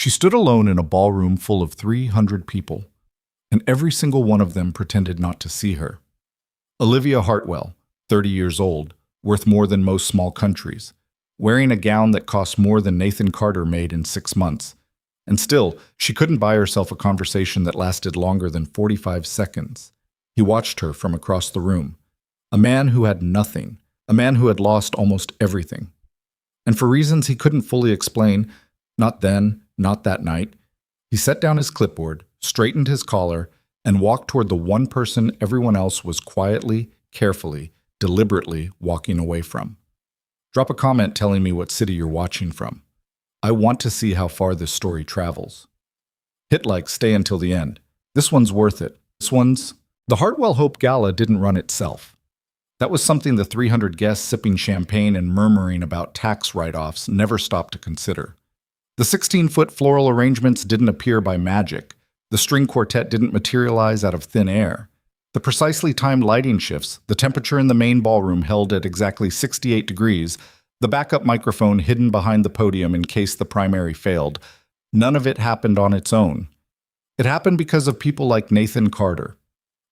She stood alone in a ballroom full of 300 people, and every single one of them pretended not to see her. Olivia Hartwell, 30 years old, worth more than most small countries, wearing a gown that cost more than Nathan Carter made in 6 months. And still, she couldn't buy herself a conversation that lasted longer than 45 seconds. He watched her from across the room. A man who had nothing, a man who had lost almost everything. And for reasons he couldn't fully explain, not then, not that night, he set down his clipboard, straightened his collar, and walked toward the one person everyone else was quietly, carefully, deliberately walking away from. Drop a comment telling me what city you're watching from. I want to see how far this story travels. Hit like, stay until the end. This one's worth it. The Hartwell Hope Gala didn't run itself. That was something the 300 guests sipping champagne and murmuring about tax write-offs never stopped to consider. The 16-foot floral arrangements didn't appear by magic. The string quartet didn't materialize out of thin air. The precisely timed lighting shifts, the temperature in the main ballroom held at exactly 68 degrees, the backup microphone hidden behind the podium in case the primary failed, none of it happened on its own. It happened because of people like Nathan Carter.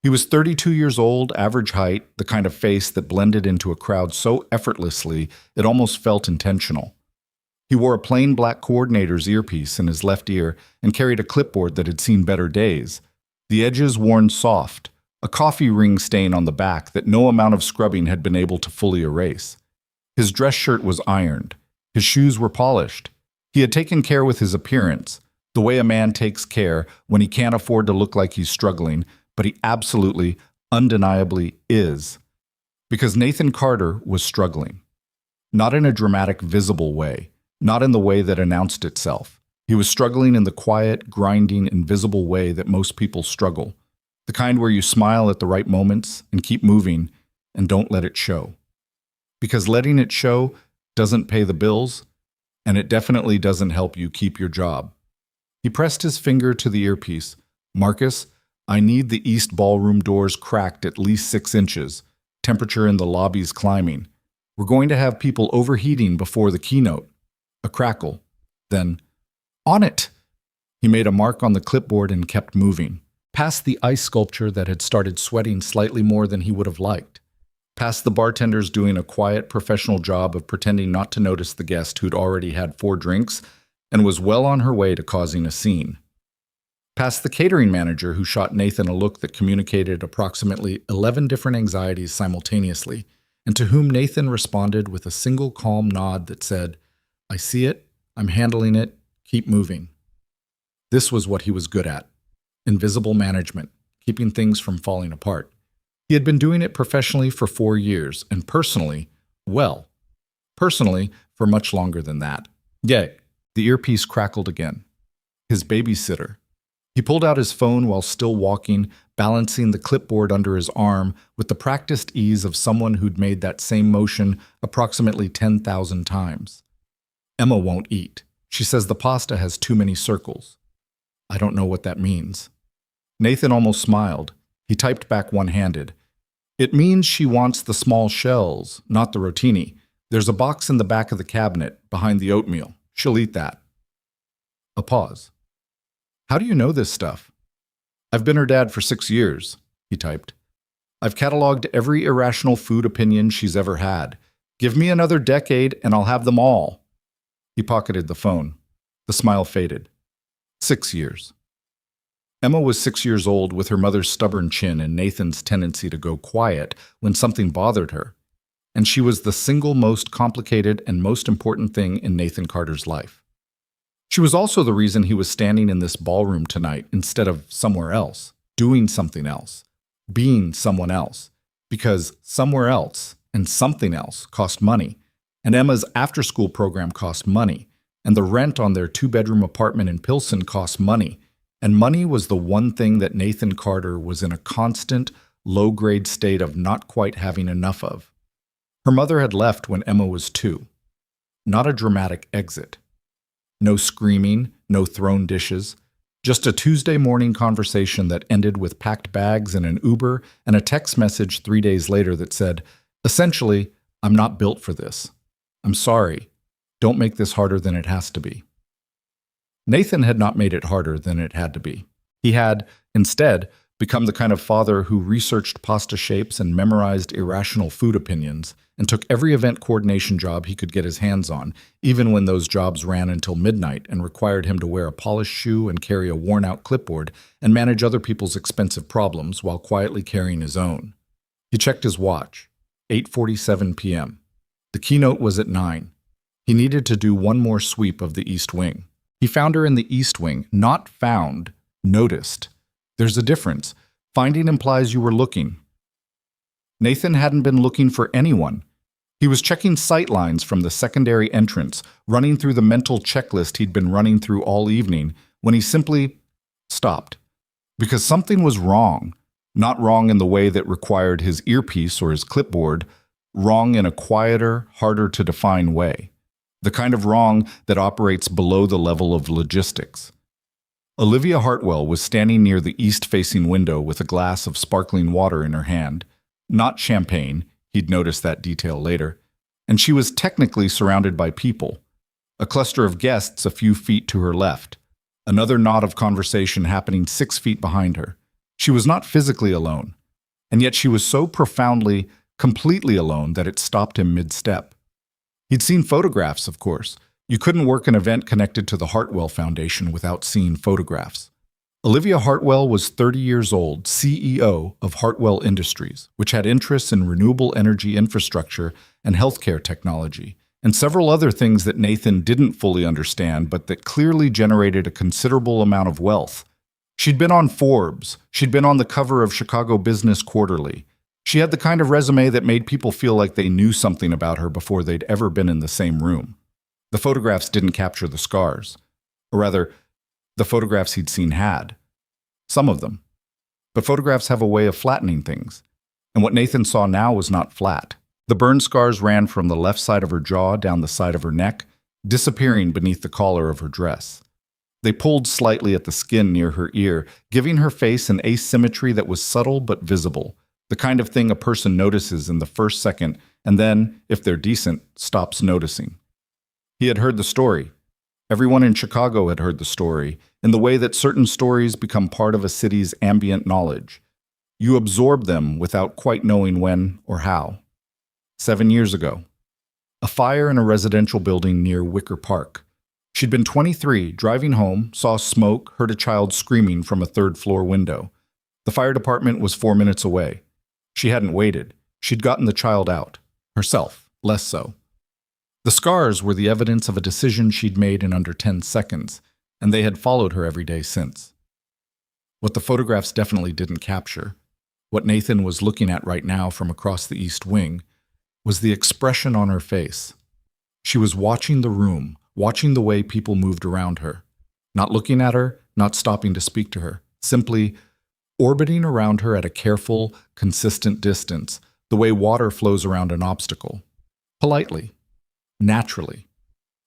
He was 32 years old, average height, the kind of face that blended into a crowd so effortlessly it almost felt intentional. He wore a plain black coordinator's earpiece in his left ear and carried a clipboard that had seen better days, the edges worn soft, a coffee ring stain on the back that no amount of scrubbing had been able to fully erase. His dress shirt was ironed. His shoes were polished. He had taken care with his appearance, the way a man takes care when he can't afford to look like he's struggling, but he absolutely, undeniably is. Because Nathan Carter was struggling. Not in a dramatic, visible way, not in the way that announced itself. He was struggling in the quiet, grinding, invisible way that most people struggle. The kind where you smile at the right moments and keep moving and don't let it show. Because letting it show doesn't pay the bills, and it definitely doesn't help you keep your job. He pressed his finger to the earpiece. Marcus, I need the east ballroom doors cracked at least 6 inches. Temperature in the lobby's climbing. We're going to have people overheating before the keynote. A crackle. Then, on it! He made a mark on the clipboard and kept moving. Past the ice sculpture that had started sweating slightly more than he would have liked. Past the bartenders doing a quiet, professional job of pretending not to notice the guest who'd already had 4 drinks and was well on her way to causing a scene. Past the catering manager who shot Nathan a look that communicated approximately 11 different anxieties simultaneously, and to whom Nathan responded with a single calm nod that said, I see it, I'm handling it, keep moving. This was what he was good at. Invisible management, keeping things from falling apart. He had been doing it professionally for 4 years, and personally, for much longer than that. Yet, the earpiece crackled again. His babysitter. He pulled out his phone while still walking, balancing the clipboard under his arm with the practiced ease of someone who'd made that same motion approximately 10,000 times. Emma won't eat. She says the pasta has too many circles. I don't know what that means. Nathan almost smiled. He typed back one-handed. It means she wants the small shells, not the rotini. There's a box in the back of the cabinet, behind the oatmeal. She'll eat that. A pause. How do you know this stuff? I've been her dad for 6 years, he typed. I've cataloged every irrational food opinion she's ever had. Give me another decade and I'll have them all. He pocketed the phone. The smile faded. 6 years. Emma was 6 years old with her mother's stubborn chin and Nathan's tendency to go quiet when something bothered her. And she was the single most complicated and most important thing in Nathan Carter's life. She was also the reason he was standing in this ballroom tonight instead of somewhere else, doing something else, being someone else, because somewhere else and something else cost money, and Emma's after-school program cost money, and the rent on their 2-bedroom apartment in Pilsen cost money, and money was the one thing that Nathan Carter was in a constant, low-grade state of not quite having enough of. Her mother had left when Emma was 2. Not a dramatic exit. No screaming, no thrown dishes. Just a Tuesday morning conversation that ended with packed bags and an Uber and a text message 3 days later that said, essentially, I'm not built for this. I'm sorry. Don't make this harder than it has to be. Nathan had not made it harder than it had to be. He had, instead, become the kind of father who researched pasta shapes and memorized irrational food opinions and took every event coordination job he could get his hands on, even when those jobs ran until midnight and required him to wear a polished shoe and carry a worn-out clipboard and manage other people's expensive problems while quietly carrying his own. He checked his watch. 8:47 p.m. The keynote was at 9. He needed to do one more sweep of the East Wing. He found her in the East Wing, not found, noticed. There's a difference. Finding implies you were looking. Nathan hadn't been looking for anyone. He was checking sightlines from the secondary entrance, running through the mental checklist he'd been running through all evening, when he simply stopped. Because something was wrong. Not wrong in the way that required his earpiece or his clipboard, wrong in a quieter, harder to define way. The kind of wrong that operates below the level of logistics. Olivia Hartwell was standing near the east-facing window with a glass of sparkling water in her hand. Not champagne, he'd noticed that detail later. And she was technically surrounded by people. A cluster of guests a few feet to her left. Another knot of conversation happening 6 feet behind her. She was not physically alone. And yet she was so profoundly, completely alone that it stopped him mid-step. He'd seen photographs, of course. You couldn't work an event connected to the Hartwell Foundation without seeing photographs. Olivia Hartwell was 30 years old, CEO of Hartwell Industries, which had interests in renewable energy infrastructure and healthcare technology, and several other things that Nathan didn't fully understand, but that clearly generated a considerable amount of wealth. She'd been on Forbes. She'd been on the cover of Chicago Business Quarterly. She had the kind of resume that made people feel like they knew something about her before they'd ever been in the same room. The photographs didn't capture the scars. Or rather, the photographs he'd seen had. Some of them. But photographs have a way of flattening things. And what Nathan saw now was not flat. The burn scars ran from the left side of her jaw down the side of her neck, disappearing beneath the collar of her dress. They pulled slightly at the skin near her ear, giving her face an asymmetry that was subtle but visible, the kind of thing a person notices in the first second and then, if they're decent, stops noticing. He had heard the story. Everyone in Chicago had heard the story, in the way that certain stories become part of a city's ambient knowledge. You absorb them without quite knowing when or how. 7 years ago. A fire in a residential building near Wicker Park. She'd been 23, driving home, saw smoke, heard a child screaming from a third-floor window. The fire department was 4 minutes away. She hadn't waited. She'd gotten the child out. Herself, less so. The scars were the evidence of a decision she'd made in under 10 seconds, and they had followed her every day since. What the photographs definitely didn't capture, what Nathan was looking at right now from across the East Wing, was the expression on her face. She was watching the room, watching the way people moved around her, not looking at her, not stopping to speak to her, simply orbiting around her at a careful, consistent distance, the way water flows around an obstacle. Politely. Naturally,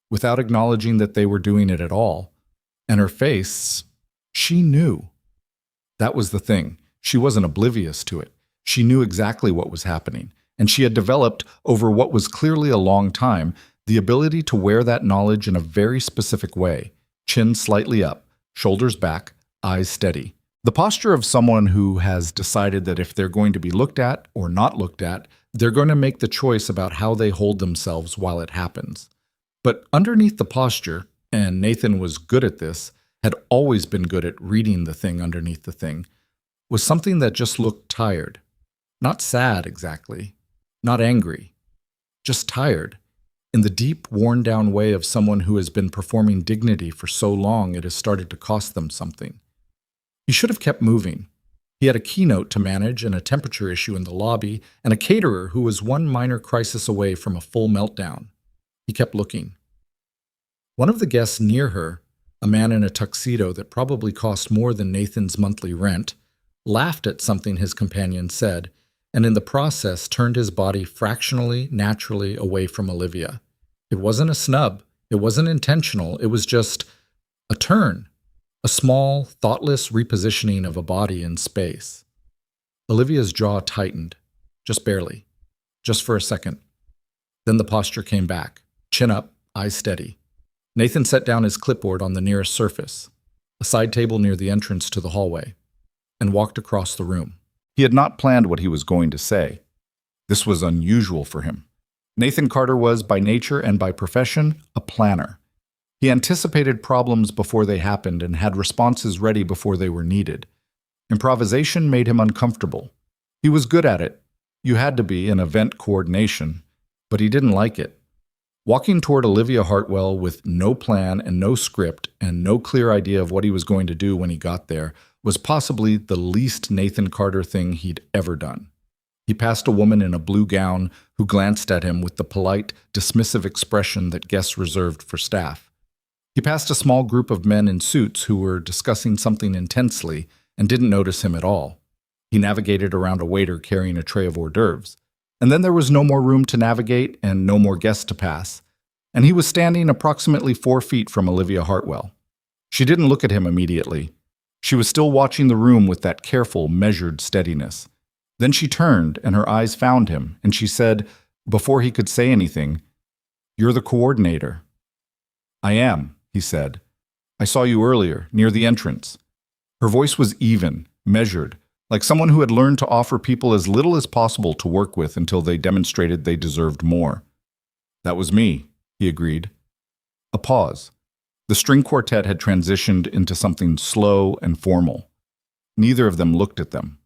without acknowledging that they were doing it at all. And her face, she knew. That was the thing. She wasn't oblivious to it. She knew exactly what was happening, and she had developed, over what was clearly a long time, the ability to wear that knowledge in a very specific way, chin slightly up, shoulders back, eyes steady. The posture of someone who has decided that if they're going to be looked at or not looked at, they're going to make the choice about how they hold themselves while it happens. But underneath the posture, and Nathan was good at this, had always been good at reading the thing underneath the thing, was something that just looked tired. Not sad exactly, not angry, just tired, in the deep, worn-down way of someone who has been performing dignity for so long it has started to cost them something. He should have kept moving. He had a keynote to manage and a temperature issue in the lobby and a caterer who was one minor crisis away from a full meltdown. He kept looking. One of the guests near her, a man in a tuxedo that probably cost more than Nathan's monthly rent, laughed at something his companion said, and in the process turned his body fractionally, naturally away from Olivia. It wasn't a snub. It wasn't intentional. It was just a turn. A small, thoughtless repositioning of a body in space. Olivia's jaw tightened, just barely, just for a second. Then the posture came back, chin up, eyes steady. Nathan set down his clipboard on the nearest surface, a side table near the entrance to the hallway, and walked across the room. He had not planned what he was going to say. This was unusual for him. Nathan Carter was, by nature and by profession, a planner. He anticipated problems before they happened and had responses ready before they were needed. Improvisation made him uncomfortable. He was good at it. You had to be in event coordination, but he didn't like it. Walking toward Olivia Hartwell with no plan and no script and no clear idea of what he was going to do when he got there was possibly the least Nathan Carter thing he'd ever done. He passed a woman in a blue gown who glanced at him with the polite, dismissive expression that guests reserved for staff. He passed a small group of men in suits who were discussing something intensely and didn't notice him at all. He navigated around a waiter carrying a tray of hors d'oeuvres. And then there was no more room to navigate and no more guests to pass. And he was standing approximately 4 feet from Olivia Hartwell. She didn't look at him immediately. She was still watching the room with that careful, measured steadiness. Then she turned and her eyes found him, and she said, before he could say anything, "You're the coordinator." "I am," he said. "I saw you earlier, near the entrance." Her voice was even, measured, like someone who had learned to offer people as little as possible to work with until they demonstrated they deserved more. "That was me," he agreed. A pause. The string quartet had transitioned into something slow and formal. Neither of them looked at them.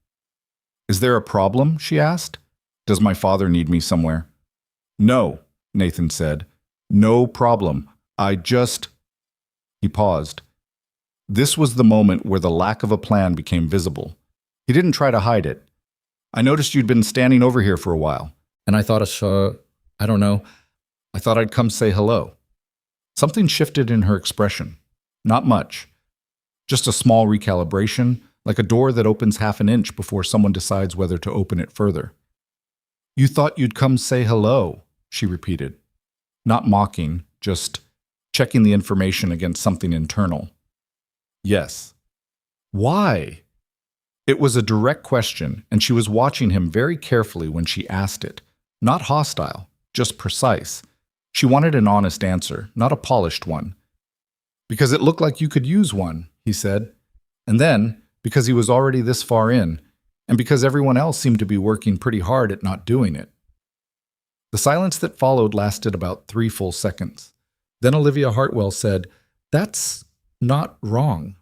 "Is there a problem?" she asked. "Does my father need me somewhere?" "No," Nathan said. "No problem. I just—" He paused. This was the moment where the lack of a plan became visible. He didn't try to hide it. "I noticed you'd been standing over here for a while, and I thought I thought I'd come say hello." Something shifted in her expression. Not much. Just a small recalibration, like a door that opens half an inch before someone decides whether to open it further. "You thought you'd come say hello," she repeated. Not mocking, just checking the information against something internal. "Yes." "Why?" It was a direct question, and she was watching him very carefully when she asked it. Not hostile, just precise. She wanted an honest answer, not a polished one. "Because it looked like you could use one," he said. And then, because he was already this far in, and because everyone else seemed to be working pretty hard at not doing it. The silence that followed lasted about 3 full seconds. Then Olivia Hartwell said, "That's not wrong."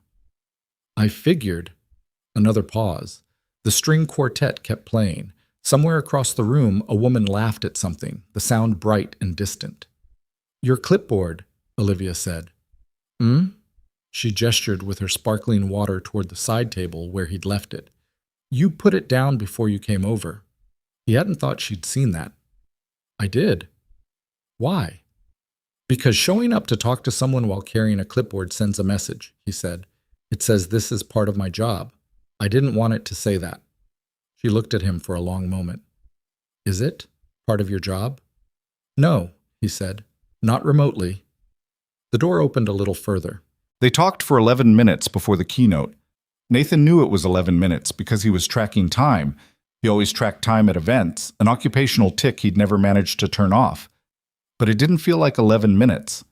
"I figured." Another pause. The string quartet kept playing. Somewhere across the room, a woman laughed at something, the sound bright and distant. "Your clipboard," Olivia said. "Hmm?" She gestured with her sparkling water toward the side table where he'd left it. "You put it down before you came over." He hadn't thought she'd seen that. "I did." "Why?" "Because showing up to talk to someone while carrying a clipboard sends a message," he said. "It says this is part of my job. I didn't want it to say that." She looked at him for a long moment. "Is it part of your job?" "No," he said. "Not remotely." The door opened a little further. They talked for 11 minutes before the keynote. Nathan knew it was 11 minutes because he was tracking time. He always tracked time at events, an occupational tick he'd never managed to turn off. But it didn't feel like 11 minutes.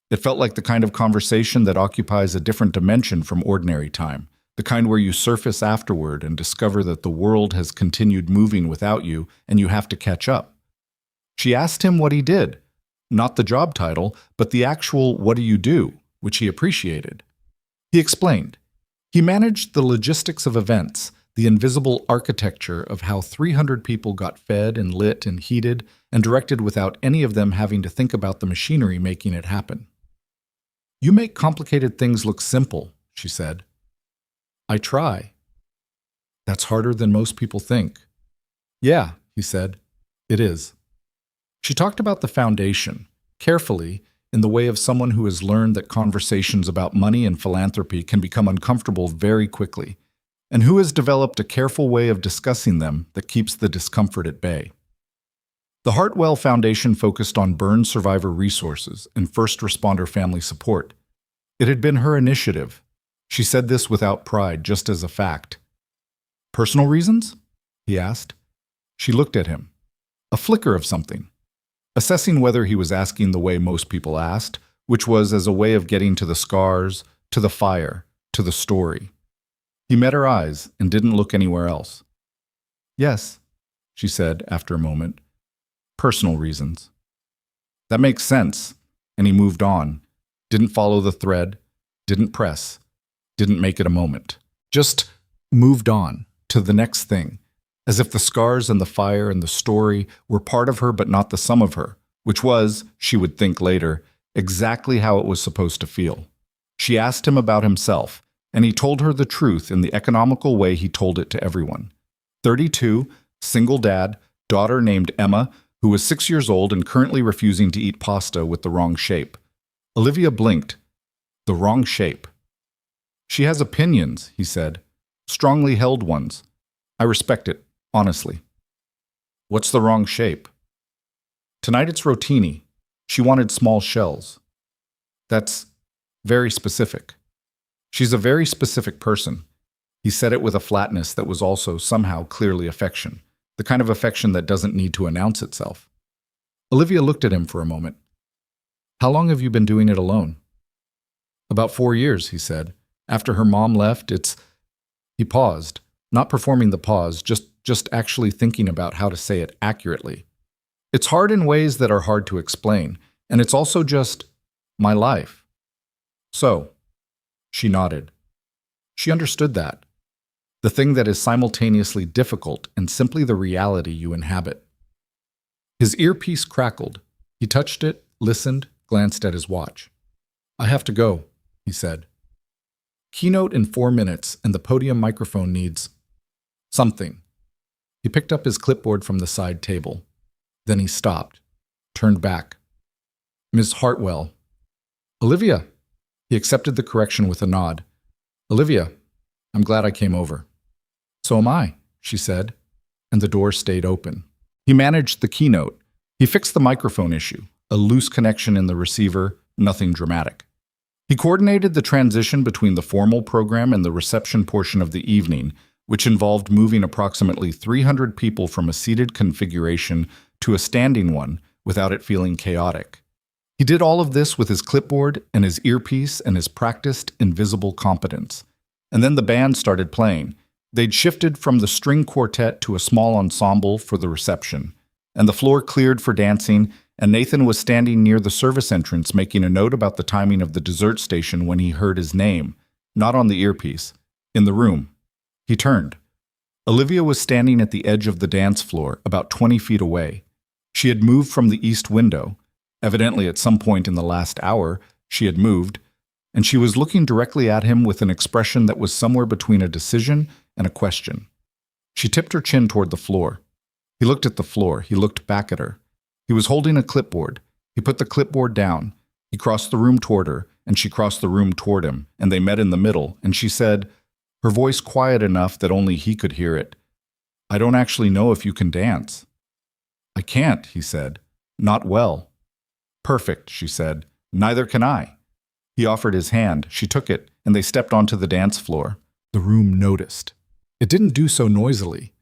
It felt like the kind of conversation that occupies a different dimension from ordinary time, the kind where you surface afterward and discover that the world has continued moving without you and you have to catch up. She asked him what he did, not the job title, but the actual "what do you do," which he appreciated. He explained. He managed the logistics of events, the invisible architecture of how 300 people got fed and lit and heated and directed without any of them having to think about the machinery making it happen. "You make complicated things look simple," she said. "I try." "That's harder than most people think." "Yeah," he said. "It is." She talked about the foundation, carefully, in the way of someone who has learned that conversations about money and philanthropy can become uncomfortable very quickly, and who has developed a careful way of discussing them that keeps the discomfort at bay. The Hartwell Foundation focused on burn survivor resources and first responder family support. It had been her initiative. She said this without pride, just as a fact. "Personal reasons?" he asked. She looked at him. A flicker of something. Assessing whether he was asking the way most people asked, which was as a way of getting to the scars, to the fire, to the story. He met her eyes and didn't look anywhere else. "Yes," she said after a moment. "Personal reasons." "That makes sense." And he moved on. Didn't follow the thread, didn't press, didn't make it a moment. Just moved on to the next thing, as if the scars and the fire and the story were part of her but not the sum of her, which was, she would think later, exactly how it was supposed to feel. She asked him about himself, and he told her the truth in the economical way he told it to everyone. 32, single dad, daughter named Emma, who was 6 years old and currently refusing to eat pasta with the wrong shape. Olivia blinked. The wrong shape. "She has opinions," he said. "Strongly held ones. I respect it, honestly." "What's the wrong shape?" "Tonight it's rotini. She wanted small shells." "That's very specific." "She's a very specific person." He said it with a flatness that was also somehow clearly affection, the kind of affection that doesn't need to announce itself. Olivia looked at him for a moment. "How long have you been doing it alone?" "About 4 years," he said. "After her mom left, He paused, not performing the pause, just actually thinking about how to say it accurately. "It's hard in ways that are hard to explain, and it's also just my life." "So," she nodded. She understood that. The thing that is simultaneously difficult and simply the reality you inhabit. His earpiece crackled. He touched it, listened, glanced at his watch. "I have to go," he said. "Keynote in 4 minutes, and the podium microphone needs something." He picked up his clipboard from the side table. Then he stopped, turned back. "Ms. Hartwell." "Olivia." He accepted the correction with a nod. "Olivia, I'm glad I came over." "So am I," she said, and the door stayed open. He managed the keynote. He fixed the microphone issue, a loose connection in the receiver, nothing dramatic. He coordinated the transition between the formal program and the reception portion of the evening, which involved moving approximately 300 people from a seated configuration to a standing one without it feeling chaotic. He did all of this with his clipboard and his earpiece and his practiced, invisible competence. And then the band started playing. They'd shifted from the string quartet to a small ensemble for the reception, and the floor cleared for dancing, and Nathan was standing near the service entrance making a note about the timing of the dessert station when he heard his name, not on the earpiece, in the room. He turned. Olivia was standing at the edge of the dance floor, about 20 feet away. She had moved from the east window. Evidently, at some point in the last hour, she had moved, and she was looking directly at him with an expression that was somewhere between a decision and a question. She tipped her chin toward the floor. He looked at the floor. He looked back at her. He was holding a clipboard. He put the clipboard down. He crossed the room toward her, and she crossed the room toward him, and they met in the middle, and she said, her voice quiet enough that only he could hear it, "I don't actually know if you can dance." "I can't," he said. "Not well." "Perfect," she said. "Neither can I." He offered his hand. She took it, and they stepped onto the dance floor. The room noticed. It didn't do so noisily.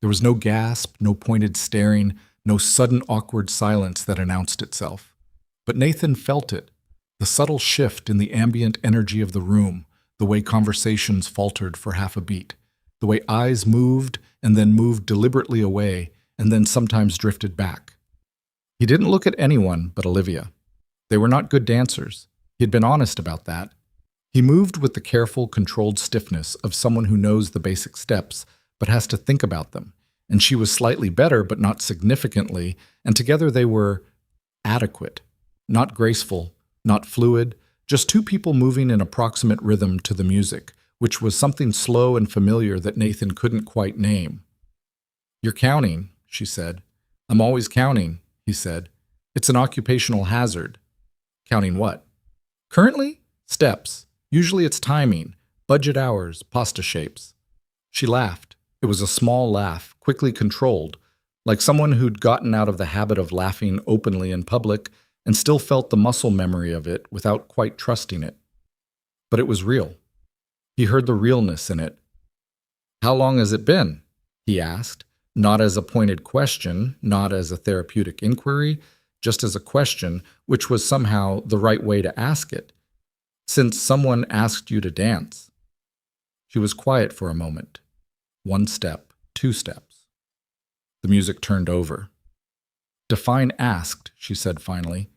There was no gasp, no pointed staring, no sudden awkward silence that announced itself. But Nathan felt it, the subtle shift in the ambient energy of the room, the way conversations faltered for half a beat, the way eyes moved and then moved deliberately away and then sometimes drifted back. He didn't look at anyone but Olivia. They were not good dancers. He had been honest about that. He moved with the careful, controlled stiffness of someone who knows the basic steps but has to think about them, and she was slightly better but not significantly, and together they were adequate, not graceful, not fluid, just two people moving in approximate rhythm to the music, which was something slow and familiar that Nathan couldn't quite name. "You're counting," she said. "I'm always counting," he said. "It's an occupational hazard." "Counting what?" "Currently? Steps. Usually it's timing, budget hours, pasta shapes." She laughed. It was a small laugh, quickly controlled, like someone who'd gotten out of the habit of laughing openly in public and still felt the muscle memory of it without quite trusting it. But it was real. He heard the realness in it. "How long has it been?" he asked, not as a pointed question, not as a therapeutic inquiry, just as a question, which was somehow the right way to ask it, since someone asked you to dance. She was quiet for a moment. 1 step, 2 steps. The music turned over. Define asked, she said finally.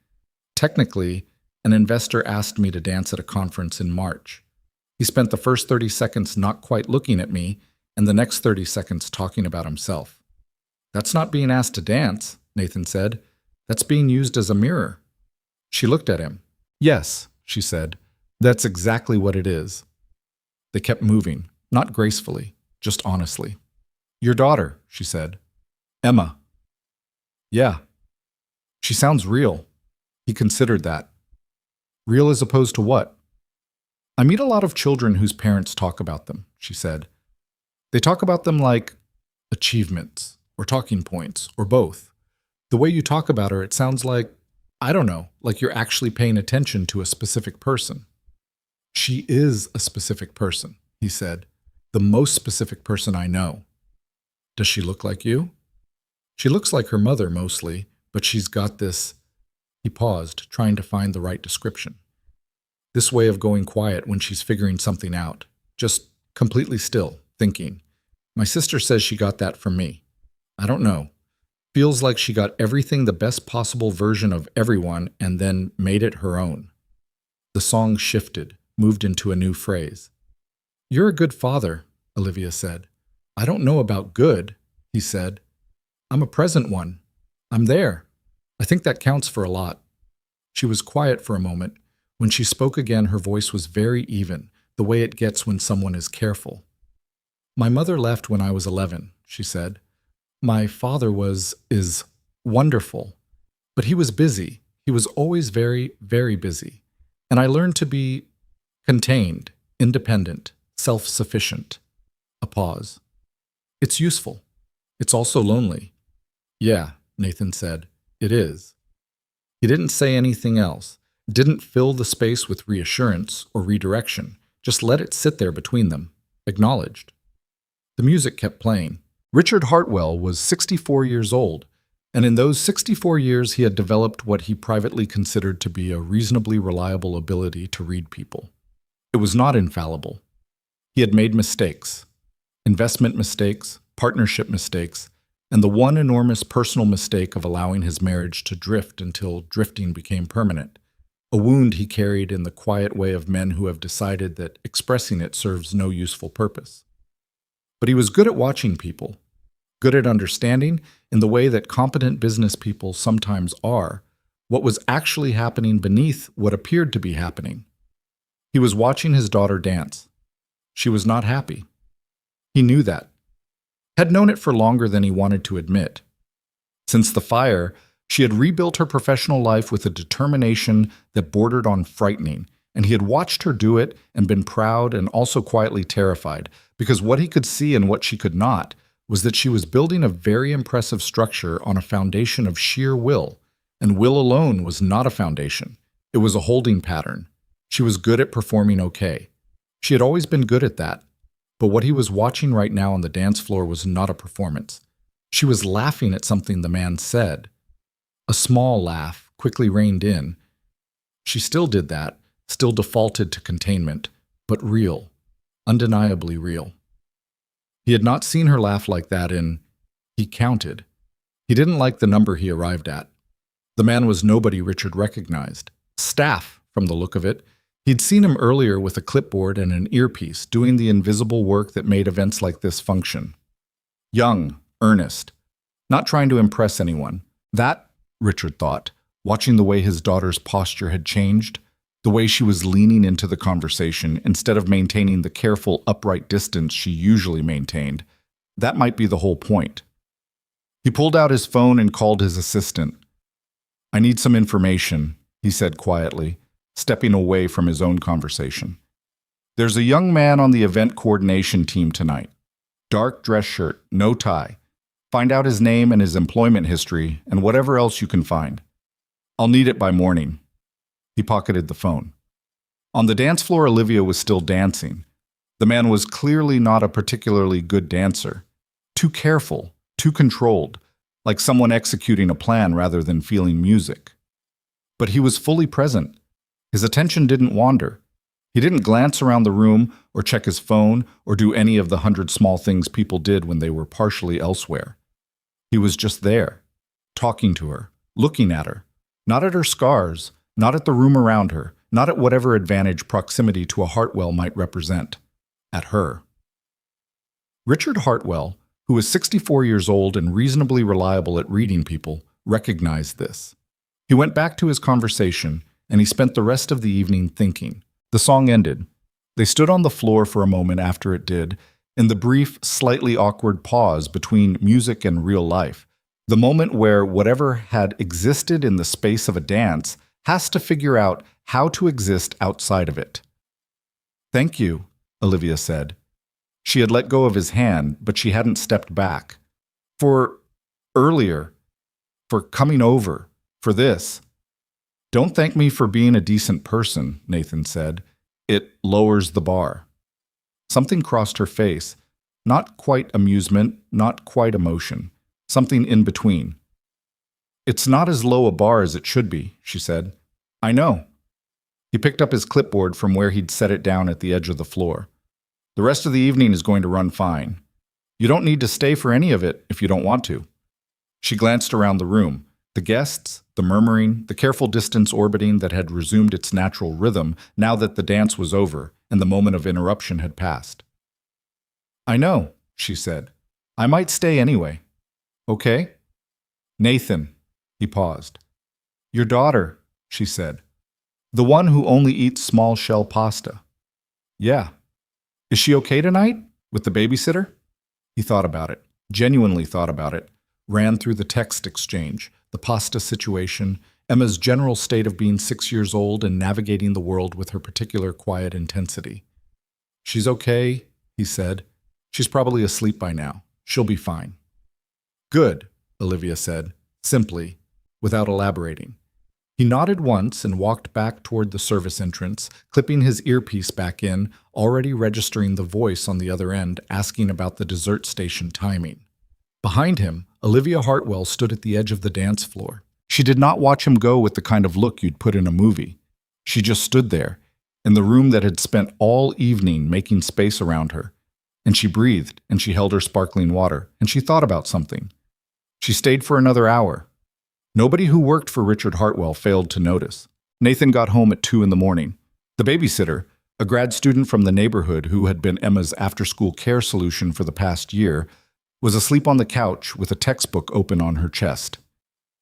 Technically, an investor asked me to dance at a conference in March. He spent the first 30 seconds not quite looking at me and the next 30 seconds talking about himself. That's not being asked to dance, Nathan said. That's being used as a mirror. She looked at him. Yes, she said. That's exactly what it is. They kept moving, not gracefully, just honestly. Your daughter, she said. Emma. Yeah. She sounds real. He considered that. Real as opposed to what? I meet a lot of children whose parents talk about them, she said. They talk about them like achievements, or talking points, or both. The way you talk about her, it sounds like, I don't know, like you're actually paying attention to a specific person. She is a specific person, he said. The most specific person I know. Does she look like you? She looks like her mother mostly, but she's got this. He paused, trying to find the right description. This way of going quiet when she's figuring something out. Just completely still, thinking. My sister says she got that from me. I don't know. Feels like she got everything the best possible version of everyone and then made it her own. The song shifted, moved into a new phrase. You're a good father, Olivia said. I don't know about good, he said. I'm a present one. I'm there. I think that counts for a lot. She was quiet for a moment. When she spoke again, her voice was very even, the way it gets when someone is careful. My mother left when I was 11, she said. My father is wonderful, but he was busy. He was always very, very busy. And I learned to be contained, independent, self-sufficient. A pause. It's useful. It's also lonely. Yeah, Nathan said. It is. He didn't say anything else, didn't fill the space with reassurance or redirection, just let it sit there between them, acknowledged. The music kept playing. Richard Hartwell was 64 years old, and in those 64 years he had developed what he privately considered to be a reasonably reliable ability to read people. It was not infallible. He had made mistakes, investment mistakes, partnership mistakes, and the one enormous personal mistake of allowing his marriage to drift until drifting became permanent, a wound he carried in the quiet way of men who have decided that expressing it serves no useful purpose. But he was good at watching people, good at understanding, in the way that competent business people sometimes are, what was actually happening beneath what appeared to be happening. He was watching his daughter dance. She was not happy. He knew that. Had known it for longer than he wanted to admit. Since the fire, she had rebuilt her professional life with a determination that bordered on frightening, and he had watched her do it and been proud and also quietly terrified, because what he could see and what she could not was that she was building a very impressive structure on a foundation of sheer will, and will alone was not a foundation. It was a holding pattern. She was good at performing okay. She had always been good at that. But what he was watching right now on the dance floor was not a performance. She was laughing at something the man said. A small laugh, quickly reined in. She still did that, still defaulted to containment, but real, undeniably real. He had not seen her laugh like that he counted. He didn't like the number he arrived at. The man was nobody Richard recognized. Staff, from the look of it. He'd seen him earlier with a clipboard and an earpiece, doing the invisible work that made events like this function. Young, earnest, not trying to impress anyone. That, Richard thought, watching the way his daughter's posture had changed, the way she was leaning into the conversation instead of maintaining the careful, upright distance she usually maintained, that might be the whole point. He pulled out his phone and called his assistant. I need some information, he said quietly, stepping away from his own conversation. There's a young man on the event coordination team tonight. Dark dress shirt, no tie. Find out his name and his employment history and whatever else you can find. I'll need it by morning. He pocketed the phone. On the dance floor, Olivia was still dancing. The man was clearly not a particularly good dancer. Too careful, too controlled, like someone executing a plan rather than feeling music. But he was fully present. His attention didn't wander. He didn't glance around the room or check his phone or do any of the 100 small things people did when they were partially elsewhere. He was just there, talking to her, looking at her, not at her scars, not at the room around her, not at whatever advantage proximity to a Hartwell might represent. At her. Richard Hartwell, who was 64 years old and reasonably reliable at reading people, recognized this. He went back to his conversation, and he spent the rest of the evening thinking. The song ended. They stood on the floor for a moment after it did, in the brief, slightly awkward pause between music and real life, the moment where whatever had existed in the space of a dance has to figure out how to exist outside of it. "Thank you," Olivia said. She had let go of his hand, but she hadn't stepped back. "For earlier, for coming over, for this." "Don't thank me for being a decent person," Nathan said. "It lowers the bar." Something crossed her face. Not quite amusement, not quite emotion. Something in between. "It's not as low a bar as it should be," she said. "I know." He picked up his clipboard from where he'd set it down at the edge of the floor. "The rest of the evening is going to run fine. You don't need to stay for any of it if you don't want to." She glanced around the room. The guests, the murmuring, the careful distance orbiting that had resumed its natural rhythm now that the dance was over and the moment of interruption had passed. "I know," she said. "I might stay anyway." "Okay?" "Nathan," he paused. "Your daughter," she said. "The one who only eats small shell pasta." "Yeah." "Is she okay tonight? With the babysitter?" He thought about it, genuinely thought about it, ran through the text exchange, the pasta situation, Emma's general state of being 6 years old and navigating the world with her particular quiet intensity. "She's okay," he said. "She's probably asleep by now. She'll be fine." "Good," Olivia said, simply, without elaborating. He nodded once and walked back toward the service entrance, clipping his earpiece back in, already registering the voice on the other end asking about the dessert station timing. Behind him, Olivia Hartwell stood at the edge of the dance floor. She did not watch him go with the kind of look you'd put in a movie. She just stood there, in the room that had spent all evening making space around her. And she breathed, and she held her sparkling water, and she thought about something. She stayed for another hour. Nobody who worked for Richard Hartwell failed to notice. Nathan got home at 2 a.m. The babysitter, a grad student from the neighborhood who had been Emma's after-school care solution for the past year, was asleep on the couch with a textbook open on her chest.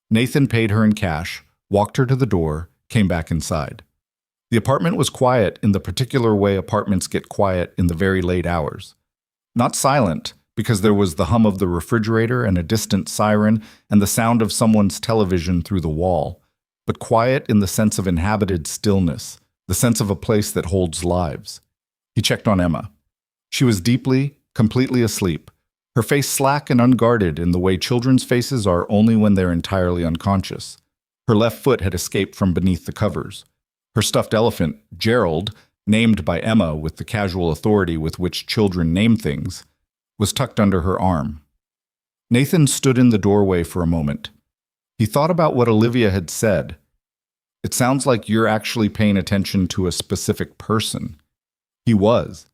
Nathan paid her in cash, walked her to the door, came back inside. The apartment was quiet in the particular way apartments get quiet in the very late hours. Not silent, because there was the hum of the refrigerator and a distant siren and the sound of someone's television through the wall, but quiet in the sense of inhabited stillness, the sense of a place that holds lives. He checked on Emma. She was deeply, completely asleep, her face slack and unguarded in the way children's faces are only when they're entirely unconscious. Her left foot had escaped from beneath the covers. Her stuffed elephant, Gerald, named by Emma with the casual authority with which children name things, was tucked under her arm. Nathan stood in the doorway for a moment. He thought about what Olivia had said. "It sounds like you're actually paying attention to a specific person." He was.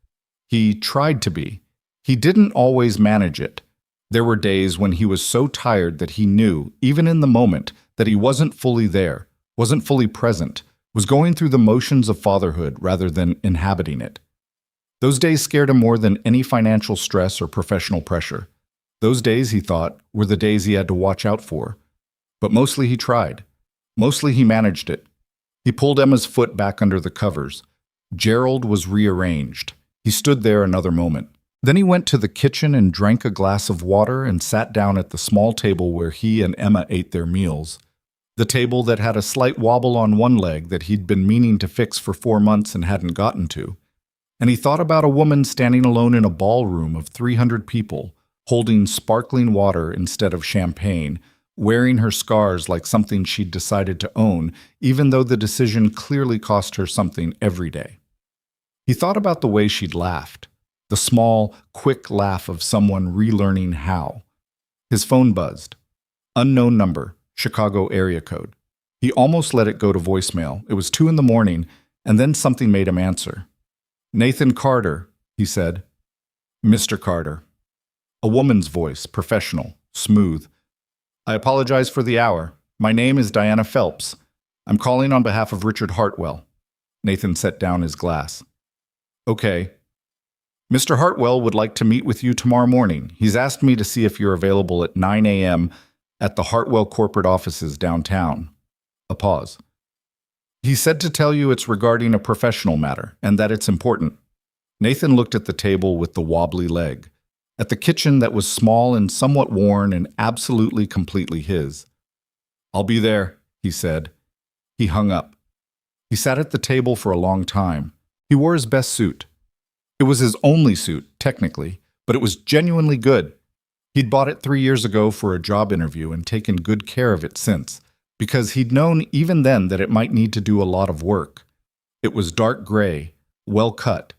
He tried to be. He didn't always manage it. There were days when he was so tired that he knew, even in the moment, that he wasn't fully there, wasn't fully present, was going through the motions of fatherhood rather than inhabiting it. Those days scared him more than any financial stress or professional pressure. Those days, he thought, were the days he had to watch out for. But mostly he tried. Mostly he managed it. He pulled Emma's foot back under the covers. Gerald was rearranged. He stood there another moment. Then he went to the kitchen and drank a glass of water and sat down at the small table where he and Emma ate their meals. The table that had a slight wobble on one leg that he'd been meaning to fix for 4 months and hadn't gotten to. And he thought about a woman standing alone in a ballroom of 300 people, holding sparkling water instead of champagne, wearing her scars like something she'd decided to own, even though the decision clearly cost her something every day. He thought about the way she'd laughed, the small, quick laugh of someone relearning how. His phone buzzed. Unknown number, Chicago area code. He almost let it go to voicemail. It was 2 in the morning, and then something made him answer. Nathan Carter, he said. Mr. Carter. A woman's voice, professional, smooth. I apologize for the hour. My name is Diana Phelps. I'm calling on behalf of Richard Hartwell. Nathan set down his glass. Okay. Mr. Hartwell would like to meet with you tomorrow morning. He's asked me to see if you're available at 9 a.m. at the Hartwell corporate offices downtown. A pause. He said to tell you it's regarding a professional matter and that it's important. Nathan looked at the table with the wobbly leg, at the kitchen that was small and somewhat worn and absolutely completely his. I'll be there, he said. He hung up. He sat at the table for a long time. He wore his best suit. It was his only suit, technically, but it was genuinely good. He'd bought it 3 years ago for a job interview and taken good care of it since, because he'd known even then that it might need to do a lot of work. It was dark gray, well cut,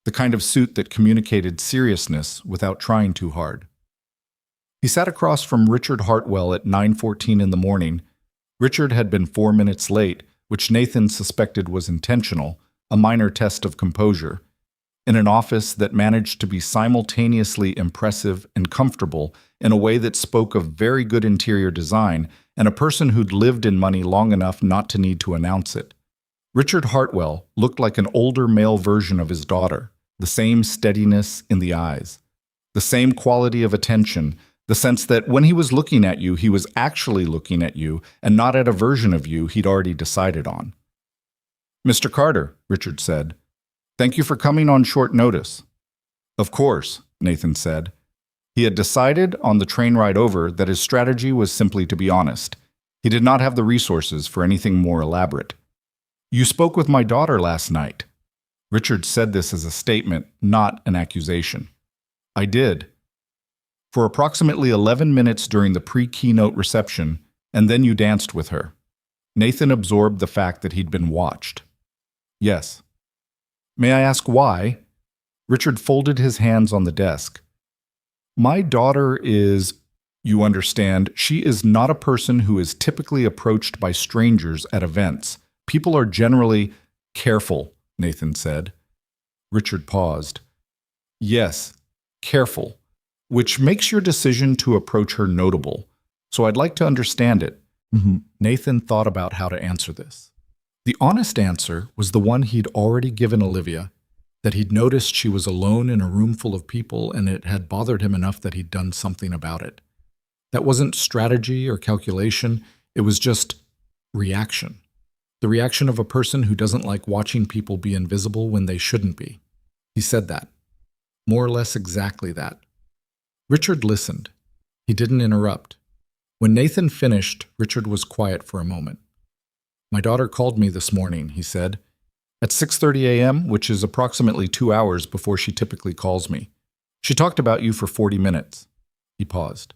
the kind of suit that communicated seriousness without trying too hard. He sat across from Richard Hartwell at 9:14 in the morning. Richard had been 4 minutes late, which Nathan suspected was intentional, a minor test of composure, in an office that managed to be simultaneously impressive and comfortable in a way that spoke of very good interior design and a person who'd lived in money long enough not to need to announce it. Richard Hartwell looked like an older male version of his daughter, the same steadiness in the eyes, the same quality of attention, the sense that when he was looking at you, he was actually looking at you and not at a version of you he'd already decided on. Mr. Carter, Richard said, thank you for coming on short notice. Of course, Nathan said. He had decided on the train ride over that his strategy was simply to be honest. He did not have the resources for anything more elaborate. You spoke with my daughter last night. Richard said this as a statement, not an accusation. I did. For approximately 11 minutes during the pre-keynote reception, and then you danced with her. Nathan absorbed the fact that he'd been watched. Yes. May I ask why? Richard folded his hands on the desk. My daughter is, you understand, she is not a person who is typically approached by strangers at events. People are generally careful, Nathan said. Richard paused. Yes, careful, which makes your decision to approach her notable. So I'd like to understand it. Nathan thought about how to answer this. The honest answer was the one he'd already given Olivia, that he'd noticed she was alone in a room full of people and it had bothered him enough that he'd done something about it. That wasn't strategy or calculation, it was just reaction. The reaction of a person who doesn't like watching people be invisible when they shouldn't be. He said that. More or less exactly that. Richard listened. He didn't interrupt. When Nathan finished, Richard was quiet for a moment. My daughter called me this morning, he said, at 6:30 a.m., which is approximately 2 hours before she typically calls me. She talked about you for 40 minutes. He paused.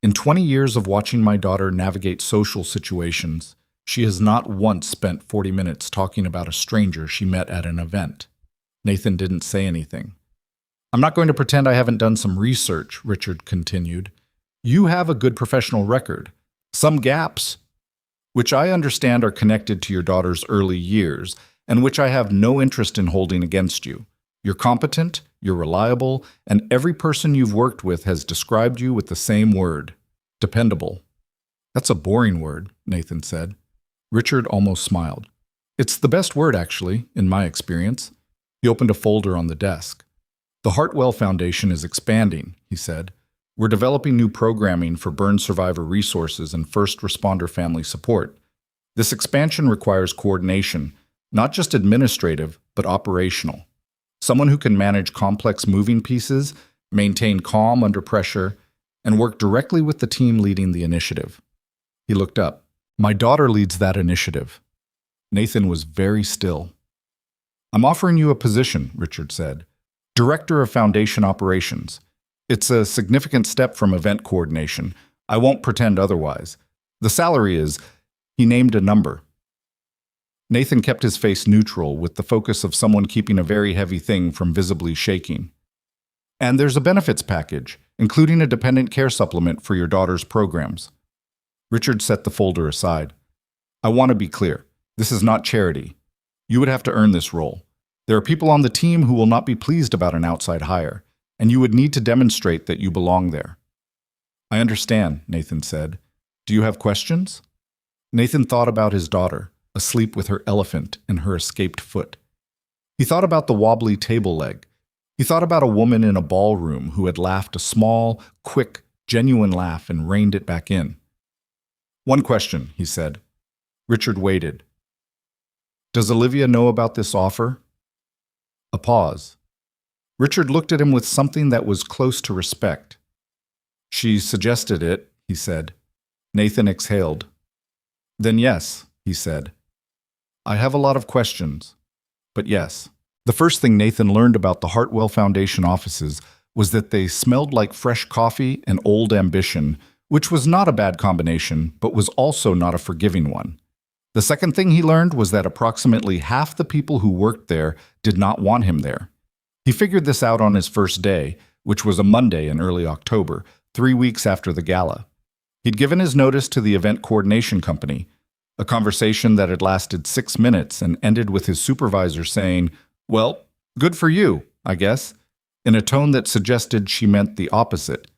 In 20 years of watching my daughter navigate social situations, she has not once spent 40 minutes talking about a stranger she met at an event. Nathan didn't say anything. I'm not going to pretend I haven't done some research, Richard continued. You have a good professional record. Some gaps, which I understand are connected to your daughter's early years, and which I have no interest in holding against you. You're competent, you're reliable, and every person you've worked with has described you with the same word, dependable. That's a boring word, Nathan said. Richard almost smiled. It's the best word, actually, in my experience. He opened a folder on the desk. The Hartwell Foundation is expanding, he said. We're developing new programming for burn survivor resources and first responder family support. This expansion requires coordination, not just administrative, but operational. Someone who can manage complex moving pieces, maintain calm under pressure, and work directly with the team leading the initiative. He looked up. My daughter leads that initiative. Nathan was very still. I'm offering you a position, Richard said. Director of Foundation Operations. It's a significant step from event coordination. I won't pretend otherwise. The salary is, he named a number. Nathan kept his face neutral with the focus of someone keeping a very heavy thing from visibly shaking. And there's a benefits package, including a dependent care supplement for your daughter's programs. Richard set the folder aside. I want to be clear. This is not charity. You would have to earn this role. There are people on the team who will not be pleased about an outside hire, and you would need to demonstrate that you belong there. I understand, Nathan said. Do you have questions? Nathan thought about his daughter, asleep with her elephant and her escaped foot. He thought about the wobbly table leg. He thought about a woman in a ballroom who had laughed a small, quick, genuine laugh and reined it back in. One question, he said. Richard waited. Does Olivia know about this offer? A pause. Richard looked at him with something that was close to respect. She suggested it, he said. Nathan exhaled. Then yes, he said. I have a lot of questions, but yes. The first thing Nathan learned about the Hartwell Foundation offices was that they smelled like fresh coffee and old ambition, which was not a bad combination, but was also not a forgiving one. The second thing he learned was that approximately half the people who worked there did not want him there. He figured this out on his first day, which was a Monday in early October, 3 weeks after the gala. He'd given his notice to the event coordination company, a conversation that had lasted 6 minutes and ended with his supervisor saying, "Well, good for you, I guess," in a tone that suggested she meant the opposite.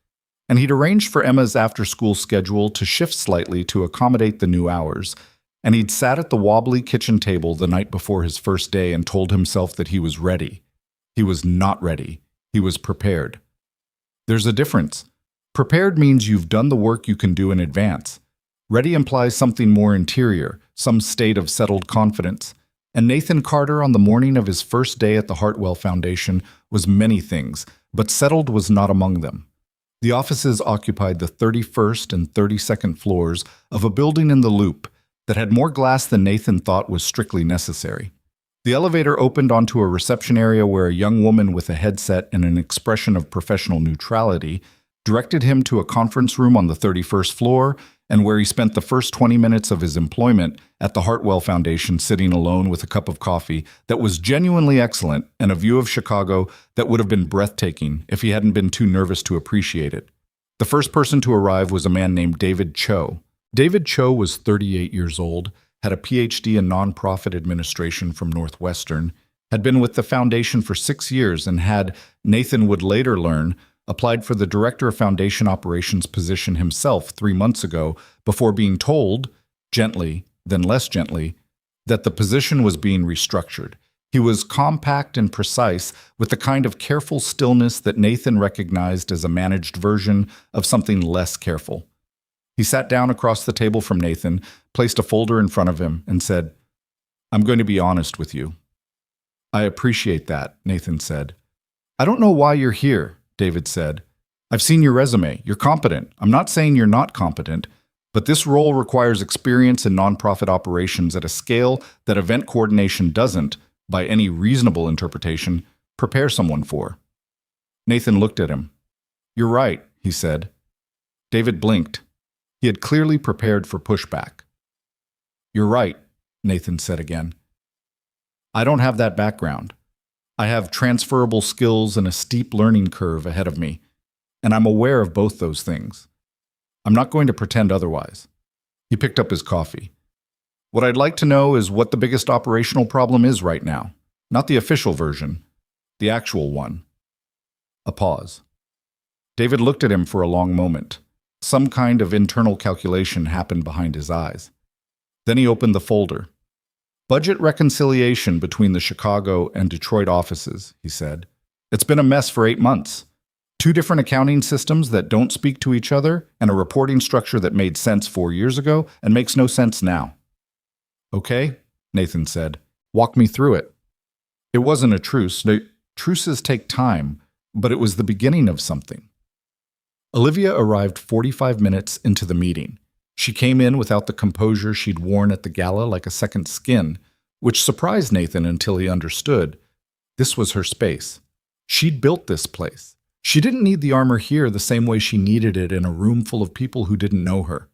And he'd arranged for Emma's after-school schedule to shift slightly to accommodate the new hours, and he'd sat at the wobbly kitchen table the night before his first day and told himself that he was ready. He was not ready. He was prepared. There's a difference. Prepared means you've done the work you can do in advance. Ready implies something more interior, some state of settled confidence. And Nathan Carter, on the morning of his first day at the Hartwell Foundation, was many things, but settled was not among them. The offices occupied the 31st and 32nd floors of a building in the Loop that had more glass than Nathan thought was strictly necessary. The elevator opened onto a reception area where a young woman with a headset and an expression of professional neutrality directed him to a conference room on the 31st floor, and where he spent the first 20 minutes of his employment at the Hartwell Foundation sitting alone with a cup of coffee that was genuinely excellent and a view of Chicago that would have been breathtaking if he hadn't been too nervous to appreciate it. The first person to arrive was a man named David Cho. David Cho was 38 years old, had a PhD in nonprofit administration from Northwestern, had been with the foundation for 6 years, and had, Nathan would later learn, applied for the Director of Foundation Operations position himself 3 months ago before being told, gently, then less gently, that the position was being restructured. He was compact and precise, with the kind of careful stillness that Nathan recognized as a managed version of something less careful. He sat down across the table from Nathan, placed a folder in front of him, and said, "I'm going to be honest with you." "I appreciate that," Nathan said. "I don't know why you're here," David said. "I've seen your resume. You're competent. I'm not saying you're not competent, but this role requires experience in nonprofit operations at a scale that event coordination doesn't, by any reasonable interpretation, prepare someone for." Nathan looked at him. "You're right," he said. David blinked. He had clearly prepared for pushback. "You're right," Nathan said again. "I don't have that background. I have transferable skills and a steep learning curve ahead of me, and I'm aware of both those things. I'm not going to pretend otherwise." He picked up his coffee. "What I'd like to know is what the biggest operational problem is right now. Not the official version, the actual one." A pause. David looked at him for a long moment. Some kind of internal calculation happened behind his eyes. Then he opened the folder. "Budget reconciliation between the Chicago and Detroit offices," he said. "It's been a mess for 8 months. 2 different accounting systems that don't speak to each other, and a reporting structure that made sense 4 years ago and makes no sense now." "Okay," Nathan said. "Walk me through it." It wasn't a truce. Truces take time, but it was the beginning of something. Olivia arrived 45 minutes into the meeting. She came in without the composure she'd worn at the gala, like a second skin, which surprised Nathan until he understood. This was her space. She'd built this place. She didn't need the armor here the same way she needed it in a room full of people who didn't know her.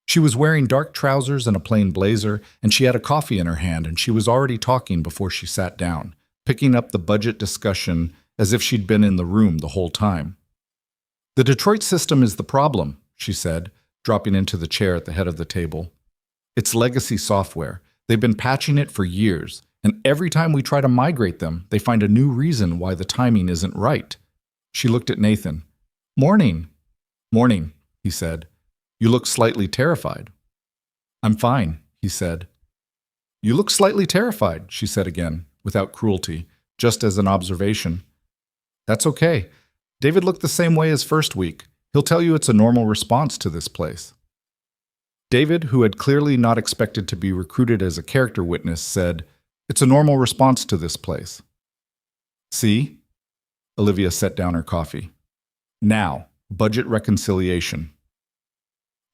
She was wearing dark trousers and a plain blazer, and she had a coffee in her hand, and she was already talking before she sat down, picking up the budget discussion as if she'd been in the room the whole time. "The Detroit system is the problem," she said, dropping into the chair at the head of the table. "It's legacy software. They've been patching it for years, and every time we try to migrate them, they find a new reason why the timing isn't right." She looked at Nathan. "Morning." "Morning," he said. "You look slightly terrified." "I'm fine," he said. "You look slightly terrified," she said again, without cruelty, just as an observation. "That's okay. David looked the same way as first week. He'll tell you it's a normal response to this place." David, who had clearly not expected to be recruited as a character witness, said, "It's a normal response to this place." "See?" Olivia set down her coffee. "Now, budget reconciliation.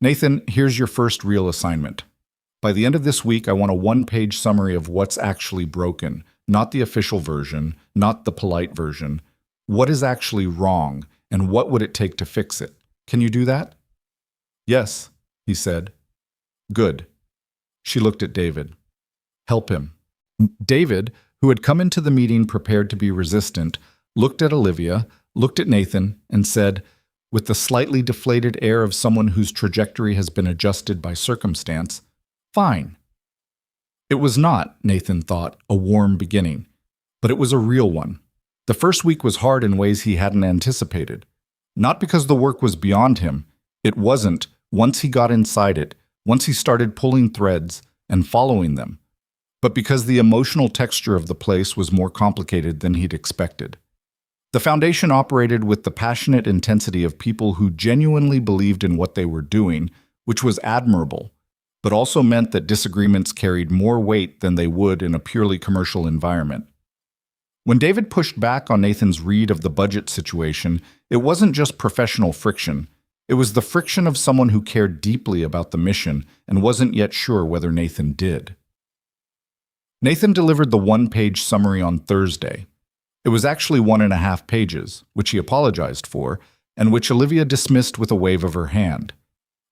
Nathan, here's your first real assignment. By the end of this week, I want a one-page summary of what's actually broken, not the official version, not the polite version. What is actually wrong, and what would it take to fix it? Can you do that?" "Yes," he said. "Good." She looked at David. "Help him." David, who had come into the meeting prepared to be resistant, looked at Olivia, looked at Nathan, and said, with the slightly deflated air of someone whose trajectory has been adjusted by circumstance, "Fine." It was not, Nathan thought, a warm beginning, but it was a real one. The first week was hard in ways he hadn't anticipated. Not because the work was beyond him. It wasn't, once he got inside it, once he started pulling threads and following them, but because the emotional texture of the place was more complicated than he'd expected. The foundation operated with the passionate intensity of people who genuinely believed in what they were doing, which was admirable, but also meant that disagreements carried more weight than they would in a purely commercial environment. When David pushed back on Nathan's read of the budget situation, it wasn't just professional friction. It was the friction of someone who cared deeply about the mission and wasn't yet sure whether Nathan did. Nathan delivered the one-page summary on Thursday. It was actually 1.5 pages, which he apologized for, and which Olivia dismissed with a wave of her hand.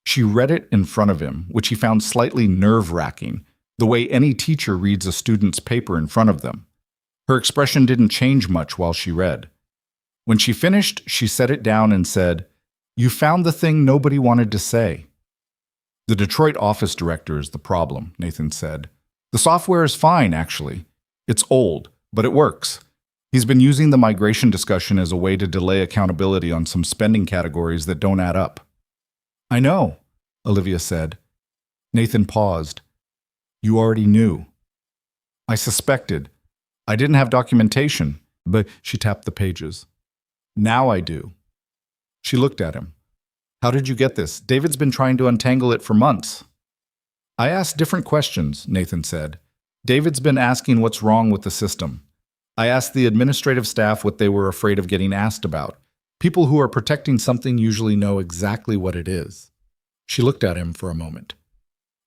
She read it in front of him, which he found slightly nerve-wracking, the way any teacher reads a student's paper in front of them. Her expression didn't change much while she read. When she finished, she set it down and said, "You found the thing nobody wanted to say." "The Detroit office director is the problem," Nathan said. "The software is fine, actually. It's old, but it works. He's been using the migration discussion as a way to delay accountability on some spending categories that don't add up." "I know," Olivia said. Nathan paused. "You already knew." "I suspected. I didn't have documentation, but..." She tapped the pages. "Now I do." She looked at him. "How did you get this? David's been trying to untangle it for months." "I asked different questions," Nathan said. "David's been asking what's wrong with the system. I asked the administrative staff what they were afraid of getting asked about. People who are protecting something usually know exactly what it is." She looked at him for a moment.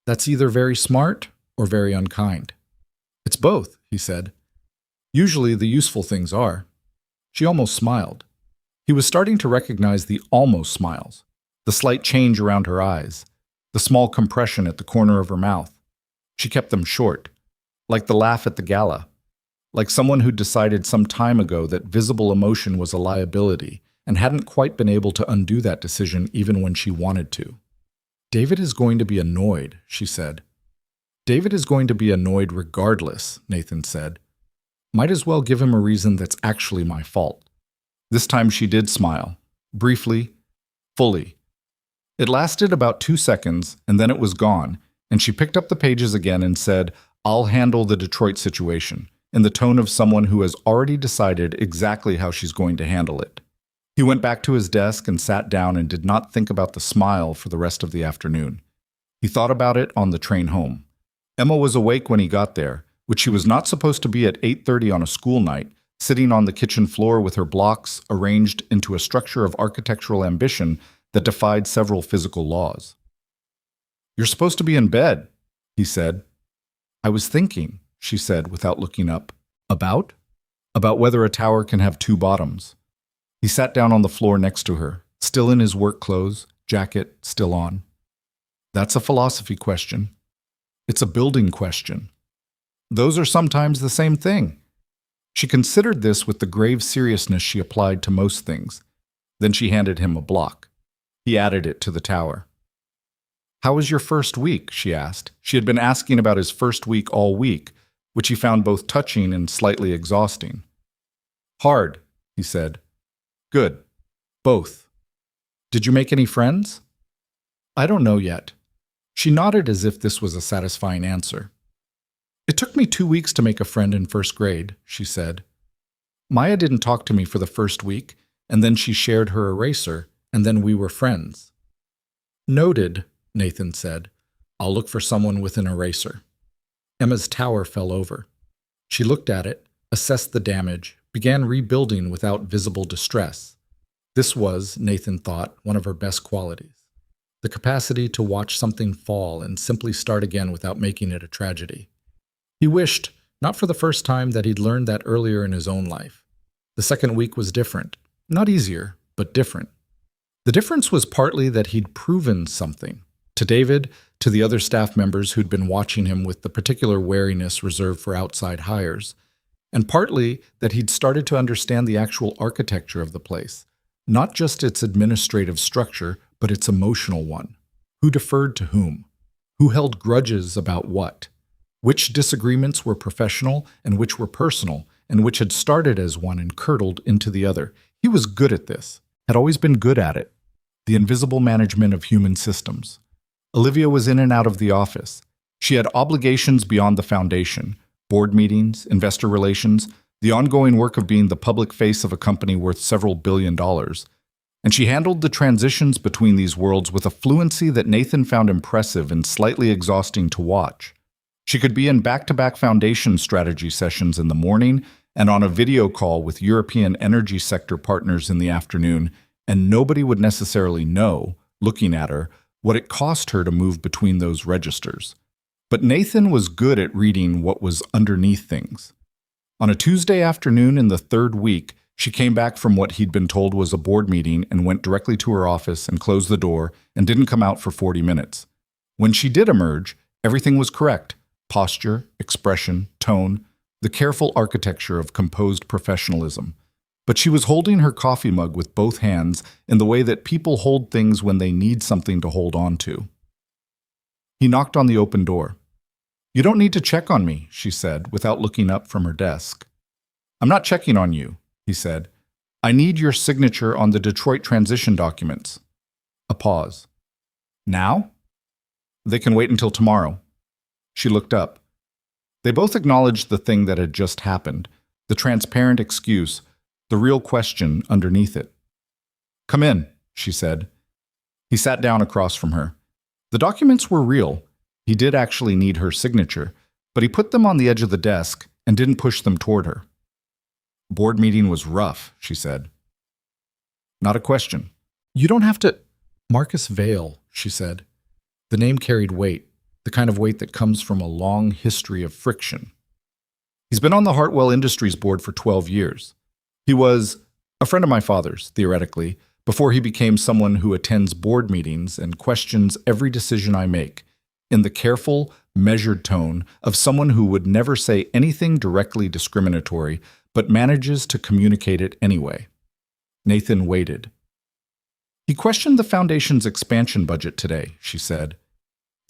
"That's either very smart or very unkind." "It's both," he said. "Usually the useful things are." She almost smiled. He was starting to recognize the almost smiles, the slight change around her eyes, the small compression at the corner of her mouth. She kept them short, like the laugh at the gala, like someone who decided some time ago that visible emotion was a liability and hadn't quite been able to undo that decision even when she wanted to. "David is going to be annoyed," she said. "David is going to be annoyed regardless," Nathan said. "Might as well give him a reason that's actually my fault." This time she did smile, briefly, fully. It lasted about 2 seconds, and then it was gone, and she picked up the pages again and said, "I'll handle the Detroit situation," in the tone of someone who has already decided exactly how she's going to handle it. He went back to his desk and sat down and did not think about the smile for the rest of the afternoon. He thought about it on the train home. Emma was awake when he got there, which she was not supposed to be at 8:30 on a school night, sitting on the kitchen floor with her blocks arranged into a structure of architectural ambition that defied several physical laws. "You're supposed to be in bed," he said. "I was thinking," she said without looking up. "About?" "About whether a tower can have 2 bottoms." He sat down on the floor next to her, still in his work clothes, jacket still on. "That's a philosophy question. It's a building question. Those are sometimes the same thing." She considered this with the grave seriousness she applied to most things. Then she handed him a block. He added it to the tower. "How was your first week?" she asked. She had been asking about his first week all week, which he found both touching and slightly exhausting. "Hard," he said. "Good. Both. Did you make any friends?" "I don't know yet." She nodded as if this was a satisfying answer. "It took me 2 weeks to make a friend in first grade," she said. "Maya didn't talk to me for the first week, and then she shared her eraser, and then we were friends." "Noted," Nathan said. "I'll look for someone with an eraser." Emma's tower fell over. She looked at it, assessed the damage, began rebuilding without visible distress. This was, Nathan thought, one of her best qualities. The capacity to watch something fall and simply start again without making it a tragedy. He wished, not for the first time, that he'd learned that earlier in his own life. The second week was different. Not easier, but different. The difference was partly that he'd proven something. To David, to the other staff members who'd been watching him with the particular wariness reserved for outside hires, and partly that he'd started to understand the actual architecture of the place, not just its administrative structure, but its emotional one. Who deferred to whom? Who held grudges about what? Which disagreements were professional and which were personal, and which had started as one and curdled into the other. He was good at this, had always been good at it. The invisible management of human systems. Olivia was in and out of the office. She had obligations beyond the foundation, board meetings, investor relations, the ongoing work of being the public face of a company worth several $billion. And she handled the transitions between these worlds with a fluency that Nathan found impressive and slightly exhausting to watch. She could be in back-to-back foundation strategy sessions in the morning and on a video call with European energy sector partners in the afternoon, and nobody would necessarily know, looking at her, what it cost her to move between those registers. But Nathan was good at reading what was underneath things. On a Tuesday afternoon in the third week, she came back from what he'd been told was a board meeting and went directly to her office and closed the door and didn't come out for 40 minutes. When she did emerge, everything was correct. Posture, expression, tone, the careful architecture of composed professionalism. But she was holding her coffee mug with both hands in the way that people hold things when they need something to hold on to. He knocked on the open door. "You don't need to check on me," she said, without looking up from her desk. "I'm not checking on you," he said. "I need your signature on the Detroit transition documents." A pause. "Now?" "They can wait until tomorrow." She looked up. They both acknowledged the thing that had just happened, the transparent excuse, the real question underneath it. "Come in," she said. He sat down across from her. The documents were real. He did actually need her signature, but he put them on the edge of the desk and didn't push them toward her. "Board meeting was rough," she said. "Not a question." "You don't have to—" "Marcus Vail," she said. The name carried weight, the kind of weight that comes from a long history of friction. "He's been on the Hartwell Industries board for 12 years. He was a friend of my father's, theoretically, before he became someone who attends board meetings and questions every decision I make, in the careful, measured tone of someone who would never say anything directly discriminatory, but manages to communicate it anyway." Nathan waited. "He questioned the foundation's expansion budget today," she said.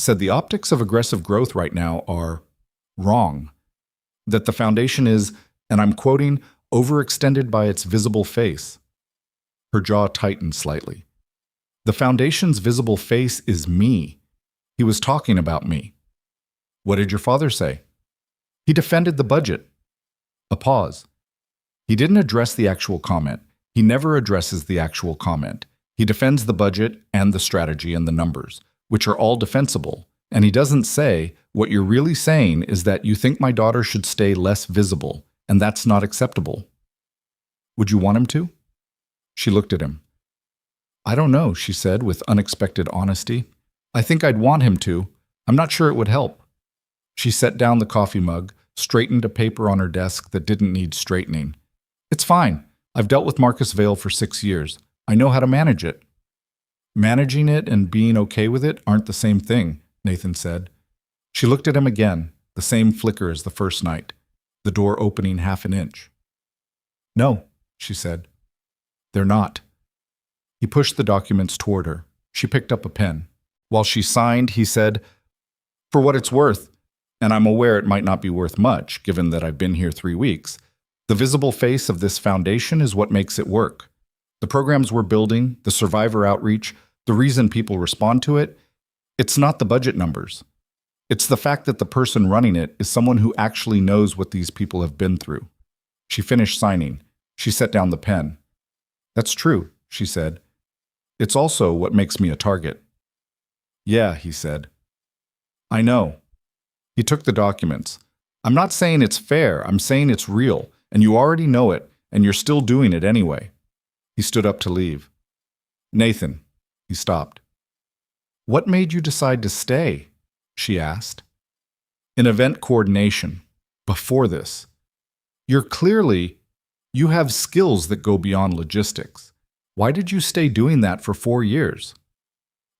"Said the optics of aggressive growth right now are wrong. That the foundation is, and I'm quoting, overextended by its visible face." Her jaw tightened slightly. "The foundation's visible face is me. He was talking about me." "What did your father say?" "He defended the budget." A pause. He didn't address the actual comment. He never addresses the actual comment. He defends the budget and the strategy and the numbers, which are all defensible. And he doesn't say, "What you're really saying is that you think my daughter should stay less visible, and that's not acceptable." "Would you want him to?" She looked at him. "I don't know," she said with unexpected honesty. "I think I'd want him to. I'm not sure it would help." She set down the coffee mug, straightened a paper on her desk that didn't need straightening. "It's fine. I've dealt with Marcus Vail for 6 years. I know how to manage it." "Managing it and being okay with it aren't the same thing," Nathan said. She looked at him again, the same flicker as the first night, the door opening half an inch. No, she said. They're not. He pushed the documents toward her. She picked up a pen. While she signed, he said, "For what it's worth, and I'm aware it might not be worth much, given that I've been here 3 weeks, the visible face of this foundation is what makes it work. The programs we're building, the survivor outreach, the reason people respond to it, it's not the budget numbers. It's the fact that the person running it is someone who actually knows what these people have been through." She finished signing. She set down the pen. "That's true," she said. "It's also what makes me a target." "Yeah," he said. "I know." He took the documents. "I'm not saying it's fair, I'm saying it's real, and you already know it, and you're still doing it anyway." He stood up to leave. "Nathan," he stopped. "What made you decide to stay?" she asked. "In event coordination. Before this. You have skills that go beyond logistics. Why did you stay doing that for 4 years?"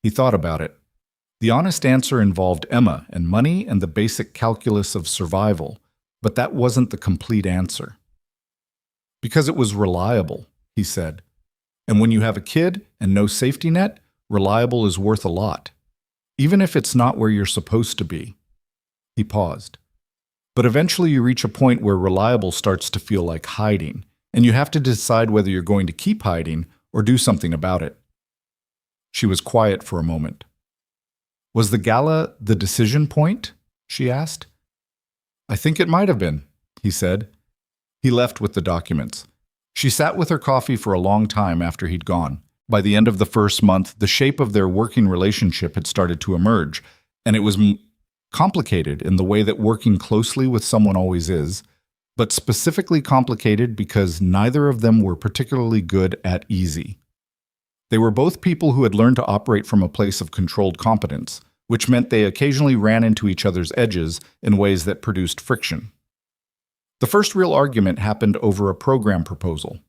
He thought about it. The honest answer involved Emma and money and the basic calculus of survival, but that wasn't the complete answer. "Because it was reliable," he said. "And when you have a kid and no safety net, reliable is worth a lot, even if it's not where you're supposed to be." He paused. "But eventually you reach a point where reliable starts to feel like hiding, and you have to decide whether you're going to keep hiding or do something about it." She was quiet for a moment. "Was the gala the decision point?" she asked. "I think it might have been," he said. He left with the documents. She sat with her coffee for a long time after he'd gone. By the end of the first month, the shape of their working relationship had started to emerge, and it was complicated in the way that working closely with someone always is, but specifically complicated because neither of them were particularly good at easy. They were both people who had learned to operate from a place of controlled competence, which meant they occasionally ran into each other's edges in ways that produced friction. The first real argument happened over a program proposal.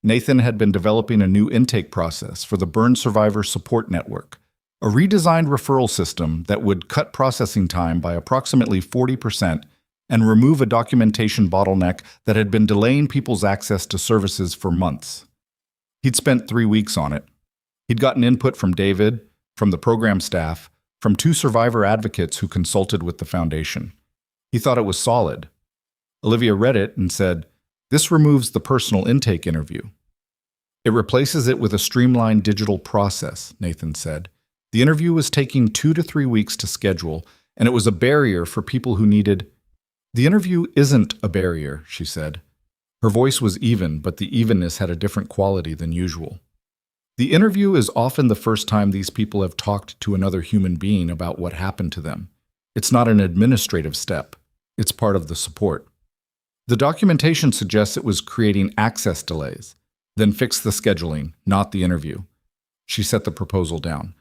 Nathan had been developing a new intake process for the burn survivor support network, a redesigned referral system that would cut processing time by approximately 40% and remove a documentation bottleneck that had been delaying people's access to services for months. He'd spent 3 weeks on it. He'd gotten input from David, from the program staff, from 2 survivor advocates who consulted with the foundation. He thought it was solid. Olivia read it and said, "This removes the personal intake interview." "It replaces it with a streamlined digital process," Nathan said. "The interview was taking 2 to 3 weeks to schedule, and it was a barrier for people who needed—" "The interview isn't a barrier," she said. Her voice was even, but the evenness had a different quality than usual. "The interview is often the first time these people have talked to another human being about what happened to them. It's not an administrative step. It's part of the support. The documentation suggests it was creating access delays. Then fix the scheduling, not the interview." She set the proposal down.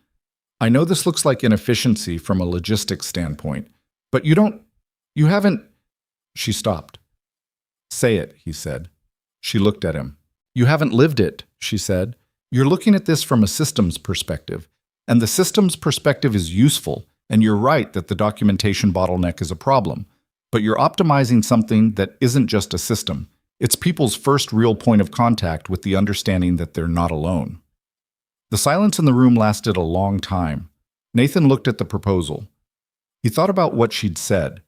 "I know this looks like inefficiency from a logistics standpoint, but you haven't—" She stopped. "Say it," he said. She looked at him. "You haven't lived it," she said. "You're looking at this from a systems perspective, and the systems perspective is useful, and you're right that the documentation bottleneck is a problem, but you're optimizing something that isn't just a system. It's people's first real point of contact with the understanding that they're not alone." The silence in the room lasted a long time. Nathan looked at the proposal. He thought about what she'd said.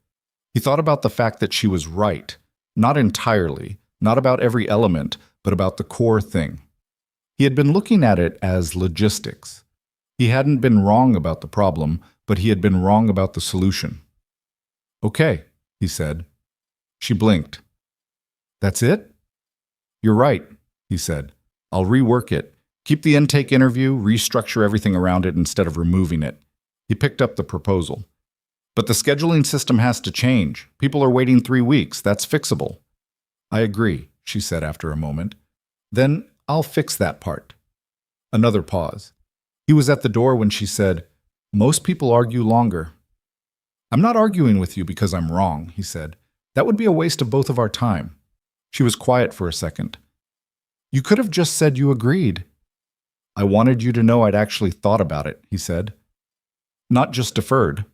He thought about the fact that she was right, not entirely, not about every element, but about the core thing. He had been looking at it as logistics. He hadn't been wrong about the problem, but he had been wrong about the solution. "Okay," he said. She blinked. "That's it?" "You're right," he said. "I'll rework it. Keep the intake interview, restructure everything around it instead of removing it." He picked up the proposal. "But the scheduling system has to change. People are waiting 3 weeks. That's fixable." "I agree," she said after a moment. "Then I'll fix that part." Another pause. He was at the door when she said, "Most people argue longer." "I'm not arguing with you because I'm wrong," he said. "That would be a waste of both of our time." She was quiet for a second. "You could have just said you agreed." "I wanted you to know I'd actually thought about it," he said. "Not just deferred."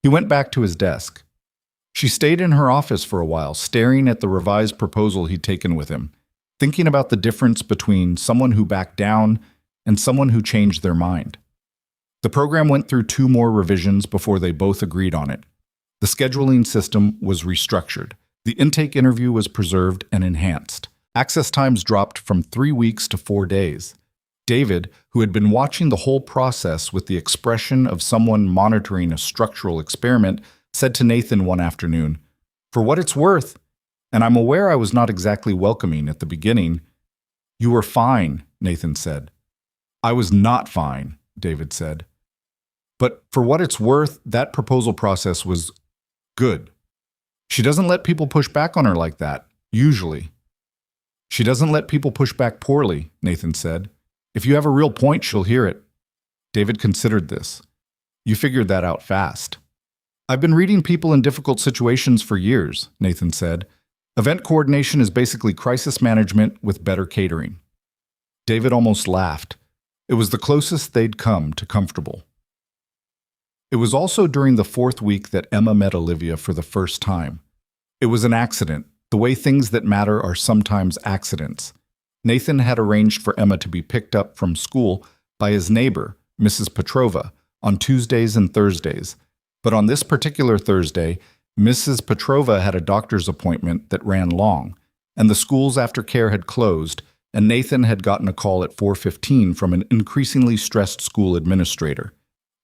He went back to his desk. She stayed in her office for a while, staring at the revised proposal he'd taken with him. thinking about the difference between someone who backed down and someone who changed their mind. The program went through 2 more revisions before they both agreed on it. The scheduling system was restructured. The intake interview was preserved and enhanced. Access times dropped from 3 weeks to 4 days. David, who had been watching the whole process with the expression of someone monitoring a structural experiment, said to Nathan one afternoon, "For what it's worth, and I'm aware I was not exactly welcoming at the beginning." "You were fine," Nathan said. "I was not fine," David said. "But for what it's worth, that proposal process was good. She doesn't let people push back on her like that, usually." "She doesn't let people push back poorly," Nathan said. "If you have a real point, she'll hear it." David considered this. "You figured that out fast." "I've been reading people in difficult situations for years," Nathan said. "Event coordination is basically crisis management with better catering." David almost laughed. It was the closest they'd come to comfortable. It was also during the 4th week that Emma met Olivia for the first time. It was an accident, the way things that matter are sometimes accidents. Nathan had arranged for Emma to be picked up from school by his neighbor, Mrs. Petrova, on Tuesdays and Thursdays. But on this particular Thursday, Mrs. Petrova had a doctor's appointment that ran long, and the school's aftercare had closed, and Nathan had gotten a call at 4:15 from an increasingly stressed school administrator.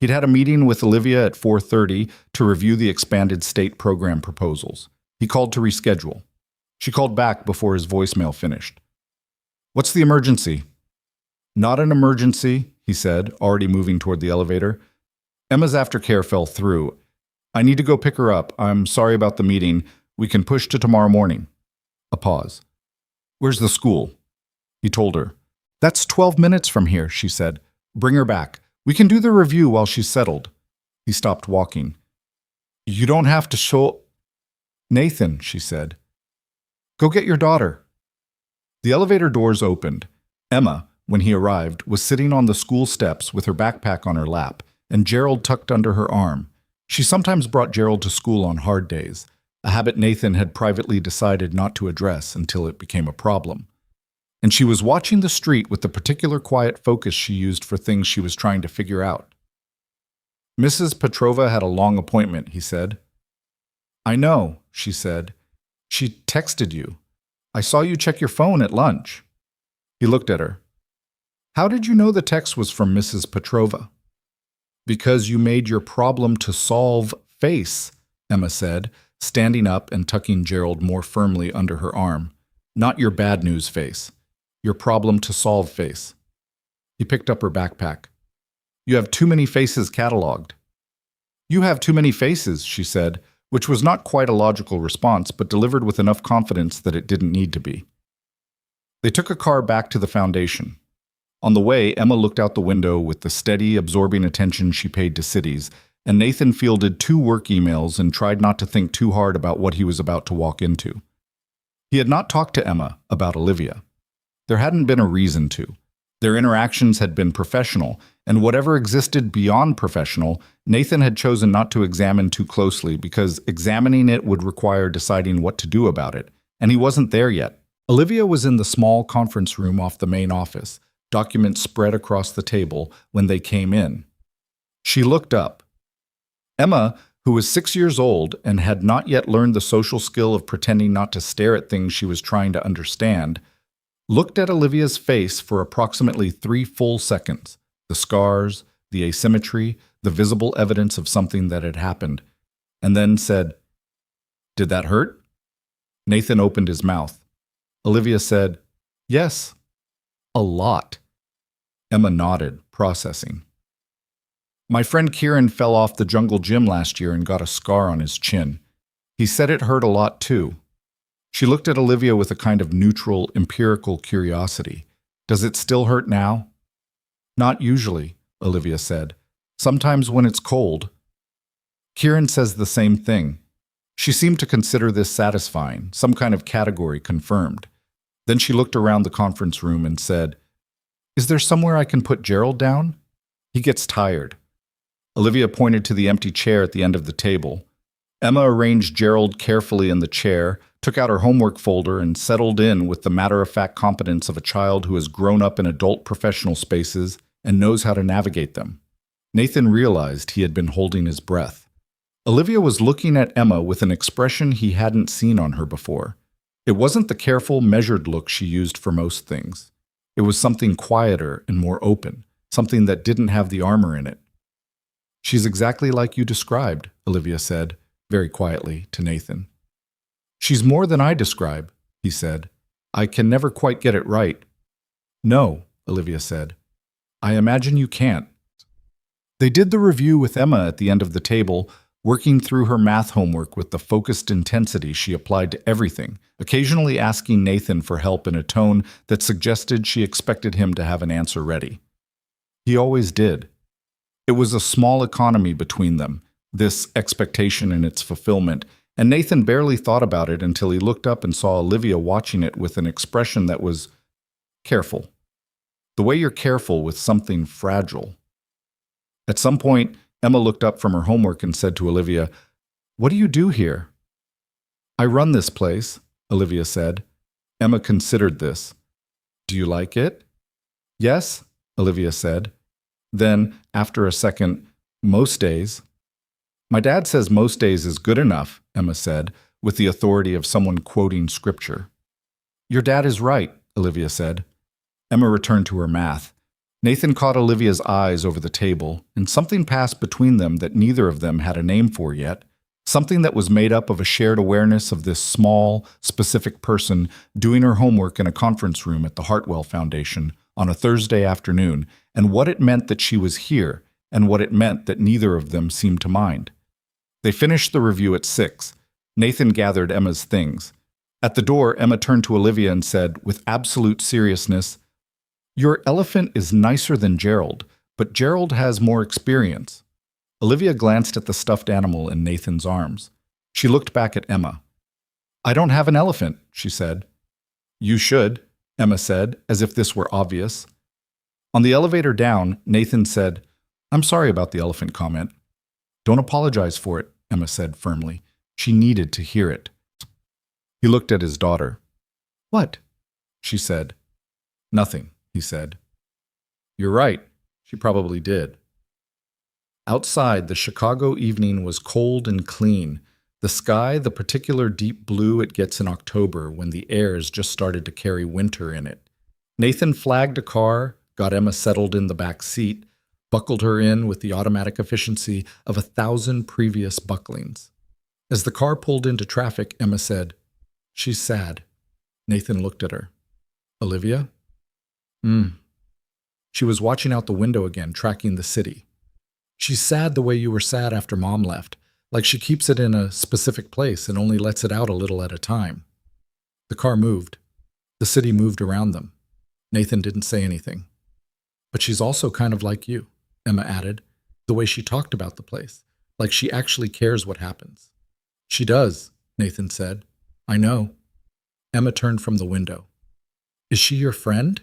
He'd had a meeting with Olivia at 4:30 to review the expanded state program proposals. He called to reschedule. She called back before his voicemail finished. "What's the emergency?" "Not an emergency," he said, already moving toward the elevator. "Emma's aftercare fell through. I need to go pick her up. I'm sorry about the meeting. We can push to tomorrow morning." A pause. "Where's the school?" He told her. "That's 12 minutes from here," she said. "Bring her back. We can do the review while she's settled." He stopped walking. "You don't have to show—" "Nathan," she said. "Go get your daughter." The elevator doors opened. Emma, when he arrived, was sitting on the school steps with her backpack on her lap and Gerald tucked under her arm. She sometimes brought Gerald to school on hard days, a habit Nathan had privately decided not to address until it became a problem. And she was watching the street with the particular quiet focus she used for things she was trying to figure out. "Mrs. Petrova had a long appointment," he said. "I know," she said. "She texted you. I saw you check your phone at lunch." He looked at her. "How did you know the text was from Mrs. Petrova?" "Because you made your problem to solve face," Emma said, standing up and tucking Gerald more firmly under her arm. "Not your bad news face. Your problem to solve face." He picked up her backpack. "You have too many faces cataloged." "You have too many faces," she said, which was not quite a logical response, but delivered with enough confidence that it didn't need to be. They took a car back to the foundation. On the way, Emma looked out the window with the steady, absorbing attention she paid to cities, and Nathan fielded 2 work emails and tried not to think too hard about what he was about to walk into. He had not talked to Emma about Olivia. There hadn't been a reason to. Their interactions had been professional, and whatever existed beyond professional, Nathan had chosen not to examine too closely because examining it would require deciding what to do about it, and he wasn't there yet. Olivia was in the small conference room off the main office, documents spread across the table, when they came in. She looked up. Emma, who was 6 years old and had not yet learned the social skill of pretending not to stare at things she was trying to understand, looked at Olivia's face for approximately 3 full seconds, the scars, the asymmetry, the visible evidence of something that had happened, and then said, "Did that hurt?" Nathan opened his mouth. Olivia said, "Yes, a lot." Emma nodded, processing. "My friend Kieran fell off the jungle gym last year and got a scar on his chin. He said it hurt a lot too." She looked at Olivia with a kind of neutral, empirical curiosity. "Does it still hurt now?" "Not usually," Olivia said. "Sometimes when it's cold." Kieran says the same thing. She seemed to consider this satisfying, some kind of category confirmed. Then she looked around the conference room and said, "Is there somewhere I can put Gerald down? He gets tired." Olivia pointed to the empty chair at the end of the table. Emma arranged Gerald carefully in the chair, took out her homework folder, and settled in with the matter-of-fact competence of a child who has grown up in adult professional spaces and knows how to navigate them. Nathan realized he had been holding his breath. Olivia was looking at Emma with an expression he hadn't seen on her before. It wasn't the careful, measured look she used for most things. It was something quieter and more open, something that didn't have the armor in it. "She's exactly like you described," Olivia said, very quietly, to Nathan. "She's more than I describe," he said. "I can never quite get it right." "No," Olivia said. "I imagine you can't." They did the review with Emma at the end of the table, working through her math homework with the focused intensity she applied to everything, occasionally asking Nathan for help in a tone that suggested she expected him to have an answer ready. He always did. It was a small economy between them, this expectation and its fulfillment, and Nathan barely thought about it until he looked up and saw Olivia watching it with an expression that was careful. The way you're careful with something fragile. At some point, Emma looked up from her homework and said to Olivia, "What do you do here?" "I run this place," Olivia said. Emma considered this. "Do you like it?" "Yes," Olivia said. Then, after a second, "Most days." "My dad says most days is good enough," Emma said, with the authority of someone quoting scripture. "Your dad is right," Olivia said. Emma returned to her math. Nathan caught Olivia's eyes over the table, and something passed between them that neither of them had a name for yet, something that was made up of a shared awareness of this small, specific person doing her homework in a conference room at the Hartwell Foundation on a Thursday afternoon, and what it meant that she was here, and what it meant that neither of them seemed to mind. They finished the review at 6. Nathan gathered Emma's things. At the door, Emma turned to Olivia and said, with absolute seriousness, "Your elephant is nicer than Gerald, but Gerald has more experience." Olivia glanced at the stuffed animal in Nathan's arms. She looked back at Emma. "I don't have an elephant," she said. "You should," Emma said, as if this were obvious. On the elevator down, Nathan said, "I'm sorry about the elephant comment." "Don't apologize for it," Emma said firmly. She needed to hear it. He looked at his daughter. "What?" she said. "Nothing," he said. "You're right. She probably did." Outside, the Chicago evening was cold and clean. The sky, the particular deep blue it gets in October when the air has just started to carry winter in it. Nathan flagged a car, got Emma settled in the back seat, buckled her in with the automatic efficiency of 1,000 previous bucklings. As the car pulled into traffic, Emma said, "She's sad." Nathan looked at her. "Olivia?" She was watching out the window again, tracking the city. "She's sad the way you were sad after Mom left, like she keeps it in a specific place and only lets it out a little at a time." The car moved. The city moved around them. Nathan didn't say anything. "But she's also kind of like you," Emma added, "the way she talked about the place, like she actually cares what happens." "She does," Nathan said. "I know." Emma turned from the window. "Is she your friend?"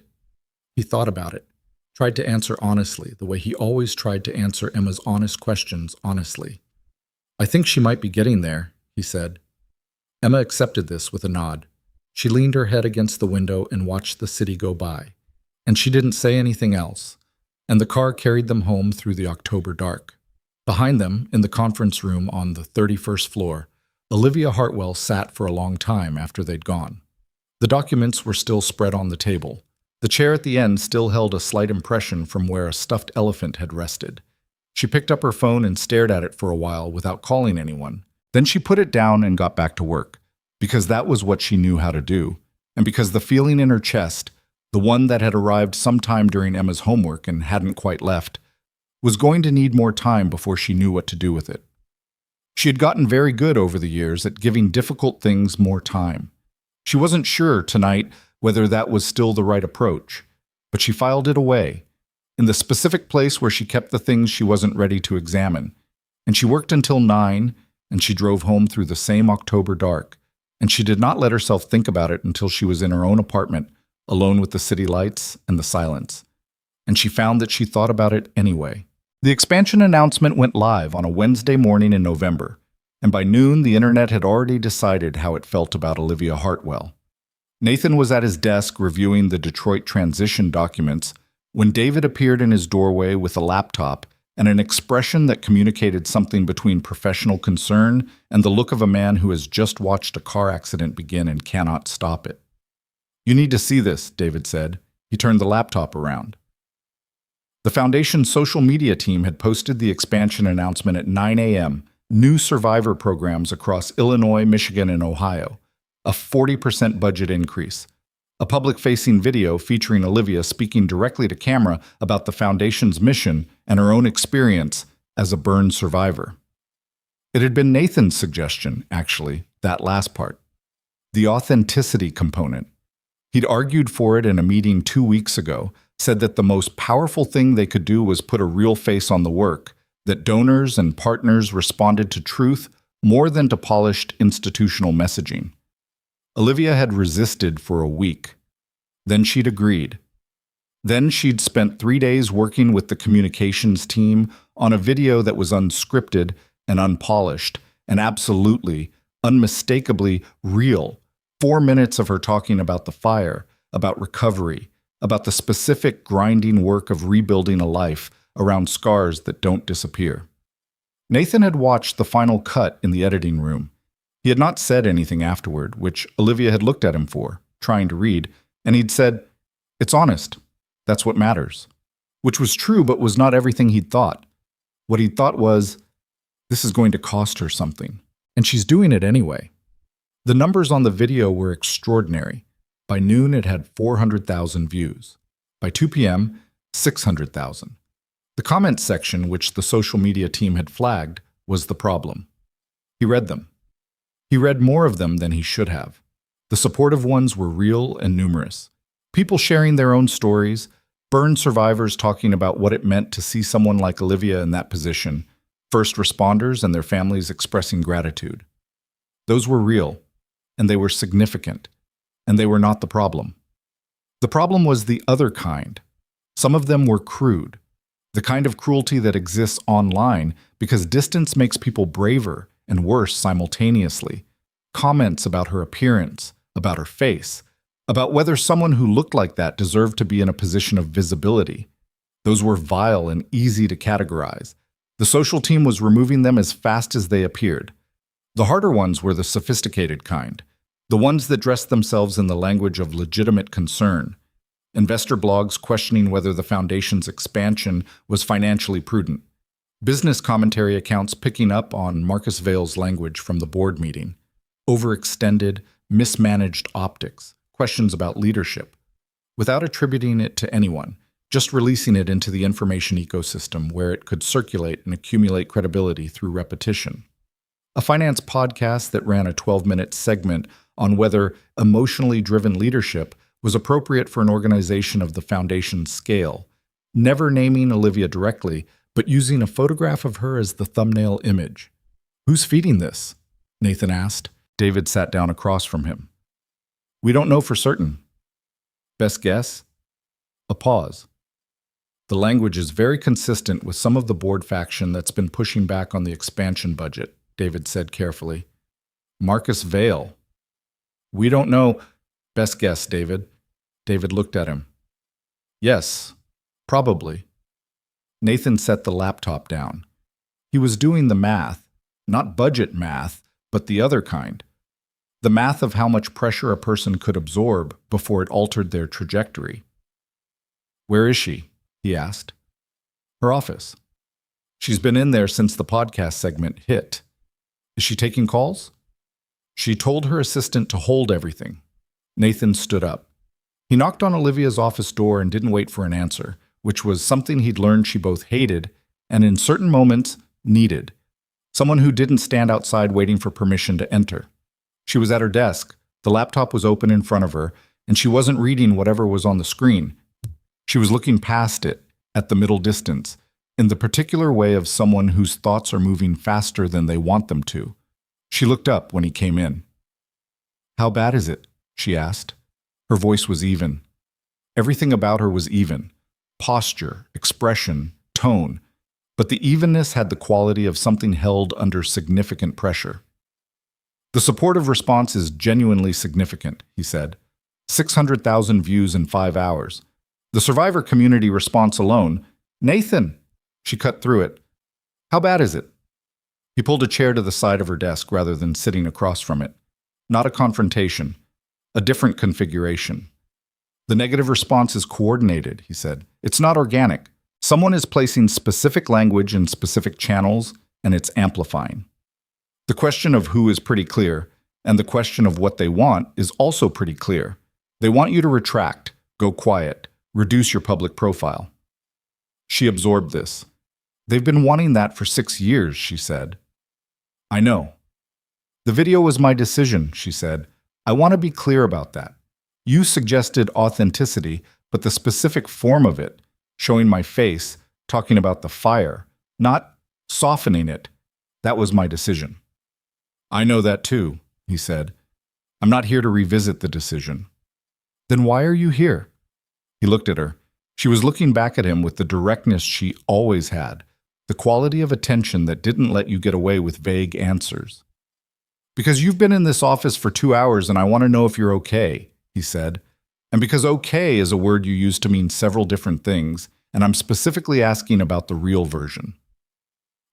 He thought about it, tried to answer honestly, the way he always tried to answer Emma's honest questions honestly. "I think she might be getting there," he said. Emma accepted this with a nod. She leaned her head against the window and watched the city go by. And she didn't say anything else, and the car carried them home through the October dark. Behind them, in the conference room on the 31st floor, Olivia Hartwell sat for a long time after they'd gone. The documents were still spread on the table. The chair at the end still held a slight impression from where a stuffed elephant had rested. She picked up her phone and stared at it for a while without calling anyone. Then she put it down and got back to work, because that was what she knew how to do, and because the feeling in her chest, the one that had arrived sometime during Emma's homework and hadn't quite left, was going to need more time before she knew what to do with it. She had gotten very good over the years at giving difficult things more time. She wasn't sure tonight whether that was still the right approach, but she filed it away, in the specific place where she kept the things she wasn't ready to examine, and she worked until 9, and she drove home through the same October dark, and she did not let herself think about it until she was in her own apartment, alone with the city lights and the silence, and she found that she thought about it anyway. The expansion announcement went live on a Wednesday morning in November, and by noon the internet had already decided how it felt about Olivia Hartwell. Nathan was at his desk reviewing the Detroit transition documents when David appeared in his doorway with a laptop and an expression that communicated something between professional concern and the look of a man who has just watched a car accident begin and cannot stop it. "You need to see this," David said. He turned the laptop around. The Foundation's social media team had posted the expansion announcement at 9 a.m., new survivor programs across Illinois, Michigan, and Ohio, a 40% budget increase, a public-facing video featuring Olivia speaking directly to camera about the Foundation's mission and her own experience as a burn survivor. It had been Nathan's suggestion, actually, that last part. The authenticity component. He'd argued for it in a meeting 2 weeks ago, said that the most powerful thing they could do was put a real face on the work, that donors and partners responded to truth more than to polished institutional messaging. Olivia had resisted for a week. Then she'd agreed. Then she'd spent 3 days working with the communications team on a video that was unscripted and unpolished and absolutely, unmistakably real. 4 minutes of her talking about the fire, about recovery, about the specific grinding work of rebuilding a life around scars that don't disappear. Nathan had watched the final cut in the editing room. He had not said anything afterward, which Olivia had looked at him for, trying to read, and he'd said, "It's honest. That's what matters." Which was true, but was not everything he'd thought. What he'd thought was, this is going to cost her something, and she's doing it anyway. The numbers on the video were extraordinary. By noon, it had 400,000 views. By 2 p.m., 600,000. The comments section, which the social media team had flagged, was the problem. He read them. He read more of them than he should have. The supportive ones were real and numerous. People sharing their own stories, burn survivors talking about what it meant to see someone like Olivia in that position, first responders and their families expressing gratitude. Those were real, and they were significant, and they were not the problem. The problem was the other kind. Some of them were crude, the kind of cruelty that exists online because distance makes people braver and worse simultaneously. Comments about her appearance, about her face, about whether someone who looked like that deserved to be in a position of visibility. Those were vile and easy to categorize. The social team was removing them as fast as they appeared. The harder ones were the sophisticated kind, the ones that dressed themselves in the language of legitimate concern. Investor blogs questioning whether the Foundation's expansion was financially prudent. Business commentary accounts picking up on Marcus Vail's language from the board meeting. Overextended, mismanaged optics, questions about leadership. Without attributing it to anyone, just releasing it into the information ecosystem where it could circulate and accumulate credibility through repetition. A finance podcast that ran a 12-minute segment on whether emotionally driven leadership was appropriate for an organization of the Foundation's scale, never naming Olivia directly, but using a photograph of her as the thumbnail image. "Who's feeding this?" Nathan asked. David sat down across from him. "We don't know for certain." "Best guess?" A pause. The language is very consistent with some of the board faction that's been pushing back on the expansion budget, David said carefully. "Marcus Vail." "We don't know." "Best guess, David." David looked at him. "Yes, probably." Nathan set the laptop down. He was doing the math, not budget math, but the other kind. The math of how much pressure a person could absorb before it altered their trajectory. "Where is she?" he asked. "Her office. She's been in there since the podcast segment hit. Is she taking calls?" "She told her assistant to hold everything." Nathan stood up. He knocked on Olivia's office door and didn't wait for an answer, which was something he'd learned she both hated and in certain moments needed. Someone who didn't stand outside waiting for permission to enter. She was at her desk, the laptop was open in front of her, and she wasn't reading whatever was on the screen. She was looking past it, at the middle distance, in the particular way of someone whose thoughts are moving faster than they want them to. She looked up when he came in. "How bad is it?" she asked. Her voice was even. Everything about her was even. Posture, expression, tone. but the evenness had the quality of something held under significant pressure. The supportive response is genuinely significant, he said. 600,000 views in 5 hours. The survivor community response alone, Nathan! She cut through it. How bad is it? He pulled a chair to the side of her desk rather than sitting across from it. Not a confrontation. A different configuration. The negative response is coordinated, he said. It's not organic. Someone is placing specific language in specific channels, and it's amplifying. The question of who is pretty clear, and the question of what they want is also pretty clear. They want you to retract, go quiet, reduce your public profile. She absorbed this. They've been wanting that for 6 years, she said. I know. The video was my decision, she said. I want to be clear about that. You suggested authenticity, but the specific form of it, showing my face, talking about the fire, not softening it, that was my decision. I know that too, he said. I'm not here to revisit the decision. Then why are you here? He looked at her. She was looking back at him with the directness she always had, the quality of attention that didn't let you get away with vague answers. Because you've been in this office for 2 hours and I want to know if you're okay, he said. And because okay is a word you use to mean several different things, and I'm specifically asking about the real version.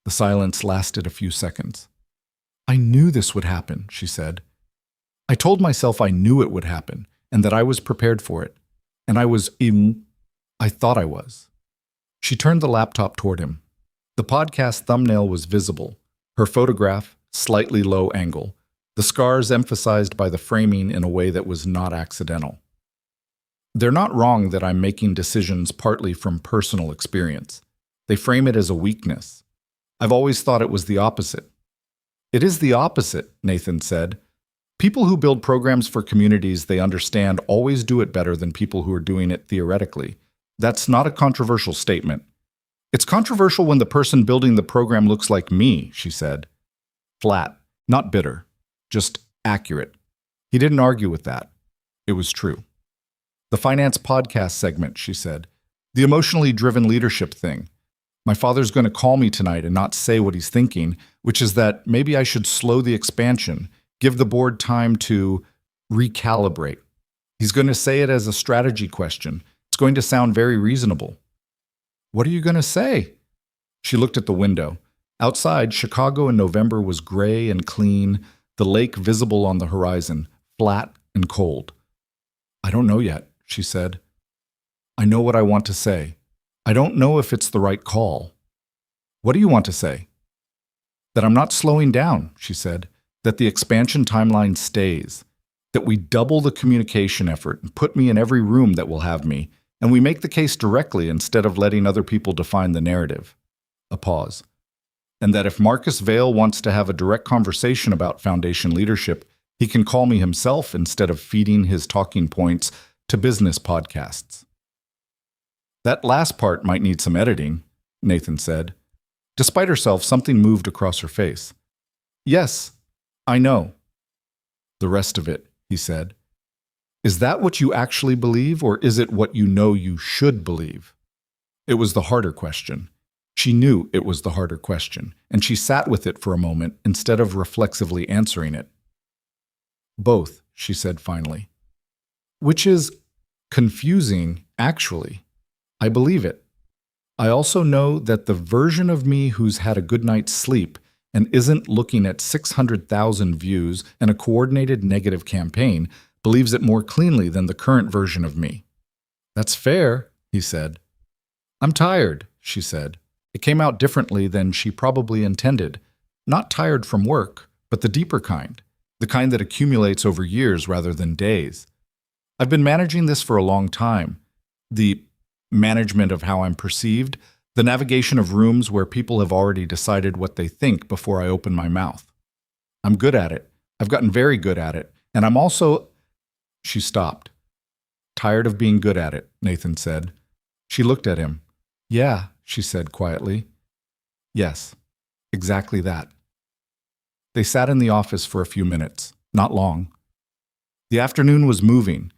The silence lasted a few seconds. I knew this would happen, she said. I told myself I knew it would happen and that I was prepared for it. And I thought I was. She turned the laptop toward him. The podcast thumbnail was visible, her photograph slightly low angle, the scars emphasized by the framing in a way that was not accidental. They're not wrong that I'm making decisions partly from personal experience. They frame it as a weakness. I've always thought it was the opposite. It is the opposite, Nathan said. People who build programs for communities they understand always do it better than people who are doing it theoretically. That's not a controversial statement. It's controversial when the person building the program looks like me, she said. Flat, not bitter, just accurate. He didn't argue with that. It was true. The finance podcast segment, she said. The emotionally driven leadership thing. My father's going to call me tonight and not say what he's thinking, which is that maybe I should slow the expansion, give the board time to recalibrate. He's going to say it as a strategy question. It's going to sound very reasonable. What are you going to say? She looked at the window. Outside, Chicago in November was gray and clean, the lake visible on the horizon, flat and cold. I don't know yet, she said. I know what I want to say. I don't know if it's the right call. What do you want to say? That I'm not slowing down, she said, that the expansion timeline stays, that we double the communication effort and put me in every room that will have me, and we make the case directly instead of letting other people define the narrative. A pause. And that if Marcus Vail wants to have a direct conversation about foundation leadership, he can call me himself instead of feeding his talking points to business podcasts. That last part might need some editing, Nathan said. Despite herself, something moved across her face. Yes, I know. The rest of it, he said. Is that what you actually believe, or is it what you know you should believe? It was the harder question. She knew it was the harder question, and she sat with it for a moment instead of reflexively answering it. Both, she said finally. Which is confusing, actually. I believe it. I also know that the version of me who's had a good night's sleep and isn't looking at 600,000 views and a coordinated negative campaign believes it more cleanly than the current version of me. That's fair, he said. I'm tired, she said. It came out differently than she probably intended. Not tired from work, but the deeper kind, the kind that accumulates over years rather than days. I've been managing this for a long time. The management of how I'm perceived, the navigation of rooms where people have already decided what they think before I open my mouth. I'm good at it. I've gotten very good at it. And I'm also... She stopped. Tired of being good at it, Nathan said. She looked at him. Yeah, she said quietly. Yes, exactly that. They sat in the office for a few minutes, not long. The afternoon was moving.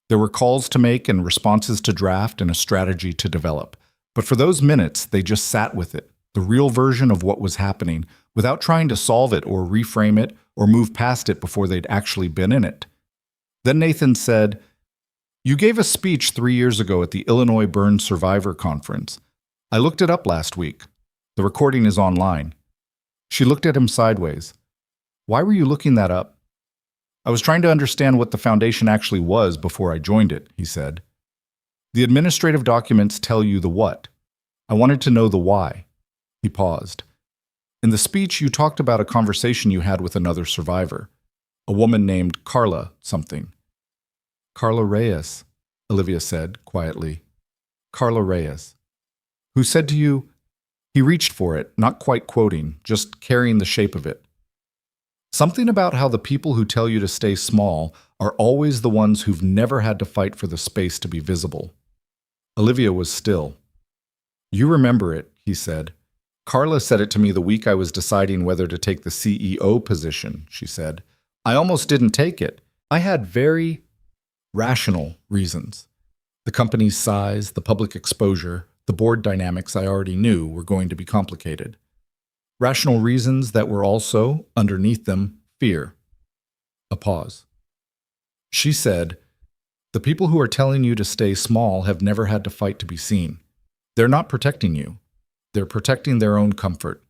There were calls to make and responses to draft and a strategy to develop. But for those minutes, they just sat with it, the real version of what was happening, without trying to solve it or reframe it or move past it before they'd actually been in it. Then Nathan said, "You gave a speech 3 years ago at the Illinois Burn Survivor Conference. I looked it up last week. The recording is online." She looked at him sideways. "Why were you looking that up?" "I was trying to understand what the foundation actually was before I joined it," he said. "The administrative documents tell you the what. I wanted to know the why." He paused. "In the speech, you talked about a conversation you had with another survivor, a woman named Carla something." "Carla Reyes," Olivia said quietly. "Carla Reyes. Who said to you—" He reached for it, not quite quoting, just carrying the shape of it. "Something about how the people who tell you to stay small are always the ones who've never had to fight for the space to be visible." Olivia was still. "You remember it," he said. "Carla said it to me the week I was deciding whether to take the CEO position," she said. "I almost didn't take it. I had very rational reasons. The company's size, the public exposure, the board dynamics I already knew were going to be complicated. Rational reasons that were also, underneath them, fear." A pause. She said, "The people who are telling you to stay small have never had to fight to be seen. They're not protecting you. They're protecting their own comfort."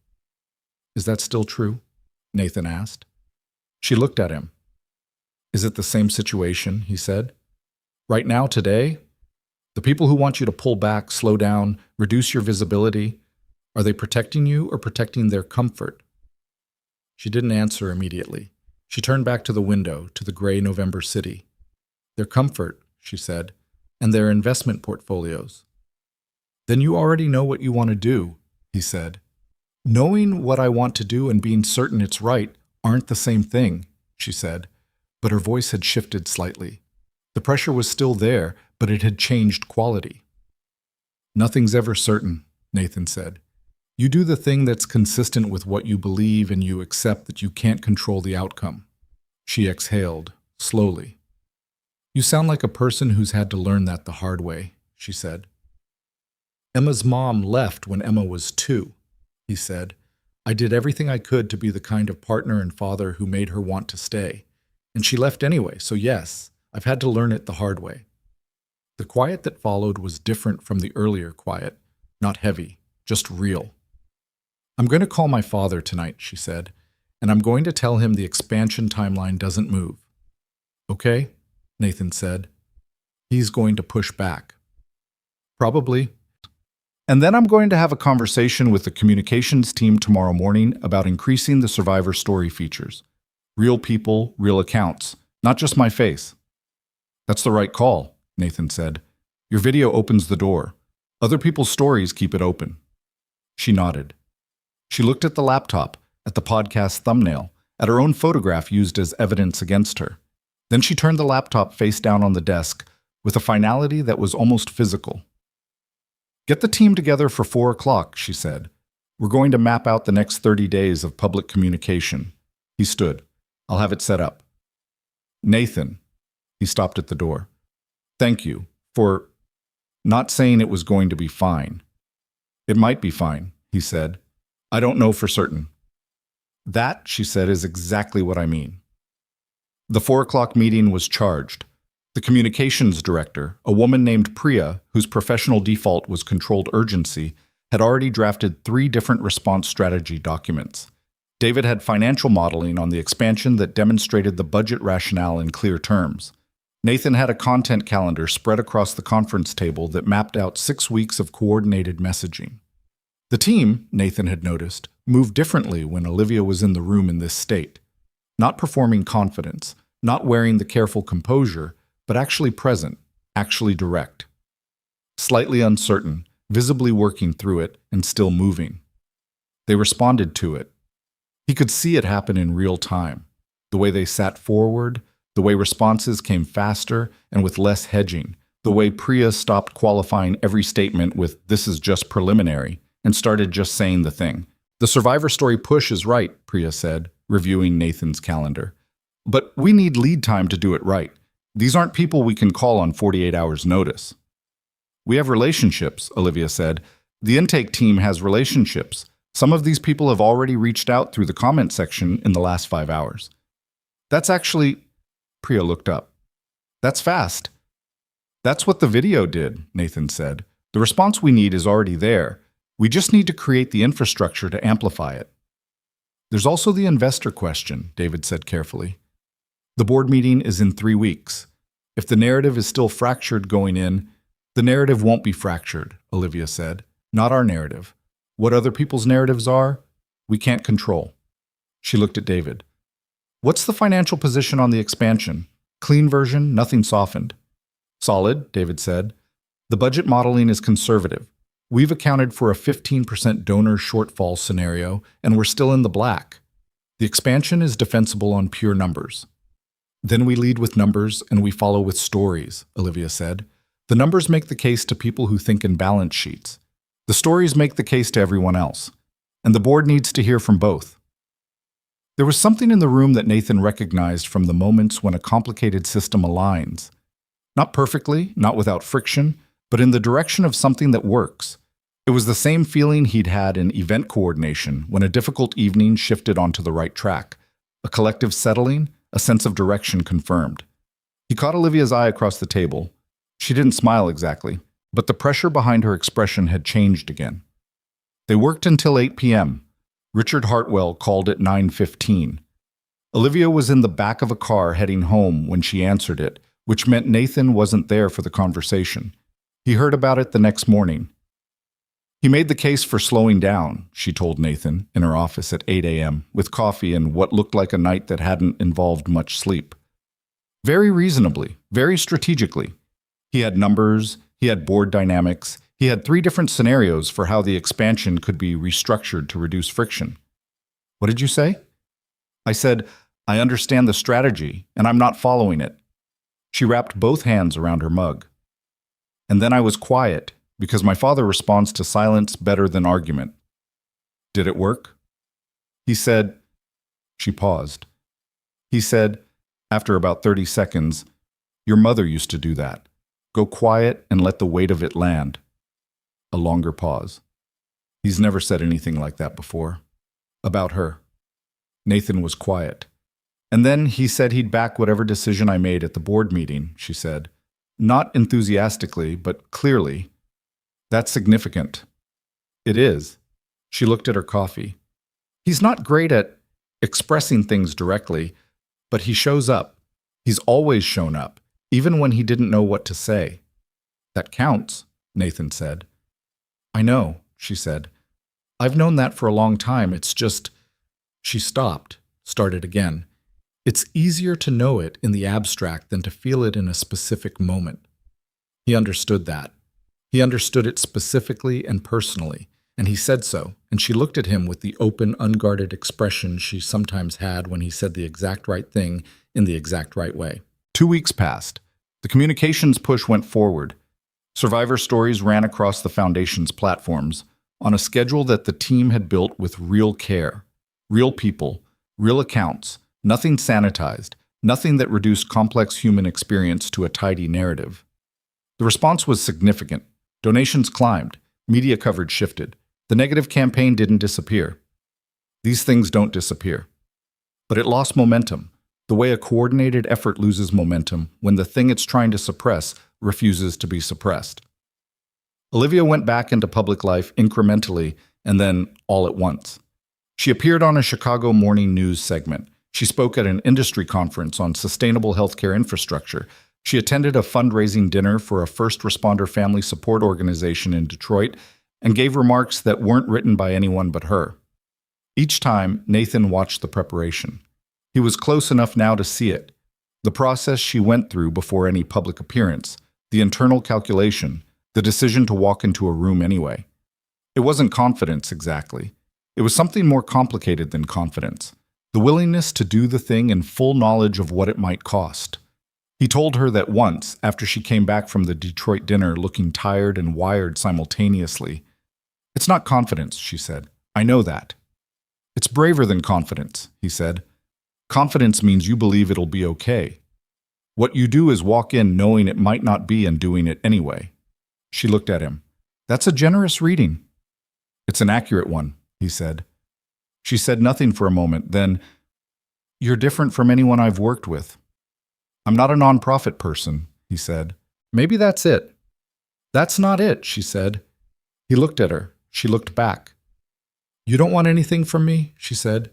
"Is that still true?" Nathan asked. She looked at him. "Is it the same situation?" he said. "Right now, today, the people who want you to pull back, slow down, reduce your visibility, are they protecting you or protecting their comfort?" She didn't answer immediately. She turned back to the window, to the gray November city. "Their comfort," she said, "and their investment portfolios." "Then you already know what you want to do," he said. "Knowing what I want to do and being certain it's right aren't the same thing," she said, but her voice had shifted slightly. The pressure was still there, but it had changed quality. "Nothing's ever certain," Nathan said. "You do the thing that's consistent with what you believe and you accept that you can't control the outcome." She exhaled, slowly. "You sound like a person who's had to learn that the hard way," she said. "Emma's mom left when Emma was 2, he said. "I did everything I could to be the kind of partner and father who made her want to stay. And she left anyway, so yes, I've had to learn it the hard way." The quiet that followed was different from the earlier quiet, not heavy, just real. "I'm going to call my father tonight," she said, "and I'm going to tell him the expansion timeline doesn't move." "Okay," Nathan said. "He's going to push back." "Probably. And then I'm going to have a conversation with the communications team tomorrow morning about increasing the survivor story features. Real people, real accounts, not just my face." "That's the right call," Nathan said. "Your video opens the door. Other people's stories keep it open." She nodded. She looked at the laptop, at the podcast thumbnail, at her own photograph used as evidence against her. Then she turned the laptop face down on the desk with a finality that was almost physical. "Get the team together for 4 o'clock, she said. "We're going to map out the next 30 days of public communication." He stood. "I'll have it set up." "Nathan," he stopped at the door. "Thank you for not saying it was going to be fine." "It might be fine," he said. "I don't know for certain." "That," she said, "is exactly what I mean." The 4 o'clock meeting was charged. The communications director, a woman named Priya, whose professional default was controlled urgency, had already drafted 3 different response strategy documents. David had financial modeling on the expansion that demonstrated the budget rationale in clear terms. Nathan had a content calendar spread across the conference table that mapped out 6 weeks of coordinated messaging. The team, Nathan had noticed, moved differently when Olivia was in the room in this state. Not performing confidence, not wearing the careful composure, but actually present, actually direct. Slightly uncertain, visibly working through it, and still moving. They responded to it. He could see it happen in real time. The way they sat forward, the way responses came faster and with less hedging, the way Priya stopped qualifying every statement with "this is just preliminary" and started just saying the thing. "The survivor story push is right," Priya said, reviewing Nathan's calendar. "But we need lead time to do it right. These aren't people we can call on 48 hours notice." "We have relationships," Olivia said. "The intake team has relationships. Some of these people have already reached out through the comment section in the last 5 hours. That's actually... Priya looked up. That's fast. That's what the video did, Nathan said. The response we need is already there. We just need to create the infrastructure to amplify it. There's also the investor question, David said carefully. The board meeting is in 3 weeks. If the narrative is still fractured going in, the narrative won't be fractured, Olivia said. Not our narrative. What other people's narratives are, we can't control. She looked at David. What's the financial position on the expansion? Clean version, nothing softened. Solid, David said. The budget modeling is conservative. We've accounted for a 15% donor shortfall scenario, and we're still in the black. The expansion is defensible on pure numbers. Then we lead with numbers and we follow with stories, Olivia said. The numbers make the case to people who think in balance sheets. The stories make the case to everyone else. And the board needs to hear from both. There was something in the room that Nathan recognized from the moments when a complicated system aligns. Not perfectly, not without friction, but in the direction of something that works. It was the same feeling he'd had in event coordination when a difficult evening shifted onto the right track. A collective settling, a sense of direction confirmed. He caught Olivia's eye across the table. She didn't smile exactly, but the pressure behind her expression had changed again. They worked until 8 p.m. Richard Hartwell called at 9:15. Olivia was in the back of a car heading home when she answered it, which meant Nathan wasn't there for the conversation. He heard about it the next morning. He made the case for slowing down, she told Nathan, in her office at 8 a.m., with coffee and what looked like a night that hadn't involved much sleep. Very reasonably, very strategically. He had numbers, he had board dynamics, he had 3 different scenarios for how the expansion could be restructured to reduce friction. What did you say? I said, I understand the strategy, and I'm not following it. She wrapped both hands around her mug. And then I was quiet, because my father responds to silence better than argument. Did it work? He said, she paused. He said, after about 30 seconds, your mother used to do that. Go quiet and let the weight of it land. A longer pause. He's never said anything like that before. About her. Nathan was quiet. And then he said he'd back whatever decision I made at the board meeting, she said. Not enthusiastically, but clearly. That's significant. It is. She looked at her coffee. He's not great at expressing things directly, but he shows up. He's always shown up, even when he didn't know what to say. That counts, Nathan said. I know, she said. I've known that for a long time. It's just... She stopped, started again. It's easier to know it in the abstract than to feel it in a specific moment. He understood that. He understood it specifically and personally, and he said so, and she looked at him with the open, unguarded expression she sometimes had when he said the exact right thing in the exact right way. 2 weeks passed. The communications push went forward. Survivor stories ran across the Foundation's platforms on a schedule that the team had built with real care. Real people, real accounts, nothing sanitized, nothing that reduced complex human experience to a tidy narrative. The response was significant. Donations climbed. Media coverage shifted. The negative campaign didn't disappear. These things don't disappear. But it lost momentum, the way a coordinated effort loses momentum when the thing it's trying to suppress refuses to be suppressed. Olivia went back into public life incrementally and then all at once. She appeared on a Chicago morning news segment. She spoke at an industry conference on sustainable healthcare infrastructure. She attended a fundraising dinner for a first responder family support organization in Detroit and gave remarks that weren't written by anyone but her. Each time, Nathan watched the preparation. He was close enough now to see it. The process she went through before any public appearance, the internal calculation, the decision to walk into a room anyway. It wasn't confidence exactly. It was something more complicated than confidence. The willingness to do the thing in full knowledge of what it might cost. He told her that once, after she came back from the Detroit dinner looking tired and wired simultaneously. It's not confidence, she said. I know that. It's braver than confidence, he said. Confidence means you believe it'll be okay. What you do is walk in knowing it might not be and doing it anyway. She looked at him. That's a generous reading. It's an accurate one, he said. She said nothing for a moment, then, "You're different from anyone I've worked with." "I'm not a nonprofit person," he said. "Maybe that's it." "That's not it," she said. He looked at her. She looked back. "You don't want anything from me?" she said.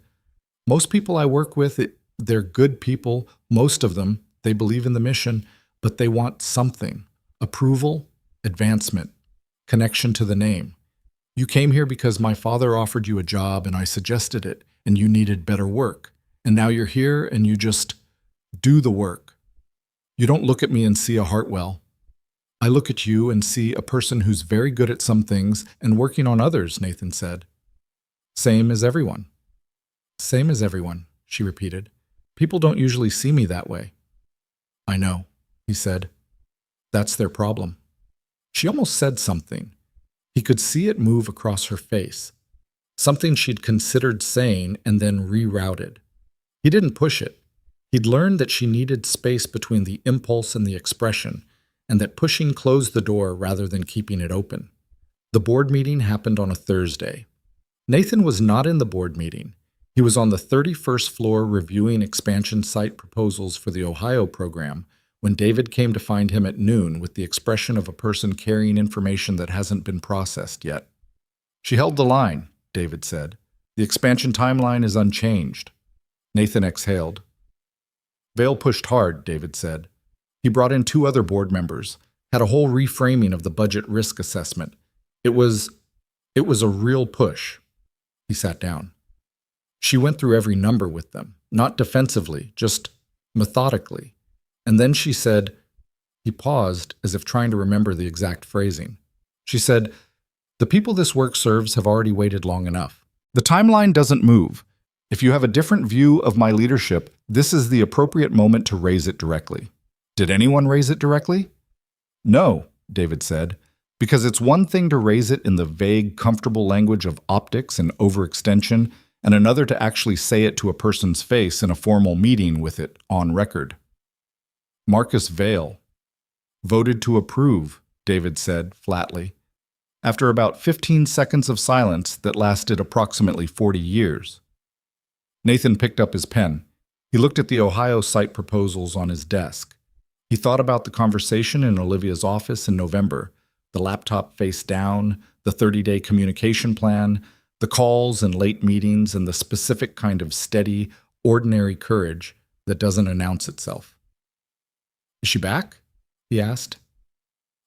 "Most people I work with, they're good people, most of them. They believe in the mission, but they want something. Approval, advancement, connection to the name. You came here because my father offered you a job and I suggested it, and you needed better work. And now you're here and you just do the work. You don't look at me and see a Hartwell. I look at you and see a person who's very good at some things and working on others," Nathan said. "Same as everyone." "Same as everyone," she repeated. "People don't usually see me that way." "I know," he said. "That's their problem." She almost said something. He could see it move across her face, something she'd considered saying and then rerouted. He didn't push it. He'd learned that she needed space between the impulse and the expression, and that pushing closed the door rather than keeping it open. The board meeting happened on a Thursday. Nathan was not in the board meeting. He was on the 31st floor reviewing expansion site proposals for the Ohio program when David came to find him at noon with the expression of a person carrying information that hasn't been processed yet. "She held the line," David said. "The expansion timeline is unchanged." Nathan exhaled. "Vale pushed hard," David said. He brought in 2 other board members, had a whole reframing of the budget risk assessment. It was a real push. He sat down. She went through every number with them, not defensively, just methodically. And then she said, he paused as if trying to remember the exact phrasing. She said, "The people this work serves have already waited long enough. The timeline doesn't move. If you have a different view of my leadership, this is the appropriate moment to raise it directly." "Did anyone raise it directly?" "No," David said, "because it's one thing to raise it in the vague, comfortable language of optics and overextension, and another to actually say it to a person's face in a formal meeting with it on record." "Marcus Vale voted to approve," David said flatly, after about 15 seconds of silence that lasted approximately 40 years. Nathan picked up his pen. He looked at the Ohio site proposals on his desk. He thought about the conversation in Olivia's office in November, the laptop face down, the 30-day communication plan, the calls and late meetings, and the specific kind of steady, ordinary courage that doesn't announce itself. "Is she back?" he asked.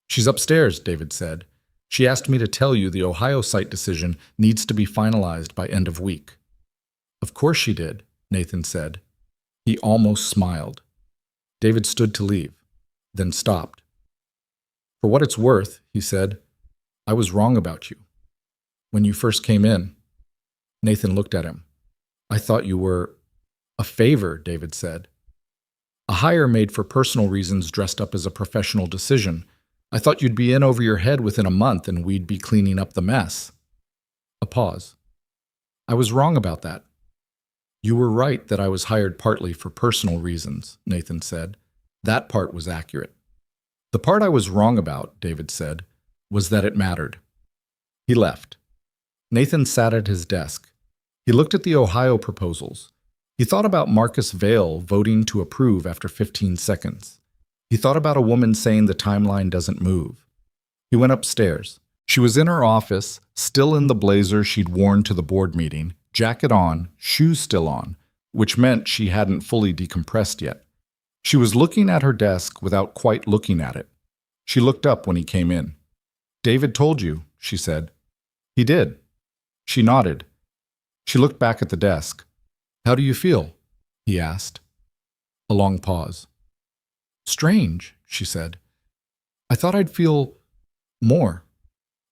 "She's upstairs," David said. "She asked me to tell you the Ohio site decision needs to be finalized by end of week." "Of course she did," Nathan said. He almost smiled. David stood to leave, then stopped. "For what it's worth," he said, "I was wrong about you. When you first came in." Nathan looked at him. "I thought you were—" "A favor," David said. "A hire made for personal reasons dressed up as a professional decision. I thought you'd be in over your head within a month and we'd be cleaning up the mess." A pause. "I was wrong about that." "You were right that I was hired partly for personal reasons," Nathan said. "That part was accurate. The part I was wrong about," David said, "was that it mattered." He left. Nathan sat at his desk. He looked at the Ohio proposals. He thought about Marcus Vale voting to approve after 15 seconds. He thought about a woman saying the timeline doesn't move. He went upstairs. She was in her office, still in the blazer she'd worn to the board meeting, jacket on, shoes still on, which meant she hadn't fully decompressed yet. She was looking at her desk without quite looking at it. She looked up when he came in. "David told you," she said. "He did." She nodded. She looked back at the desk. "How do you feel?" he asked. A long pause. "Strange," she said. "I thought I'd feel more,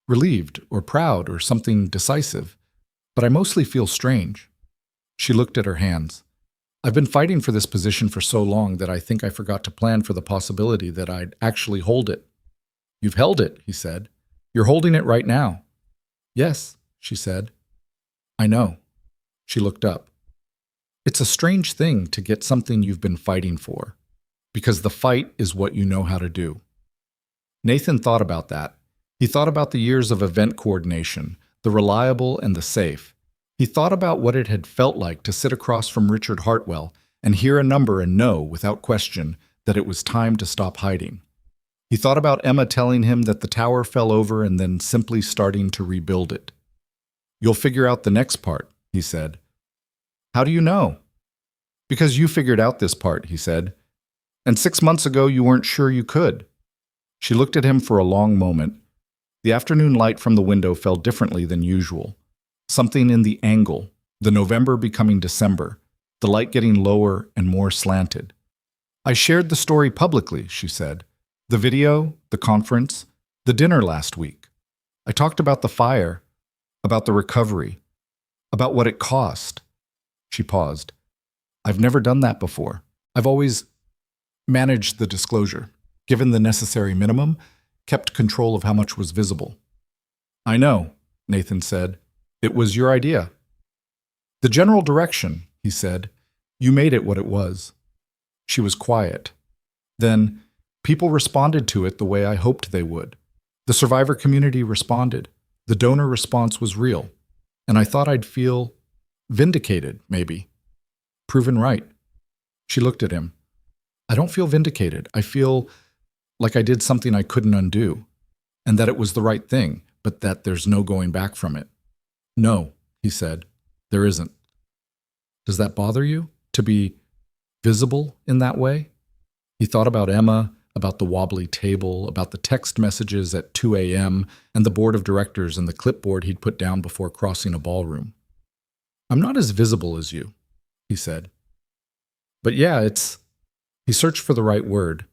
relieved or proud or something decisive, but I mostly feel strange." She looked at her hands. "I've been fighting for this position for so long that I think I forgot to plan for the possibility that I'd actually hold it." "You've held it," he said. "You're holding it right now." "Yes," she said. "I know." She looked up. "It's a strange thing to get something you've been fighting for, because the fight is what you know how to do." Nathan thought about that. He thought about the years of event coordination, the reliable and the safe. He thought about what it had felt like to sit across from Richard Hartwell and hear a number and know, without question, that it was time to stop hiding. He thought about Emma telling him that the tower fell over and then simply starting to rebuild it. "You'll figure out the next part," he said. "How do you know?" "Because you figured out this part," he said. "And 6 months ago you weren't sure you could." She looked at him for a long moment. The afternoon light from the window fell differently than usual. Something in the angle, the November becoming December, the light getting lower and more slanted. "I shared the story publicly," she said. "The video, the conference, the dinner last week. I talked about the fire, about the recovery, about what it cost." She paused. "I've never done that before. I've always managed the disclosure, given the necessary minimum, kept control of how much was visible." "I know," Nathan said. "It was your idea." "The general direction," he said. "You made it what it was." She was quiet. Then, "People responded to it the way I hoped they would. The survivor community responded. The donor response was real. And I thought I'd feel vindicated, maybe. Proven right." She looked at him. "I don't feel vindicated. I feel like I did something I couldn't undo, and that it was the right thing, but that there's no going back from it." "No," he said, "there isn't." "Does that bother you, to be visible in that way?" He thought about Emma, about the wobbly table, about the text messages at 2 a.m., and the board of directors and the clipboard he'd put down before crossing a ballroom. "I'm not as visible as you," he said. "But yeah, it's..." He searched for the right word.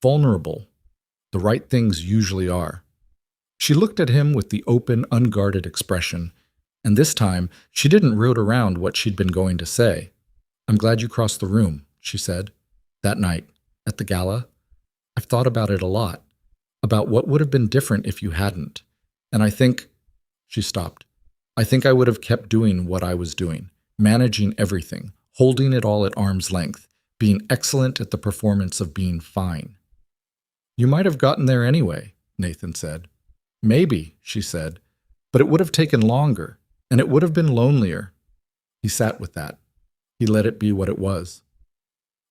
"Vulnerable. The right things usually are." She looked at him with the open, unguarded expression, and this time she didn't root around what she'd been going to say. "I'm glad you crossed the room," she said. "That night, at the gala, I've thought about it a lot, about what would have been different if you hadn't. And I think..." She stopped. "I think I would have kept doing what I was doing, managing everything, holding it all at arm's length, being excellent at the performance of being fine." "You might have gotten there anyway," Nathan said. "Maybe," she said, "but it would have taken longer, and it would have been lonelier." He sat with that. He let it be what it was.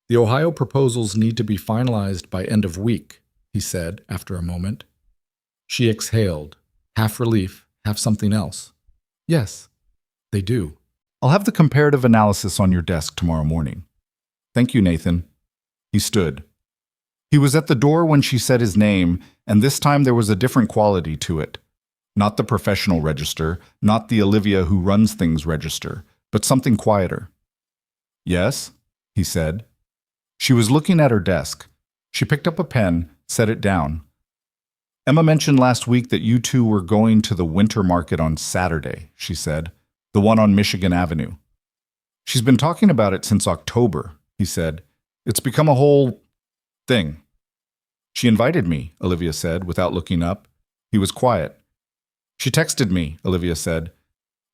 "The Ohio proposals need to be finalized by end of week," he said after a moment. She exhaled, half relief, half something else. "Yes, they do." "I'll have the comparative analysis on your desk tomorrow morning." "Thank you, Nathan." He stood. He was at the door when she said his name, and this time there was a different quality to it. Not the professional register, not the Olivia who runs things register, but something quieter. "Yes?" he said. She was looking at her desk. She picked up a pen, set it down. "Emma mentioned last week that you two were going to the winter market on Saturday," she said. "The one on Michigan Avenue." "She's been talking about it since October," he said. "It's become a whole thing." "She invited me," Olivia said, without looking up. He was quiet. "She texted me," Olivia said,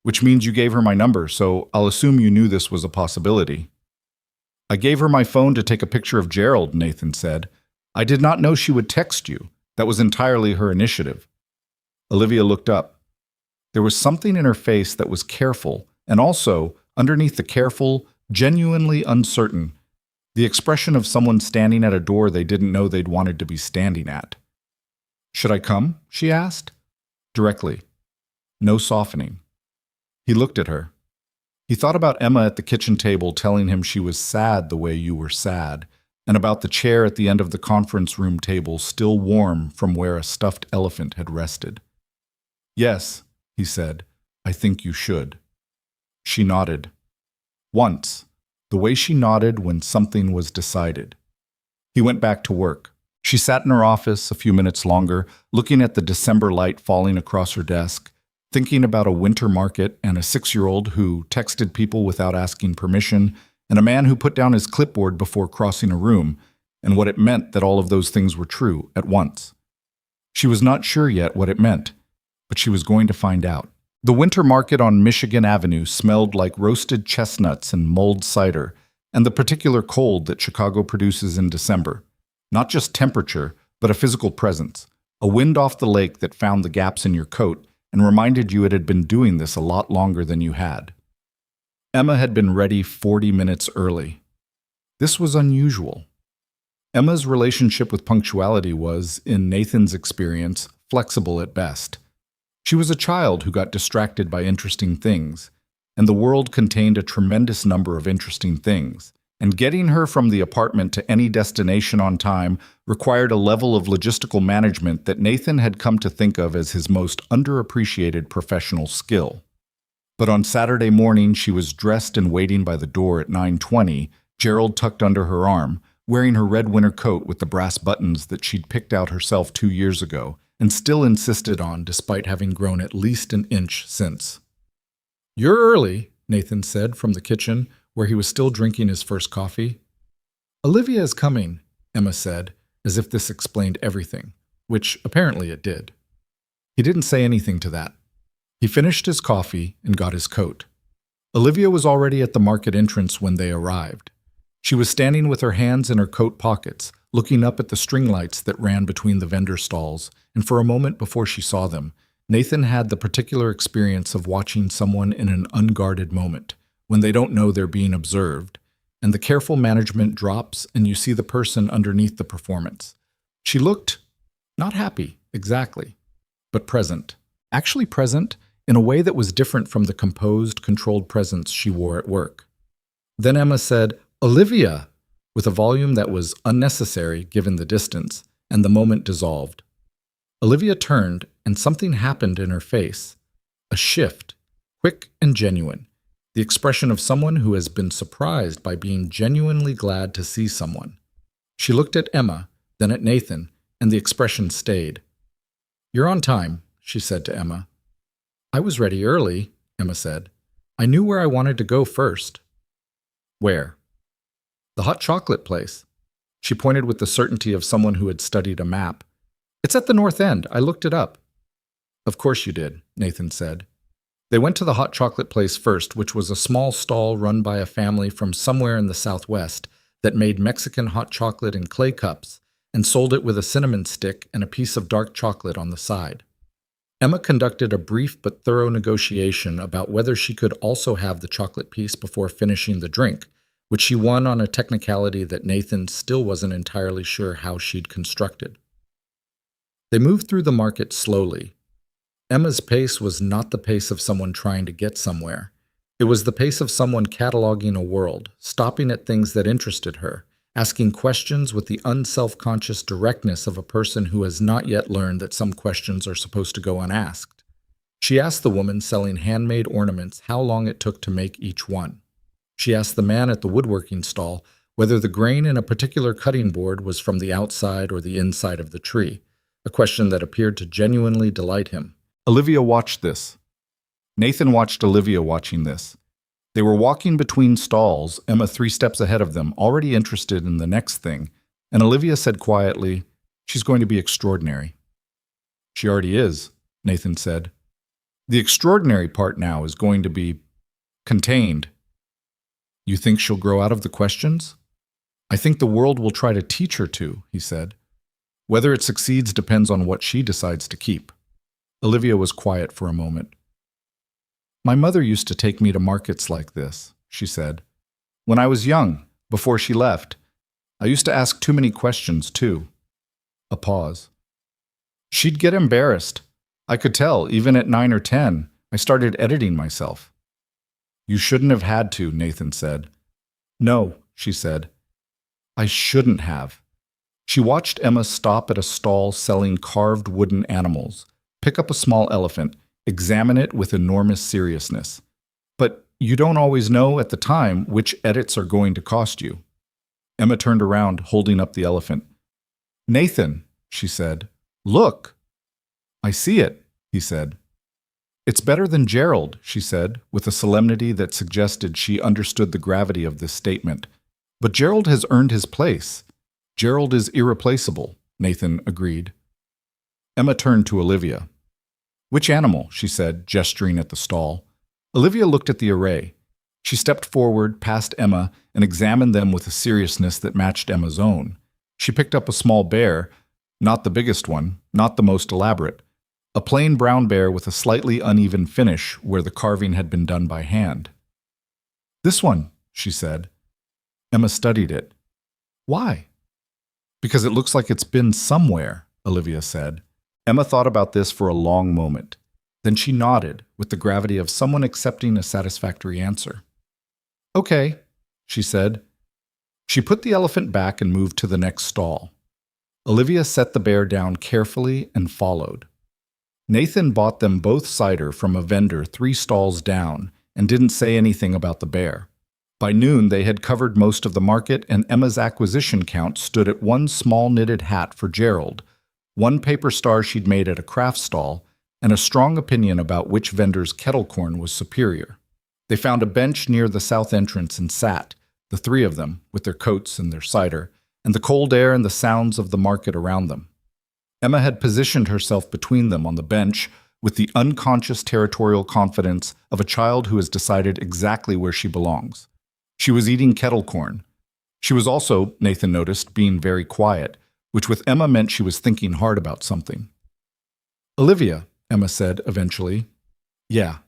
"which means you gave her my number, so I'll assume you knew this was a possibility." "I gave her my phone to take a picture of Gerald," Nathan said. "I did not know she would text you. That was entirely her initiative." Olivia looked up. There was something in her face that was careful, and also, underneath the careful, genuinely uncertain, the expression of someone standing at a door they didn't know they'd wanted to be standing at. "Should I come?" she asked. Directly. No softening. He looked at her. He thought about Emma at the kitchen table telling him she was sad the way you were sad, and about the chair at the end of the conference room table still warm from where a stuffed elephant had rested. "Yes," he said, "I think you should." She nodded. Once, the way she nodded when something was decided. He went back to work. She sat in her office a few minutes longer, looking at the December light falling across her desk, thinking about a winter market and a 6-year-old who texted people without asking permission, and a man who put down his clipboard before crossing a room, and what it meant that all of those things were true at once. She was not sure yet what it meant, but she was going to find out. The winter market on Michigan Avenue smelled like roasted chestnuts and mulled cider, and the particular cold that Chicago produces in December. Not just temperature, but a physical presence, a wind off the lake that found the gaps in your coat and reminded you it had been doing this a lot longer than you had. Emma had been ready 40 minutes early. This was unusual. Emma's relationship with punctuality was, in Nathan's experience, flexible at best. She was a child who got distracted by interesting things, and the world contained a tremendous number of interesting things, and getting her from the apartment to any destination on time required a level of logistical management that Nathan had come to think of as his most underappreciated professional skill. But on Saturday morning, she was dressed and waiting by the door at 9:20, Gerald tucked under her arm, wearing her red winter coat with the brass buttons that she'd picked out herself 2 years ago, and still insisted on despite having grown at least an inch since. "You're early," Nathan said from the kitchen, where he was still drinking his first coffee. "Olivia is coming," Emma said, as if this explained everything, which apparently it did. He didn't say anything to that. He finished his coffee and got his coat. Olivia was already at the market entrance when they arrived. She was standing with her hands in her coat pockets, looking up at the string lights that ran between the vendor stalls, and for a moment before she saw them, Nathan had the particular experience of watching someone in an unguarded moment, when they don't know they're being observed, and the careful management drops and you see the person underneath the performance. She looked not happy, exactly, but present. Actually present in a way that was different from the composed, controlled presence she wore at work. Then Emma said, "Olivia!" with a volume that was unnecessary given the distance, and the moment dissolved. Olivia turned, and something happened in her face. A shift, quick and genuine, the expression of someone who has been surprised by being genuinely glad to see someone. She looked at Emma, then at Nathan, and the expression stayed. "You're on time," she said to Emma. "I was ready early," Emma said. "I knew where I wanted to go first." "Where?" "The hot chocolate place." She pointed with the certainty of someone who had studied a map. "It's at the north end. I looked it up." "Of course you did," Nathan said. They went to the hot chocolate place first, which was a small stall run by a family from somewhere in the Southwest that made Mexican hot chocolate in clay cups and sold it with a cinnamon stick and a piece of dark chocolate on the side. Emma conducted a brief but thorough negotiation about whether she could also have the chocolate piece before finishing the drink, which she won on a technicality that Nathan still wasn't entirely sure how she'd constructed. They moved through the market slowly. Emma's pace was not the pace of someone trying to get somewhere. It was the pace of someone cataloging a world, stopping at things that interested her, asking questions with the unself-conscious directness of a person who has not yet learned that some questions are supposed to go unasked. She asked the woman selling handmade ornaments how long it took to make each one. She asked the man at the woodworking stall whether the grain in a particular cutting board was from the outside or the inside of the tree, a question that appeared to genuinely delight him. Olivia watched this. Nathan watched Olivia watching this. They were walking between stalls, Emma 3 steps ahead of them, already interested in the next thing, and Olivia said quietly, "She's going to be extraordinary." "She already is," Nathan said. "The extraordinary part now is going to be contained." "You think she'll grow out of the questions?" "I think the world will try to teach her to," he said. "Whether it succeeds depends on what she decides to keep." Olivia was quiet for a moment. "My mother used to take me to markets like this," she said. "When I was young, before she left, I used to ask too many questions, too." A pause. "She'd get embarrassed. I could tell, even at 9 or 10, I started editing myself." "You shouldn't have had to," Nathan said. "No," she said. "I shouldn't have." She watched Emma stop at a stall selling carved wooden animals, pick up a small elephant, examine it with enormous seriousness. "But you don't always know at the time which edits are going to cost you." Emma turned around, holding up the elephant. "Nathan," she said, "look." "I see it," he said. "It's better than Gerald," she said, with a solemnity that suggested she understood the gravity of this statement. "But Gerald has earned his place. Gerald is irreplaceable," Nathan agreed. Emma turned to Olivia. "Which animal?" she said, gesturing at the stall. Olivia looked at the array. She stepped forward, past Emma, and examined them with a seriousness that matched Emma's own. She picked up a small bear, not the biggest one, not the most elaborate. a plain brown bear with a slightly uneven finish where the carving had been done by hand. "This one," she said. Emma studied it. "Why?" "Because it looks like it's been somewhere," Olivia said. Emma thought about this for a long moment. Then she nodded with the gravity of someone accepting a satisfactory answer. "Okay," she said. She put the elephant back and moved to the next stall. Olivia set the bear down carefully and followed. Nathan bought them both cider from a vendor 3 stalls down and didn't say anything about the bear. By noon, they had covered most of the market, and Emma's acquisition count stood at 1 small knitted hat for Gerald, 1 paper star she'd made at a craft stall, and a strong opinion about which vendor's kettle corn was superior. They found a bench near the south entrance and sat, the 3 of them, with their coats and their cider, and the cold air and the sounds of the market around them. Emma had positioned herself between them on the bench with the unconscious territorial confidence of a child who has decided exactly where she belongs. She was eating kettle corn. She was also, Nathan noticed, being very quiet, which with Emma meant she was thinking hard about something. "Olivia," Emma said eventually. "Yeah."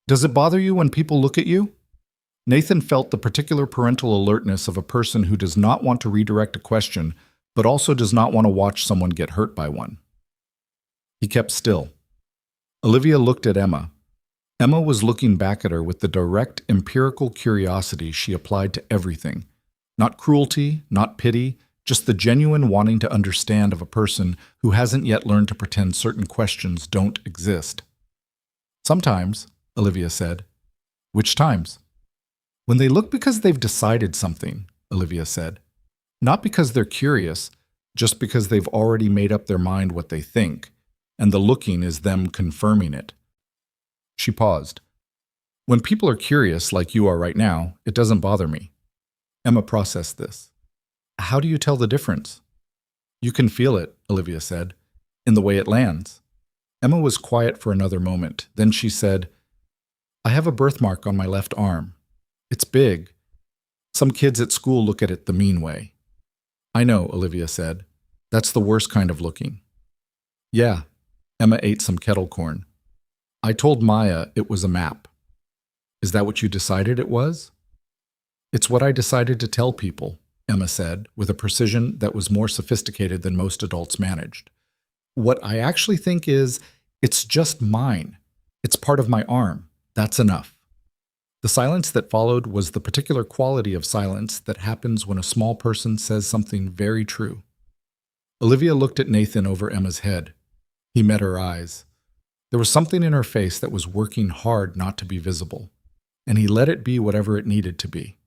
"Does it bother you when people look at you?" Nathan felt the particular parental alertness of a person who does not want to redirect a question, but also does not want to watch someone get hurt by one. He kept still. Olivia looked at Emma. Emma was looking back at her with the direct, empirical curiosity she applied to everything. Not cruelty, not pity, just the genuine wanting to understand of a person who hasn't yet learned to pretend certain questions don't exist. "Sometimes," Olivia said. "Which times?" "When they look because they've decided something," Olivia said. "Not because they're curious, just because they've already made up their mind what they think, and the looking is them confirming it." She paused. "When people are curious, like you are right now, it doesn't bother me." Emma processed this. "How do you tell the difference?" "You can feel it," Olivia said, "in the way it lands." Emma was quiet for another moment. Then she said, "I have a birthmark on my left arm. It's big. Some kids at school look at it the mean way." "I know," Olivia said. "That's the worst kind of looking." "Yeah." Emma ate some kettle corn. "I told Maya it was a map." "Is that what you decided it was?" "It's what I decided to tell people," Emma said, with a precision that was more sophisticated than most adults managed. "What I actually think is, it's just mine. It's part of my arm. That's enough." The silence that followed was the particular quality of silence that happens when a small person says something very true. Olivia looked at Nathan over Emma's head. He met her eyes. There was something in her face that was working hard not to be visible, and he let it be whatever it needed to be.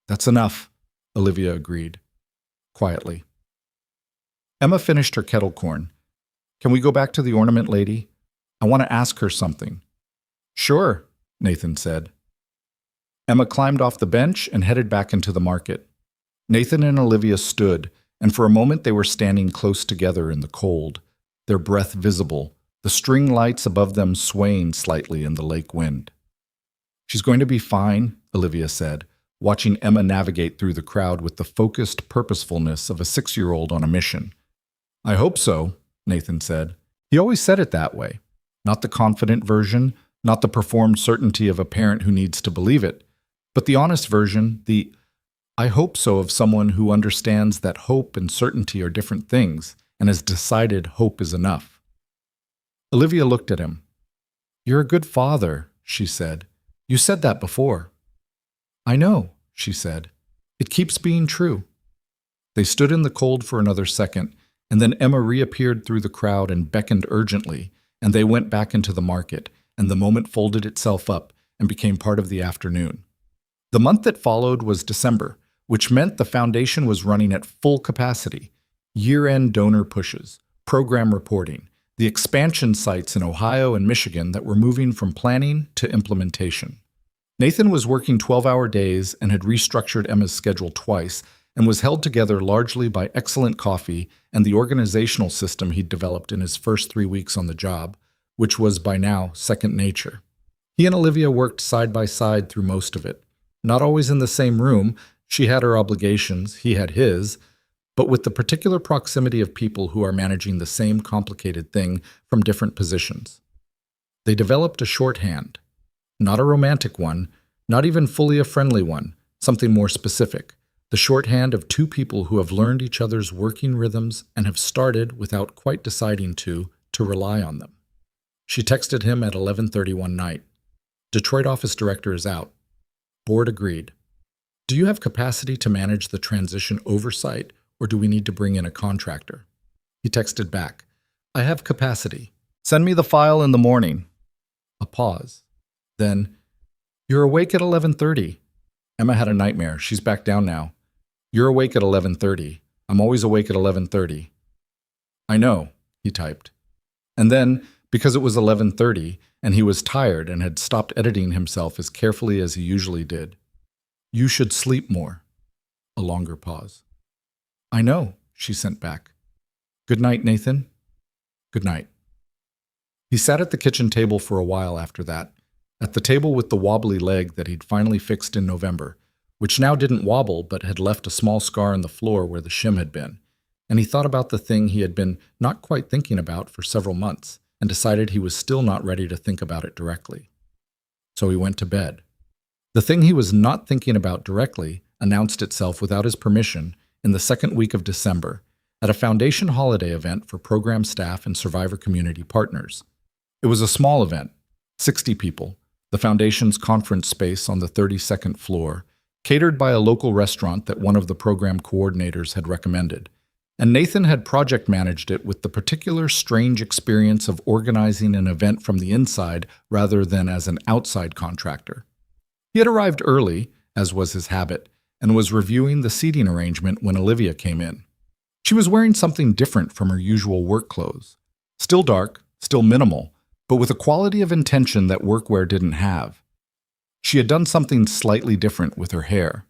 "That's enough," Olivia agreed, quietly. Emma finished her kettle corn. "Can we go back to the ornament lady? I want to ask her something." "Sure," Nathan said. Emma climbed off the bench and headed back into the market. Nathan and Olivia stood, and for a moment they were standing close together in the cold, their breath visible, the string lights above them swaying slightly in the lake wind. "She's going to be fine," Olivia said, watching Emma navigate through the crowd with the focused purposefulness of a 6-year-old on a mission. "I hope so," Nathan said. He always said it that way. Not the confident version, not the performed certainty of a parent who needs to believe it, but the honest version, the "I hope so" of someone who understands that hope and certainty are different things and has decided hope is enough. Olivia looked at him. "You're a good father," she said. "You said that before." "I know," she said. "It keeps being true." They stood in the cold for another second, and then Emma reappeared through the crowd and beckoned urgently, and they went back into the market, and the moment folded itself up and became part of the afternoon. The month that followed was December, which meant the foundation was running at full capacity. Year-end donor pushes, program reporting, the expansion sites in Ohio and Michigan that were moving from planning to implementation. Nathan was working 12-hour days and had restructured Emma's schedule twice and was held together largely by excellent coffee and the organizational system he'd developed in his first 3 weeks on the job, which was by now second nature. He and Olivia worked side by side through most of it. Not always in the same room, she had her obligations, he had his, but with the particular proximity of people who are managing the same complicated thing from different positions. They developed a shorthand, not a romantic one, not even fully a friendly one, something more specific, the shorthand of two people who have learned each other's working rhythms and have started, without quite deciding to rely on them. She texted him at 11:30 one night. Detroit office director is out. Board agreed. Do you have capacity to manage the transition oversight, or do we need to bring in a contractor? He texted back, I have capacity. Send me the file in the morning. A pause. Then, you're awake at 11:30. Emma had a nightmare. She's back down now. You're awake at 11:30. I'm always awake at 11:30. I know, he typed. And then, because it was 11:30, and he was tired and had stopped editing himself as carefully as he usually did, you should sleep more. A longer pause. I know, she sent back. Good night, Nathan. Good night. He sat at the kitchen table for a while after that, at the table with the wobbly leg that he'd finally fixed in November, which now didn't wobble but had left a small scar in the floor where the shim had been, and he thought about the thing he had been not quite thinking about for several months, and decided he was still not ready to think about it directly. So he went to bed. The thing he was not thinking about directly announced itself without his permission in the second week of December at a foundation holiday event for program staff and survivor community partners. It was a small event, 60 people, the foundation's conference space on the 32nd floor, catered by a local restaurant that one of the program coordinators had recommended. And Nathan had project managed it with the particular strange experience of organizing an event from the inside rather than as an outside contractor. He had arrived early, as was his habit, and was reviewing the seating arrangement when Olivia came in. She was wearing something different from her usual work clothes. Still dark, still minimal, but with a quality of intention that workwear didn't have. She had done something slightly different with her hair.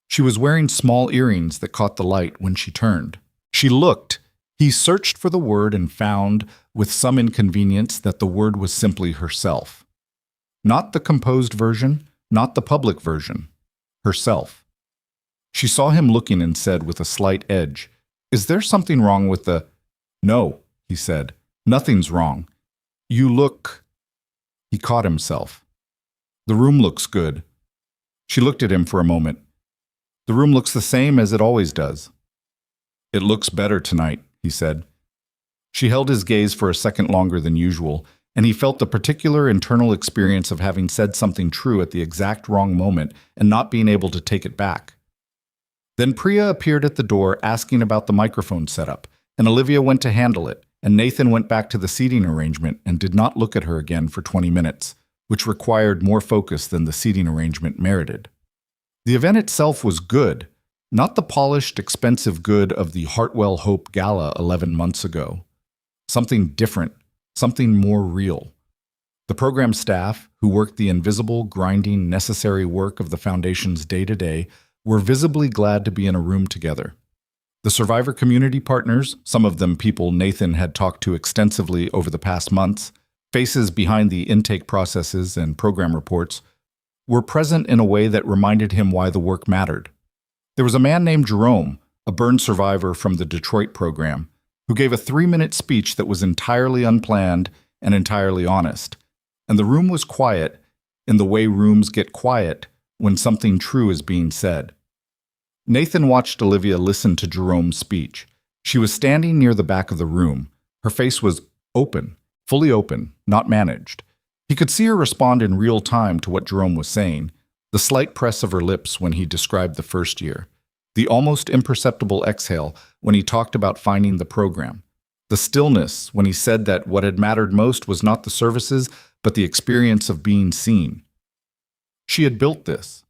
She was wearing small earrings that caught the light when she turned. She looked. He searched for the word and found, with some inconvenience, that the word was simply herself. Not the composed version, not the public version. Herself. She saw him looking and said with a slight edge, "Is there something wrong with the—" "No," he said. "Nothing's wrong. You look—" He caught himself. "The room looks good." She looked at him for a moment. "The room looks the same as it always does." "It looks better tonight," he said. She held his gaze for a second longer than usual, and he felt the particular internal experience of having said something true at the exact wrong moment and not being able to take it back. Then Priya appeared at the door asking about the microphone setup, and Olivia went to handle it, and Nathan went back to the seating arrangement and did not look at her again for 20 minutes, which required more focus than the seating arrangement merited. The event itself was good, not the polished, expensive good of the Hartwell Hope Gala 11 months ago. Something different, something more real. The program staff, who worked the invisible, grinding, necessary work of the foundation's day-to-day, were visibly glad to be in a room together. The survivor community partners, some of them people Nathan had talked to extensively over the past months, faces behind the intake processes and program reports, were present in a way that reminded him why the work mattered. There was a man named Jerome, a burn survivor from the Detroit program, who gave a 3-minute speech that was entirely unplanned and entirely honest. And the room was quiet in the way rooms get quiet when something true is being said. Nathan watched Olivia listen to Jerome's speech. She was standing near the back of the room. Her face was open, fully open, not managed. He could see her respond in real time to what Jerome was saying, the slight press of her lips when he described the first year, the almost imperceptible exhale when he talked about finding the program, the stillness when he said that what had mattered most was not the services, but the experience of being seen. She had built this,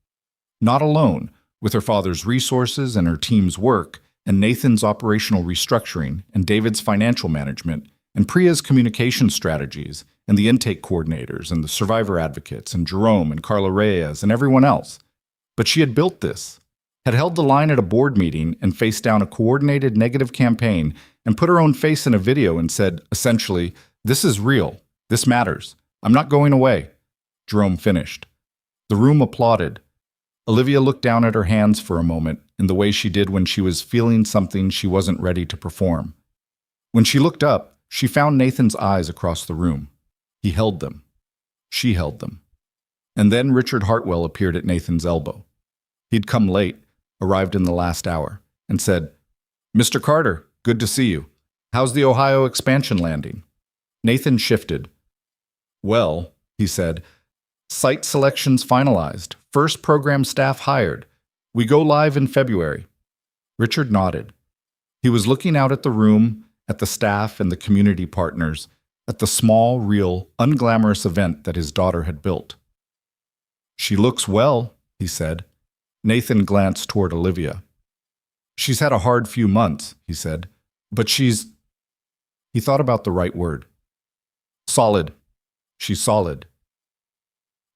not alone, with her father's resources and her team's work, and Nathan's operational restructuring, and David's financial management, and Priya's communication strategies, and the intake coordinators, and the survivor advocates, and Jerome, and Carla Reyes, and everyone else. But she had built this, had held the line at a board meeting and faced down a coordinated negative campaign, and put her own face in a video and said, essentially, "This is real. This matters. I'm not going away." Jerome finished. The room applauded. Olivia looked down at her hands for a moment in the way she did when she was feeling something she wasn't ready to perform. When she looked up, she found Nathan's eyes across the room. He held them. She held them. And then Richard Hartwell appeared at Nathan's elbow. He'd come late, arrived in the last hour, and said, "Mr. Carter, good to see you. How's the Ohio expansion landing?" Nathan shifted. "Well," he said, "site selections finalized. First program staff hired. We go live in February." Richard nodded. He was looking out at the room, at the staff and the community partners, at the small, real, unglamorous event that his daughter had built. "She looks well," he said. Nathan glanced toward Olivia. "She's had a hard few months," he said, "but she's—" He thought about the right word. "Solid. She's solid."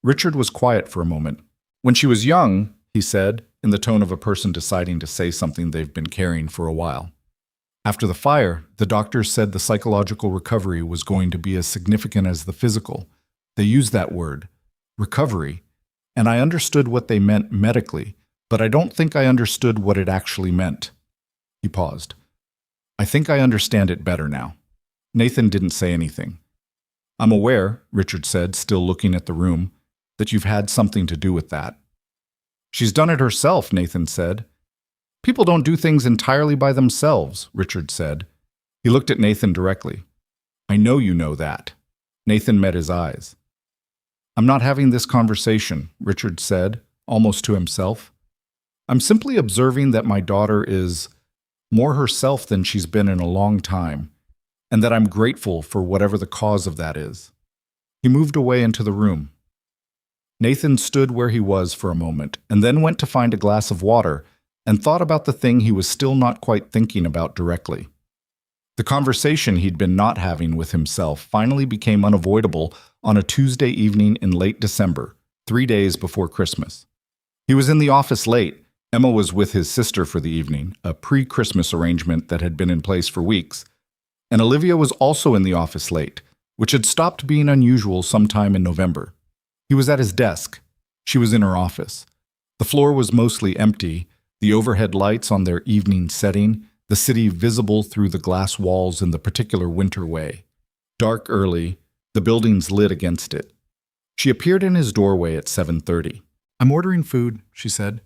Richard was quiet for a moment. "When she was young," he said, in the tone of a person deciding to say something they've been carrying for a while. "After the fire, the doctors said the psychological recovery was going to be as significant as the physical. They used that word, recovery, and I understood what they meant medically, but I don't think I understood what it actually meant." He paused. "I think I understand it better now." Nathan didn't say anything. "I'm aware," Richard said, still looking at the room, "that you've had something to do with that." "She's done it herself," Nathan said. "People don't do things entirely by themselves," Richard said. He looked at Nathan directly. "I know you know that." Nathan met his eyes. "I'm not having this conversation," Richard said, almost to himself. "I'm simply observing that my daughter is more herself than she's been in a long time, and that I'm grateful for whatever the cause of that is." He moved away into the room. Nathan stood where he was for a moment, and then went to find a glass of water and thought about the thing he was still not quite thinking about directly. The conversation he'd been not having with himself finally became unavoidable on a Tuesday evening in late December, 3 days before Christmas. He was in the office late. Emma was with his sister for the evening, a pre-Christmas arrangement that had been in place for weeks, and Olivia was also in the office late, which had stopped being unusual sometime in November. He was at his desk. She was in her office. The floor was mostly empty, the overhead lights on their evening setting, the city visible through the glass walls in the particular winter way. Dark early, the buildings lit against it. She appeared in his doorway at 7:30. "I'm ordering food," she said.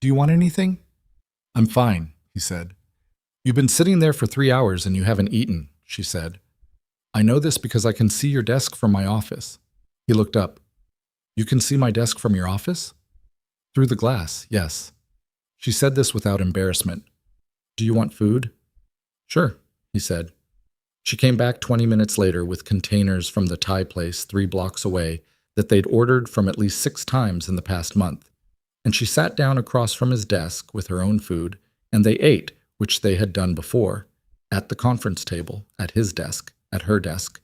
"Do you want anything?" "I'm fine," he said. "You've been sitting there for 3 hours and you haven't eaten," she said. "I know this because I can see your desk from my office." He looked up. "You can see my desk from your office?" "Through the glass, yes." She said this without embarrassment. "Do you want food?" "Sure," he said. She came back 20 minutes later with containers from the Thai place 3 blocks away that they'd ordered from at least 6 times in the past month. And she sat down across from his desk with her own food, and they ate, which they had done before, at the conference table, at his desk, at her desk,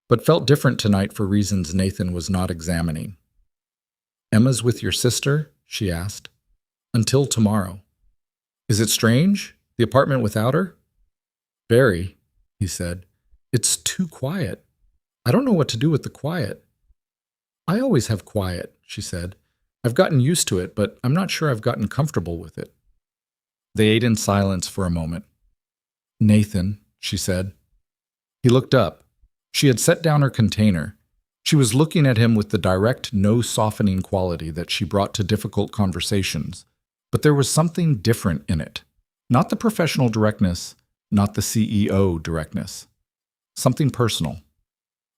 but felt different tonight for reasons Nathan was not examining. "Emma's with your sister?" she asked. "Until tomorrow." "Is it strange, the apartment without her?" "Very," he said. "It's too quiet. I don't know what to do with the quiet." "I always have quiet," she said. "I've gotten used to it, but I'm not sure I've gotten comfortable with it." They ate in silence for a moment. "Nathan," she said. He looked up. She had set down her container. She was looking at him with the direct, no-softening quality that she brought to difficult conversations. But there was something different in it. Not the professional directness, not the CEO directness. Something personal.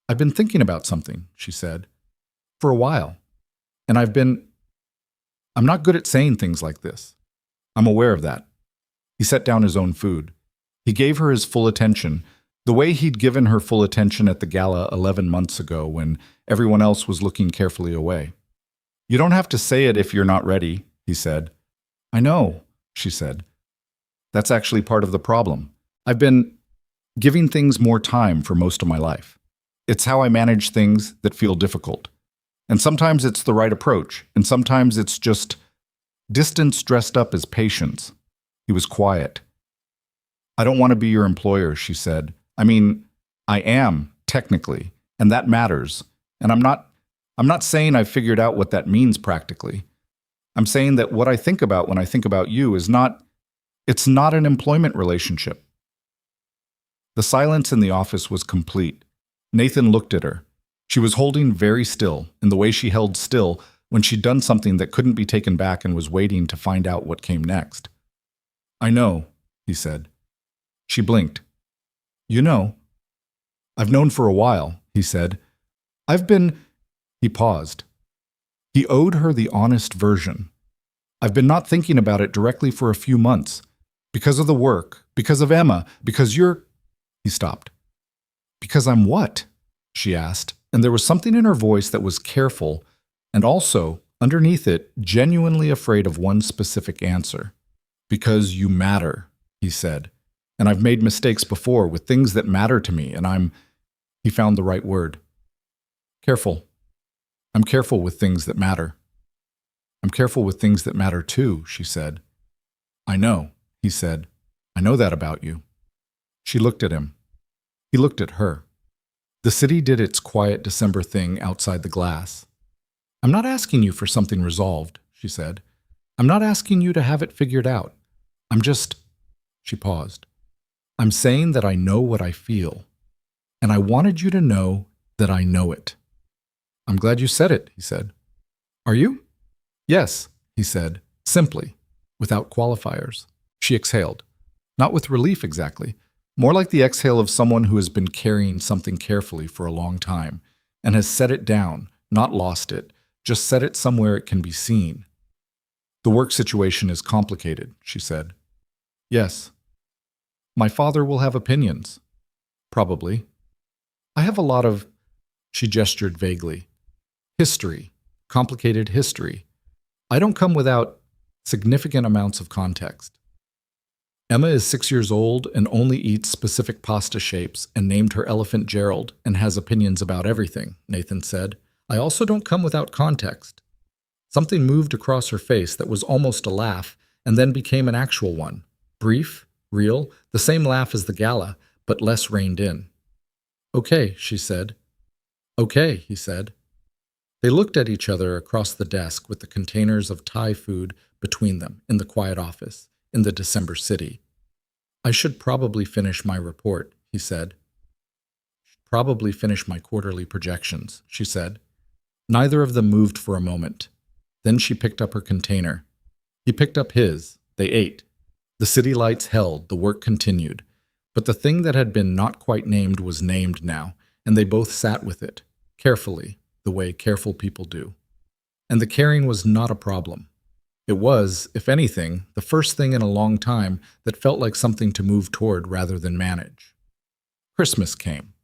"I've been thinking about something," she said. "For a while. And I'm not good at saying things like this. I'm aware of that." He set down his own food. He gave her his full attention, the way he'd given her full attention at the gala 11 months ago when everyone else was looking carefully away. "You don't have to say it if you're not ready," he said. "I know," she said. "That's actually part of the problem. I've been giving things more time for most of my life. It's how I manage things that feel difficult. And sometimes it's the right approach, and sometimes it's just distance dressed up as patience." He was quiet. "I don't want to be your employer," she said. "I mean, I am, technically, and that matters. And I'm not saying I've figured out what that means practically. I'm saying that what I think about when I think about you it's not an employment relationship. The silence in the office was complete. Nathan looked at her. She was holding very still, in the way she held still when she'd done something that couldn't be taken back and was waiting to find out what came next. I know, he said. She blinked. You know? I've known for a while, he said. He paused. He owed her the honest version. I've been not thinking about it directly for a few months. Because of the work, because of Emma, because you're... He stopped. Because I'm what? She asked, and there was something in her voice that was careful, and also, underneath it, genuinely afraid of one specific answer. Because you matter, he said. And I've made mistakes before with things that matter to me, and he found the right word. Careful. I'm careful with things that matter. I'm careful with things that matter too, she said. I know, he said. I know that about you. She looked at him. He looked at her. The city did its quiet December thing outside the glass. I'm not asking you for something resolved, she said. I'm not asking you to have it figured out. I'm just... She paused. I'm saying that I know what I feel. And I wanted you to know that I know it. I'm glad you said it, he said. Are you? Yes, he said, simply, without qualifiers. She exhaled. Not with relief exactly. More like the exhale of someone who has been carrying something carefully for a long time and has set it down, not lost it, just set it somewhere it can be seen. The work situation is complicated, she said. Yes. My father will have opinions. Probably. I have a lot of... She gestured vaguely. History. Complicated history. I don't come without significant amounts of context. Emma is 6 years old and only eats specific pasta shapes and named her elephant Gerald and has opinions about everything, Nathan said. I also don't come without context. Something moved across her face that was almost a laugh and then became an actual one. Brief, real, the same laugh as the gala, but less reined in. Okay, she said. Okay, he said. They looked at each other across the desk with the containers of Thai food between them in the quiet office in the December city. I should probably finish my report, he said. Probably finish my quarterly projections, she said. Neither of them moved for a moment. Then she picked up her container. He picked up his. They ate. The city lights held, the work continued. But the thing that had been not quite named was named now, and they both sat with it, carefully, the way careful people do. And the caring was not a problem. It was, if anything, the first thing in a long time that felt like something to move toward rather than manage. Christmas came.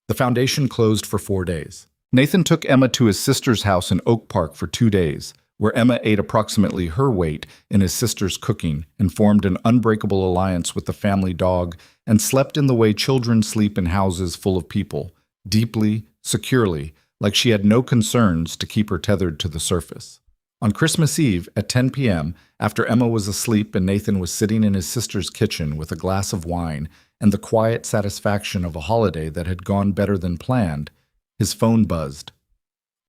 The foundation closed for 4 days. Nathan took Emma to his sister's house in Oak Park for 2 days, where Emma ate approximately her weight in his sister's cooking and formed an unbreakable alliance with the family dog and slept in the way children sleep in houses full of people, deeply, securely, like she had no concerns to keep her tethered to the surface. On Christmas Eve at 10 p.m., after Emma was asleep and Nathan was sitting in his sister's kitchen with a glass of wine and the quiet satisfaction of a holiday that had gone better than planned, his phone buzzed.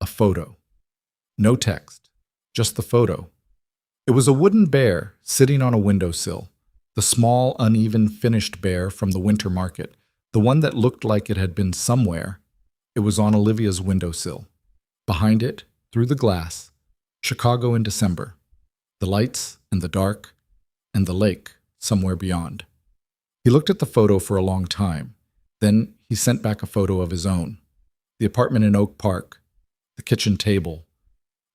A photo. No text, just the photo. It was a wooden bear sitting on a windowsill, the small, uneven, finished bear from the winter market, the one that looked like it had been somewhere. It was on Olivia's windowsill. Behind it, through the glass, Chicago in December, the lights and the dark, and the lake somewhere beyond. He looked at the photo for a long time. Then he sent back a photo of his own. The apartment in Oak Park, the kitchen table,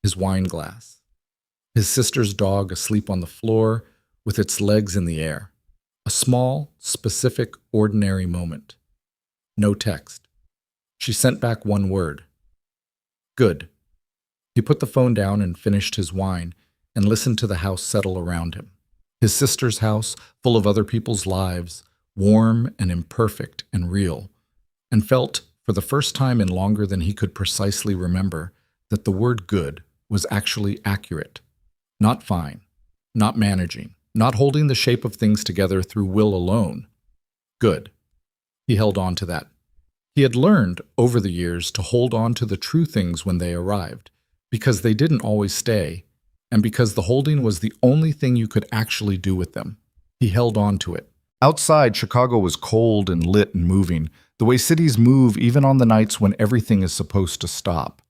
his wine glass, his sister's dog asleep on the floor with its legs in the air. A small, specific, ordinary moment. No text. She sent back one word. Good. He put the phone down and finished his wine and listened to the house settle around him. His sister's house, full of other people's lives, warm and imperfect and real, and felt, for the first time in longer than he could precisely remember, that the word good was actually accurate. Not fine, not managing, not holding the shape of things together through will alone. Good. He held on to that. He had learned, over the years, to hold on to the true things when they arrived, because they didn't always stay, and because the holding was the only thing you could actually do with them. He held on to it. Outside, Chicago was cold and lit and moving, the way cities move even on the nights when everything is supposed to stop.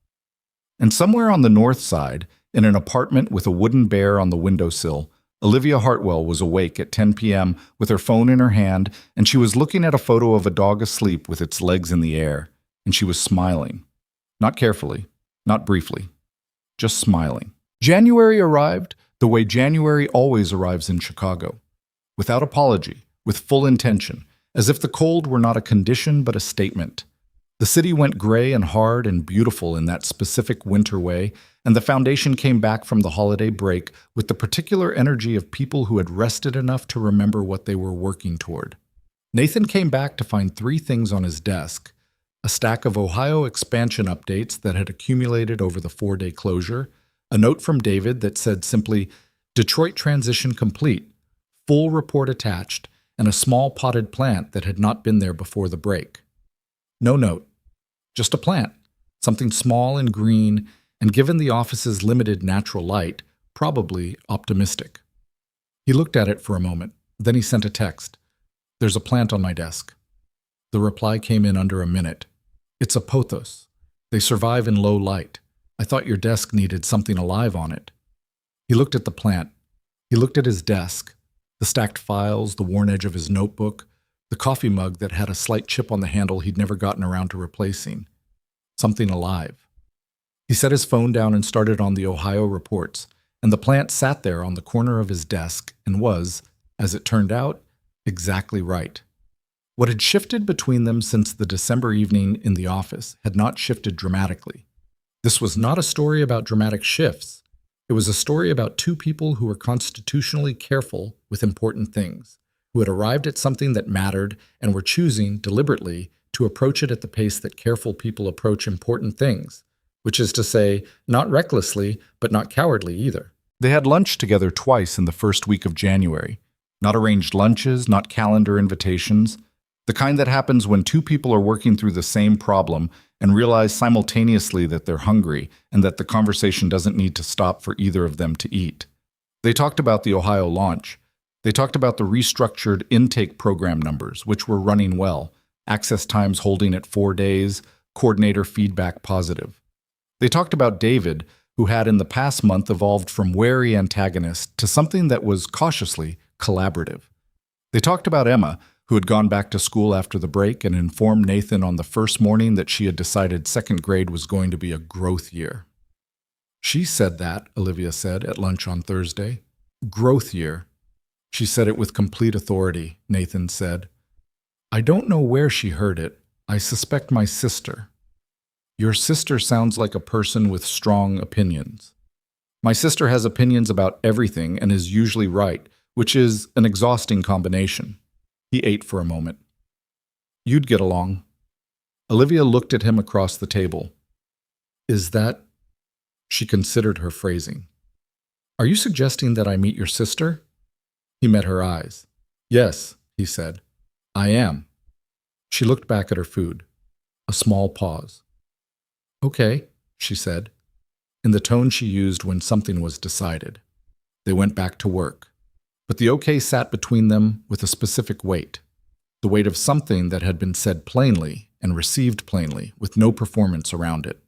And somewhere on the north side, in an apartment with a wooden bear on the windowsill, Olivia Hartwell was awake at 10 p.m. with her phone in her hand, and she was looking at a photo of a dog asleep with its legs in the air, and she was smiling. Not carefully, not briefly, just smiling. January arrived the way January always arrives in Chicago, without apology, with full intention, as if the cold were not a condition but a statement. The city went gray and hard and beautiful in that specific winter way, and the foundation came back from the holiday break with the particular energy of people who had rested enough to remember what they were working toward. Nathan came back to find 3 things on his desk: a stack of Ohio expansion updates that had accumulated over the 4-day closure, a note from David that said simply, "Detroit transition complete, full report attached," and a small potted plant that had not been there before the break. No note, just a plant, something small and green, and given the office's limited natural light, probably optimistic. He looked at it for a moment, then he sent a text. "There's a plant on my desk." The reply came in under a minute. "It's a pothos. They survive in low light. I thought your desk needed something alive on it." He looked at the plant. He looked at his desk, the stacked files, the worn edge of his notebook, the coffee mug that had a slight chip on the handle he'd never gotten around to replacing. Something alive. He set his phone down and started on the Ohio reports, and the plant sat there on the corner of his desk and was, as it turned out, exactly right. What had shifted between them since the December evening in the office had not shifted dramatically. This was not a story about dramatic shifts. It was a story about 2 people who were constitutionally careful with important things, who had arrived at something that mattered and were choosing, deliberately, to approach it at the pace that careful people approach important things, which is to say, not recklessly, but not cowardly either. They had lunch together twice in the first week of January. Not arranged lunches, not calendar invitations. The kind that happens when 2 people are working through the same problem and realize simultaneously that they're hungry and that the conversation doesn't need to stop for either of them to eat. They talked about the Ohio launch. They talked about the restructured intake program numbers, which were running well, access times holding at 4 days, coordinator feedback positive. They talked about David, who had in the past month evolved from wary antagonist to something that was cautiously collaborative. They talked about Emma, who had gone back to school after the break and informed Nathan on the first morning that she had decided 2nd grade was going to be a growth year. "She said that," Olivia said at lunch on Thursday. "Growth year." "She said it with complete authority," Nathan said. "I don't know where she heard it. I suspect my sister." "Your sister sounds like a person with strong opinions." "My sister has opinions about everything and is usually right, which is an exhausting combination." He ate for a moment. "You'd get along." Olivia looked at him across the table. "Is that—" She considered her phrasing. "Are you suggesting that I meet your sister?" He met her eyes. "Yes," he said. "I am." She looked back at her food. A small pause. "Okay," she said, in the tone she used when something was decided. They went back to work. But the okay sat between them with a specific weight, the weight of something that had been said plainly and received plainly, with no performance around it.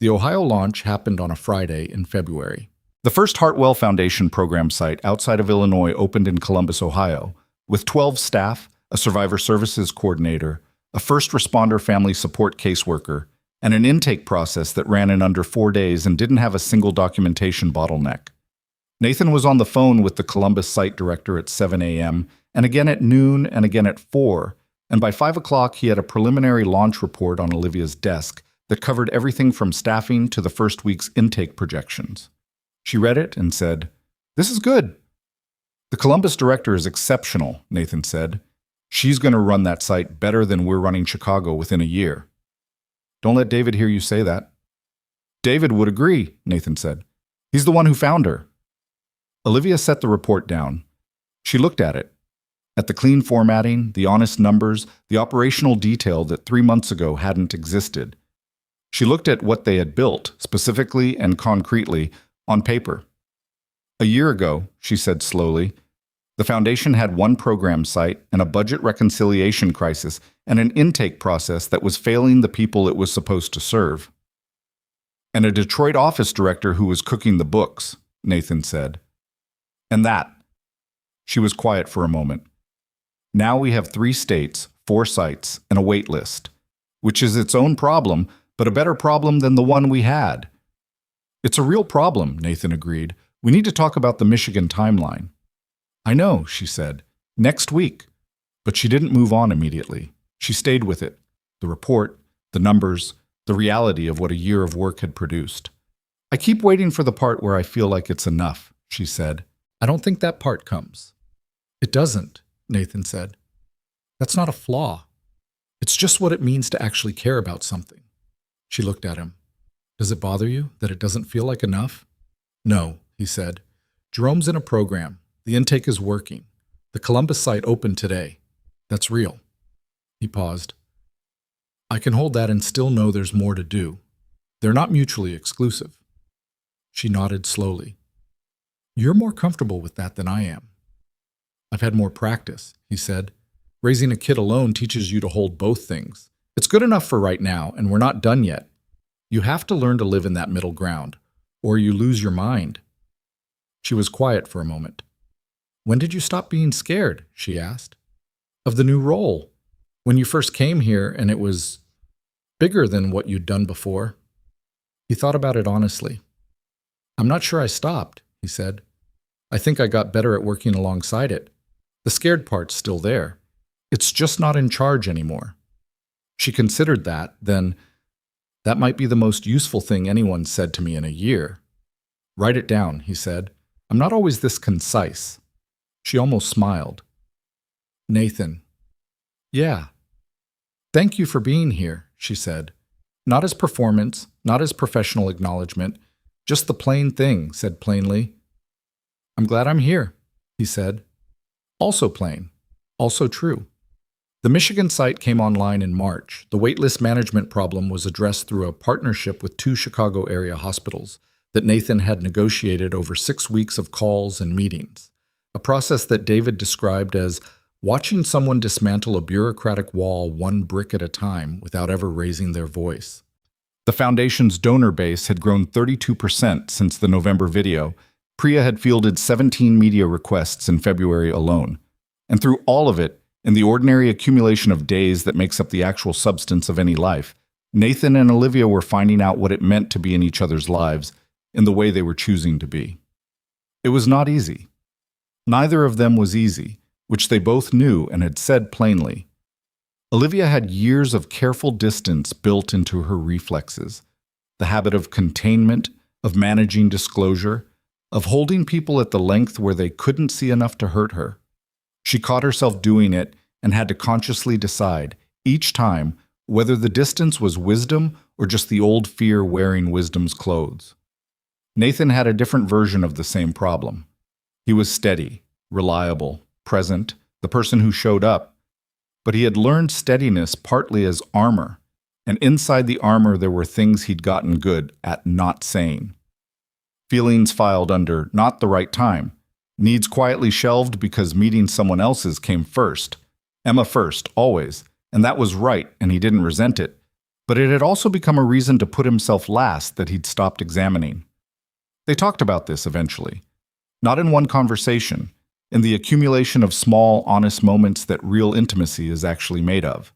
The Ohio launch happened on a Friday in February. The first Hartwell Foundation program site outside of Illinois opened in Columbus, Ohio, with 12 staff, a survivor services coordinator, a first responder family support caseworker, and an intake process that ran in under 4 days and didn't have a single documentation bottleneck. Nathan was on the phone with the Columbus site director at 7 a.m., and again at noon and again at 4, and by 5 o'clock he had a preliminary launch report on Olivia's desk that covered everything from staffing to the first week's intake projections. She read it and said, "This is good." "The Columbus director is exceptional," Nathan said. "She's going to run that site better than we're running Chicago within a year." "Don't let David hear you say that." "David would agree," Nathan said. "He's the one who found her." Olivia set the report down. She looked at it, at the clean formatting, the honest numbers, the operational detail that 3 months ago hadn't existed. She looked at what they had built, specifically and concretely, on paper. A year ago, she said slowly, the foundation had one program site and a budget reconciliation crisis and an intake process that was failing the people it was supposed to serve. And a Detroit office director who was cooking the books, Nathan said. And that. She was quiet for a moment. Now we have 3 states, 4 sites, and a wait list, which is its own problem, but a better problem than the one we had. It's a real problem, Nathan agreed. We need to talk about the Michigan timeline. I know, she said. Next week. But she didn't move on immediately. She stayed with it. The report, the numbers, the reality of what a year of work had produced. I keep waiting for the part where I feel like it's enough, she said. I don't think that part comes. It doesn't, Nathan said. That's not a flaw. It's just what it means to actually care about something. She looked at him. Does it bother you that it doesn't feel like enough? No, he said. Jerome's in a program. The intake is working. The Columbus site opened today. That's real. He paused. I can hold that and still know there's more to do. They're not mutually exclusive. She nodded slowly. You're more comfortable with that than I am. I've had more practice, he said. Raising a kid alone teaches you to hold both things. It's good enough for right now, and we're not done yet. You have to learn to live in that middle ground, or you lose your mind. She was quiet for a moment. When did you stop being scared? She asked. Of the new role. When you first came here and it was bigger than what you'd done before. He thought about it honestly. I'm not sure I stopped, he said. I think I got better at working alongside it. The scared part's still there. It's just not in charge anymore. She considered that, then, that might be the most useful thing anyone said to me in a year. Write it down, he said. I'm not always this concise. She almost smiled. Nathan. Yeah. Thank you for being here, she said. Not as performance, not as professional acknowledgement, just the plain thing, said plainly. I'm glad I'm here, he said. Also plain, also true. The Michigan site came online in March. The waitlist management problem was addressed through a partnership with 2 Chicago area hospitals that Nathan had negotiated over 6 weeks of calls and meetings, a process that David described as watching someone dismantle a bureaucratic wall 1 brick at a time without ever raising their voice. The foundation's donor base had grown 32% since the November video. Priya had fielded 17 media requests in February alone. And through all of it, in the ordinary accumulation of days that makes up the actual substance of any life, Nathan and Olivia were finding out what it meant to be in each other's lives in the way they were choosing to be. It was not easy. Neither of them was easy, which they both knew and had said plainly. Olivia had years of careful distance built into her reflexes, the habit of containment, of managing disclosure, of holding people at the length where they couldn't see enough to hurt her. She caught herself doing it and had to consciously decide, each time, whether the distance was wisdom or just the old fear wearing wisdom's clothes. Nathan had a different version of the same problem. He was steady, reliable, present, the person who showed up. But he had learned steadiness partly as armor, and inside the armor there were things he'd gotten good at not saying. Feelings filed under not the right time, needs quietly shelved because meeting someone else's came first. Emma first, always, and that was right, and he didn't resent it. But it had also become a reason to put himself last that he'd stopped examining. They talked about this eventually. Not in one conversation, in the accumulation of small, honest moments that real intimacy is actually made of.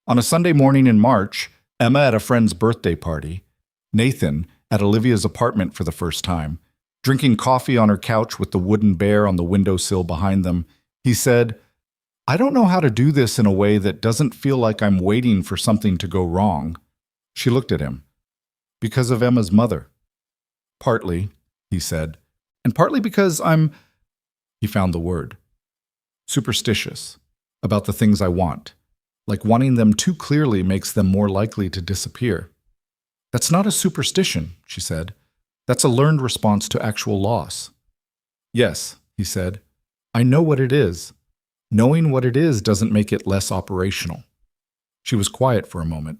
On a Sunday morning in March, Emma at a friend's birthday party, Nathan at Olivia's apartment for the first time, drinking coffee on her couch with the wooden bear on the windowsill behind them, he said, I don't know how to do this in a way that doesn't feel like I'm waiting for something to go wrong. She looked at him. Because of Emma's mother. Partly, he said, and partly because he found the word, superstitious, about the things I want, like wanting them too clearly makes them more likely to disappear. That's not a superstition, she said. That's a learned response to actual loss. Yes, he said, I know what it is. Knowing what it is doesn't make it less operational. She was quiet for a moment.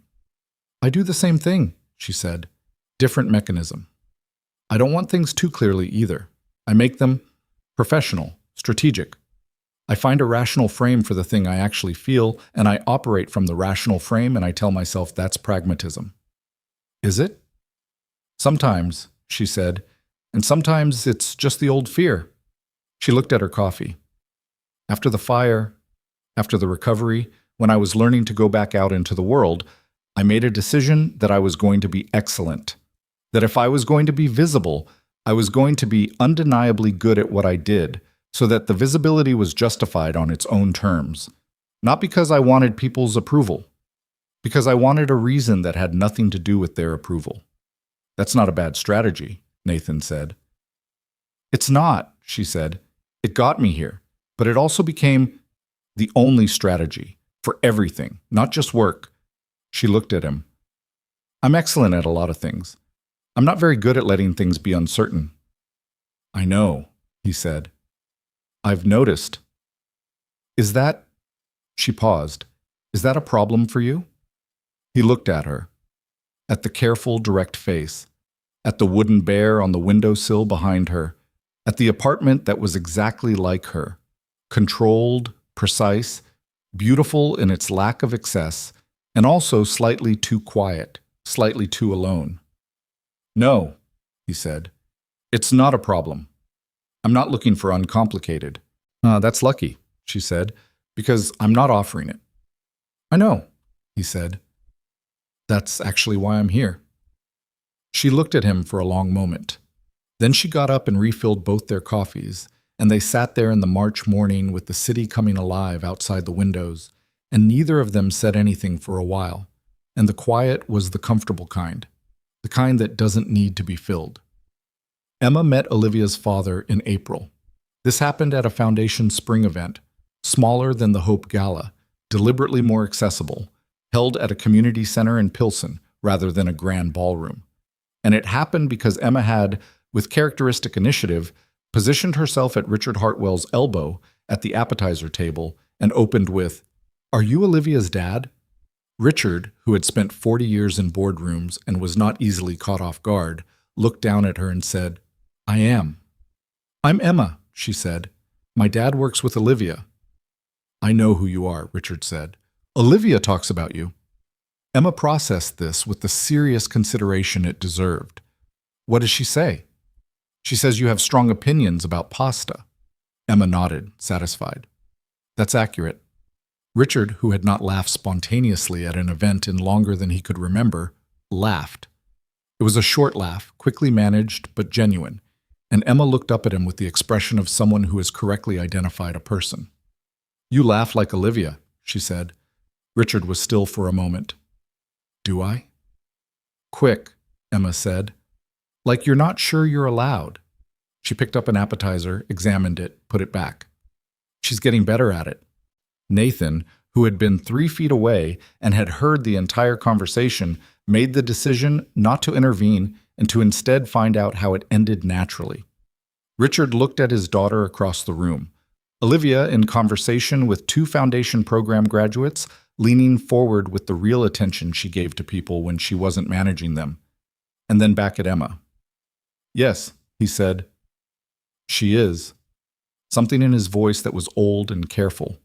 I do the same thing, she said. Different mechanism. I don't want things too clearly either. I make them professional, strategic. I find a rational frame for the thing I actually feel, and I operate from the rational frame, and I tell myself that's pragmatism. Is it? Sometimes, she said, and sometimes it's just the old fear. She looked at her coffee. After the fire, after the recovery, when I was learning to go back out into the world, I made a decision that I was going to be excellent. That if I was going to be visible, I was going to be undeniably good at what I did, so that the visibility was justified on its own terms. Not because I wanted people's approval, because I wanted a reason that had nothing to do with their approval. That's not a bad strategy, Nathan said. It's not, she said. It got me here, but it also became the only strategy for everything, not just work. She looked at him. I'm excellent at a lot of things. I'm not very good at letting things be uncertain. I know, he said. I've noticed. Is that, she paused, is that a problem for you? He looked at her, at the careful, direct face, at the wooden bear on the windowsill behind her, at the apartment that was exactly like her, controlled, precise, beautiful in its lack of excess, and also slightly too quiet, slightly too alone. No, he said. It's not a problem. I'm not looking for uncomplicated. That's lucky, she said, because I'm not offering it. I know, he said. That's actually why I'm here. She looked at him for a long moment. Then she got up and refilled both their coffees, and they sat there in the March morning with the city coming alive outside the windows, and neither of them said anything for a while, and the quiet was the comfortable kind, the kind that doesn't need to be filled. Emma met Olivia's father in April. This happened at a Foundation Spring event, smaller than the Hope Gala, deliberately more accessible, held at a community center in Pilsen rather than a grand ballroom. And it happened because Emma had, with characteristic initiative, positioned herself at Richard Hartwell's elbow at the appetizer table and opened with, "Are you Olivia's dad?" Richard, who had spent 40 years in boardrooms and was not easily caught off guard, looked down at her and said, "I am." "I'm Emma," she said. "My dad works with Olivia." "I know who you are," Richard said. "Olivia talks about you." Emma processed this with the serious consideration it deserved. "What does she say?" "She says you have strong opinions about pasta." Emma nodded, satisfied. "That's accurate." Richard, who had not laughed spontaneously at an event in longer than he could remember, laughed. It was a short laugh, quickly managed but genuine, and Emma looked up at him with the expression of someone who has correctly identified a person. "You laugh like Olivia," she said. Richard was still for a moment. "Do I?" "Quick," Emma said. "Like you're not sure you're allowed." She picked up an appetizer, examined it, put it back. "She's getting better at it." Nathan, who had been 3 feet away and had heard the entire conversation, made the decision not to intervene and to instead find out how it ended naturally. Richard looked at his daughter across the room. Olivia, in conversation with 2 foundation program graduates, leaning forward with the real attention she gave to people when she wasn't managing them. And then back at Emma. "Yes," he said. "She is." Something in his voice that was old and careful.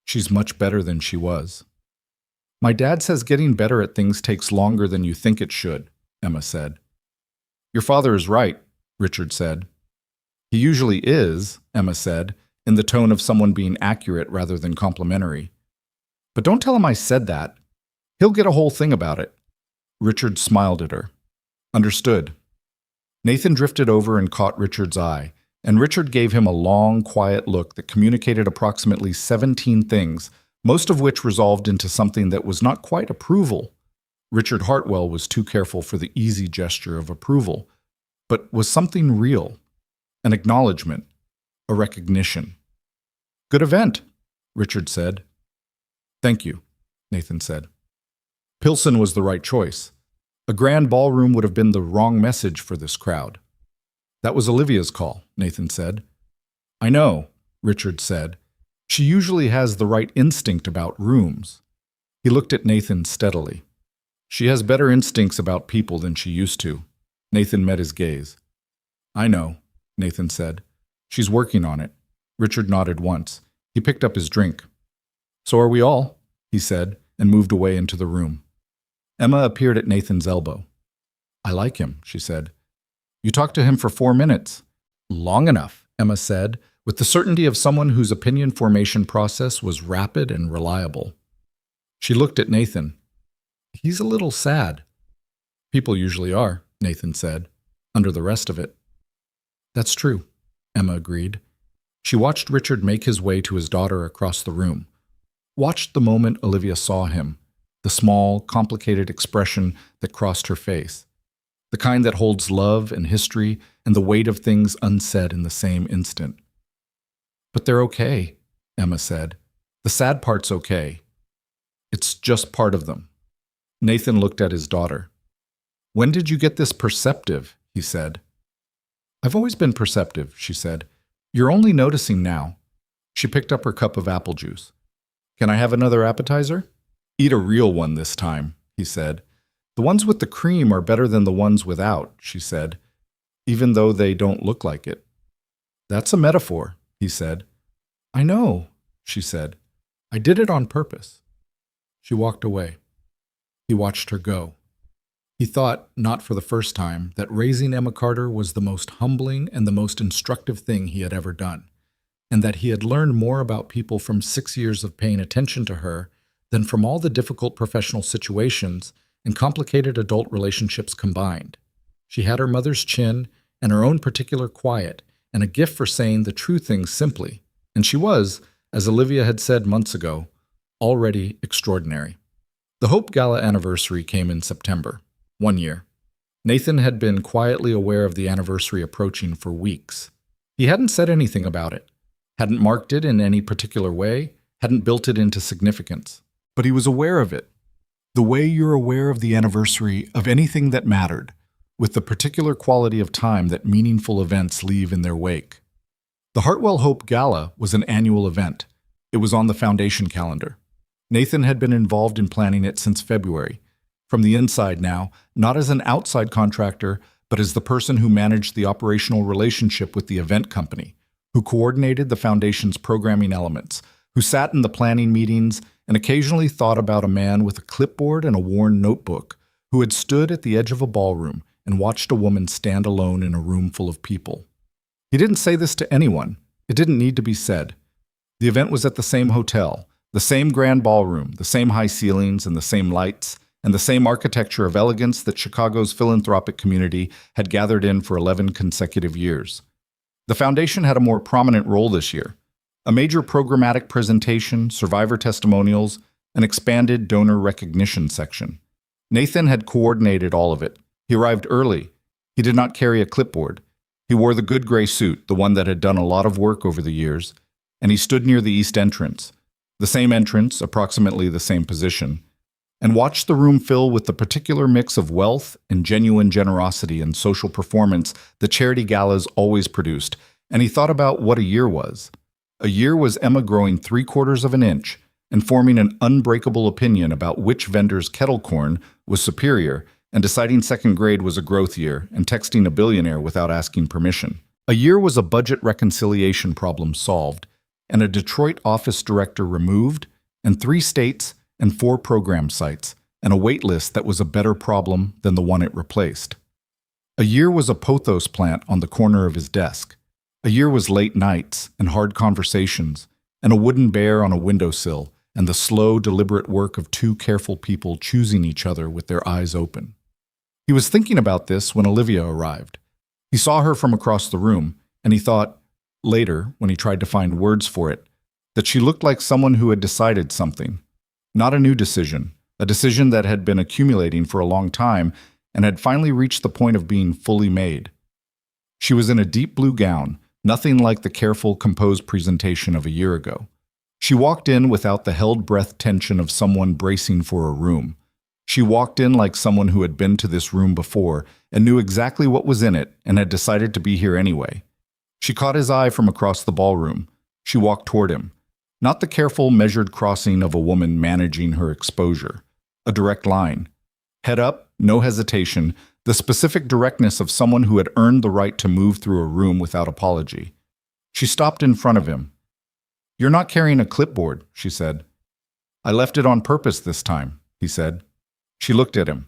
"She's much better than she was." "My dad says getting better at things takes longer than you think it should," Emma said. "Your father is right," Richard said. "He usually is," Emma said, in the tone of someone being accurate rather than complimentary. "But don't tell him I said that. He'll get a whole thing about it." Richard smiled at her. "Understood." Nathan drifted over and caught Richard's eye, and Richard gave him a long, quiet look that communicated approximately 17 things, most of which resolved into something that was not quite approval. Richard Hartwell was too careful for the easy gesture of approval, but was something real, an acknowledgement, a recognition. "Good event," Richard said. "Thank you," Nathan said. Pilsen was the right choice. A grand ballroom would have been the wrong message for this crowd. "That was Olivia's call," Nathan said. "I know," Richard said. "She usually has the right instinct about rooms." He looked at Nathan steadily. "She has better instincts about people than she used to," Nathan met his gaze. I know, Nathan said. She's working on it. Richard nodded once. He picked up his drink. So are we all, he said, and moved away into the room. Emma appeared at Nathan's elbow. I like him, she said. You talked to him for 4 minutes. Long enough, Emma said, with the certainty of someone whose opinion formation process was rapid and reliable. She looked at Nathan. He's a little sad. People usually are, Nathan said, under the rest of it. That's true, Emma agreed. She watched Richard make his way to his daughter across the room. Watched the moment Olivia saw him, the small, complicated expression that crossed her face, the kind that holds love and history and the weight of things unsaid in the same instant. But they're okay, Emma said. The sad part's okay. It's just part of them. Nathan looked at his daughter. When did you get this perceptive? He said. I've always been perceptive, she said. You're only noticing now. She picked up her cup of apple juice. Can I have another appetizer? Eat a real one this time, he said. The ones with the cream are better than the ones without, she said, even though they don't look like it. That's a metaphor, he said. I know, she said. I did it on purpose. She walked away. He watched her go. He thought, not for the first time, that raising Emma Carter was the most humbling and the most instructive thing he had ever done, and that he had learned more about people from 6 years of paying attention to her than from all the difficult professional situations and complicated adult relationships combined. She had her mother's chin and her own particular quiet and a gift for saying the true things simply, and she was, as Olivia had said months ago, already extraordinary. The Hope Gala anniversary came in September, 1 year. Nathan had been quietly aware of the anniversary approaching for weeks. He hadn't said anything about it, hadn't marked it in any particular way, hadn't built it into significance. But he was aware of it, the way you're aware of the anniversary of anything that mattered, with the particular quality of time that meaningful events leave in their wake. The Hartwell Hope Gala was an annual event. It was on the foundation calendar. Nathan had been involved in planning it since February, from the inside now, not as an outside contractor, but as the person who managed the operational relationship with the event company, who coordinated the foundation's programming elements, who sat in the planning meetings and occasionally thought about a man with a clipboard and a worn notebook, who had stood at the edge of a ballroom and watched a woman stand alone in a room full of people. He didn't say this to anyone. It didn't need to be said. The event was at the same hotel, the same grand ballroom, the same high ceilings and the same lights, and the same architecture of elegance that Chicago's philanthropic community had gathered in for 11 consecutive years. The foundation had a more prominent role this year. A major programmatic presentation, survivor testimonials, an expanded donor recognition section. Nathan had coordinated all of it. He arrived early. He did not carry a clipboard. He wore the good gray suit, the one that had done a lot of work over the years, and he stood near the east entrance, the same entrance, approximately the same position, and watched the room fill with the particular mix of wealth and genuine generosity and social performance that charity galas always produced, and he thought about what a year was. A year was Emma growing 3/4 of an inch and forming an unbreakable opinion about which vendor's kettle corn was superior and deciding second grade was a growth year and texting a billionaire without asking permission. A year was a budget reconciliation problem solved and a Detroit office director removed and 3 states and 4 program sites and a wait list that was a better problem than the one it replaced. A year was a pothos plant on the corner of his desk. A year was late nights and hard conversations, and a wooden bear on a windowsill, and the slow, deliberate work of 2 careful people choosing each other with their eyes open. He was thinking about this when Olivia arrived. He saw her from across the room, and he thought, later, when he tried to find words for it, that she looked like someone who had decided something. Not a new decision, a decision that had been accumulating for a long time and had finally reached the point of being fully made. She was in a deep blue gown, nothing like the careful, composed presentation of a year ago. She walked in without the held breath tension of someone bracing for a room. She walked in like someone who had been to this room before and knew exactly what was in it and had decided to be here anyway. She caught his eye from across the ballroom. She walked toward him. Not the careful, measured crossing of a woman managing her exposure. A direct line. Head up, no hesitation, the specific directness of someone who had earned the right to move through a room without apology. She stopped in front of him. "You're not carrying a clipboard," she said. "I left it on purpose this time," he said. She looked at him.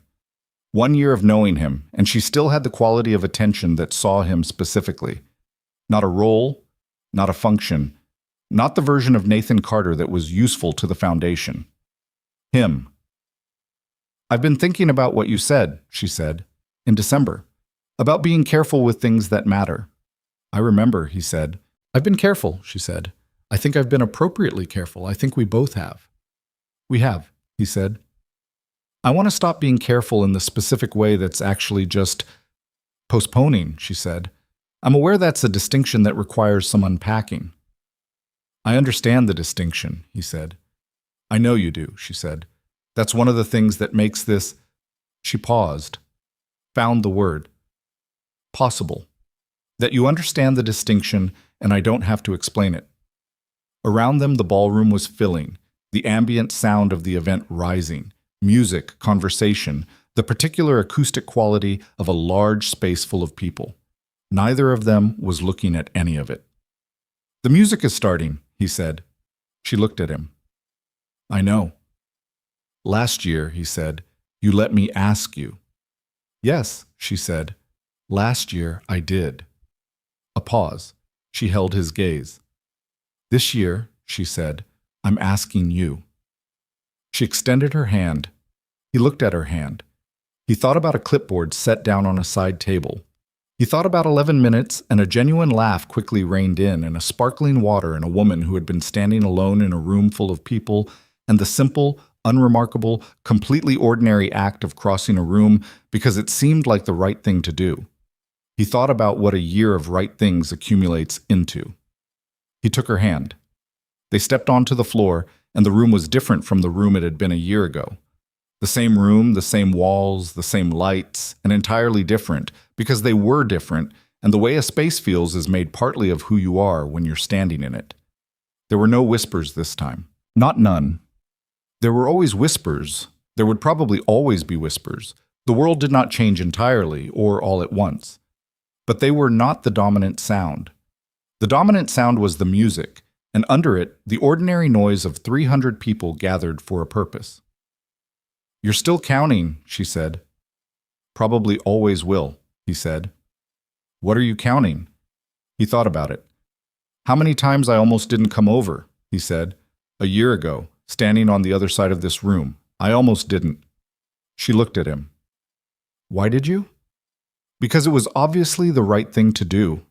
1 year of knowing him, and she still had the quality of attention that saw him specifically. Not a role, not a function, not the version of Nathan Carter that was useful to the foundation. Him. "I've been thinking about what you said," she said, "in December, about being careful with things that matter." "I remember," he said. "I've been careful," she said. "I think I've been appropriately careful. I think we both have." "We have," he said. "I want to stop being careful in the specific way that's actually just postponing," she said. "I'm aware that's a distinction that requires some unpacking." "I understand the distinction," he said. "I know you do," she said. "That's one of the things that makes this—" She paused, found the word. "Possible. That you understand the distinction and I don't have to explain it." Around them the ballroom was filling, the ambient sound of the event rising, music, conversation, the particular acoustic quality of a large space full of people. Neither of them was looking at any of it. "The music is starting," he said. She looked at him. "I know." "Last year," he said, "you let me ask you." "Yes," she said. "Last year I did." A pause. She held his gaze. "This year," she said, "I'm asking you." She extended her hand. He looked at her hand. He thought about a clipboard set down on a side table. He thought about 11 minutes, and a genuine laugh quickly rained in, and a sparkling water, and a woman who had been standing alone in a room full of people, and the simple, unremarkable, completely ordinary act of crossing a room because it seemed like the right thing to do. He thought about what a year of right things accumulates into. He took her hand. They stepped onto the floor, and the room was different from the room it had been a year ago. The same room, the same walls, the same lights, and entirely different, because they were different, and the way a space feels is made partly of who you are when you're standing in it. There were no whispers this time. Not none. There were always whispers. There would probably always be whispers. The world did not change entirely, or all at once. But they were not the dominant sound. The dominant sound was the music, and under it, the ordinary noise of 300 people gathered for a purpose. "You're still counting," she said. "Probably always will," he said. "What are you counting?" He thought about it. "How many times I almost didn't come over," he said. "A year ago, standing on the other side of this room. I almost didn't." She looked at him. "Why did you?" "Because it was obviously the right thing to do,"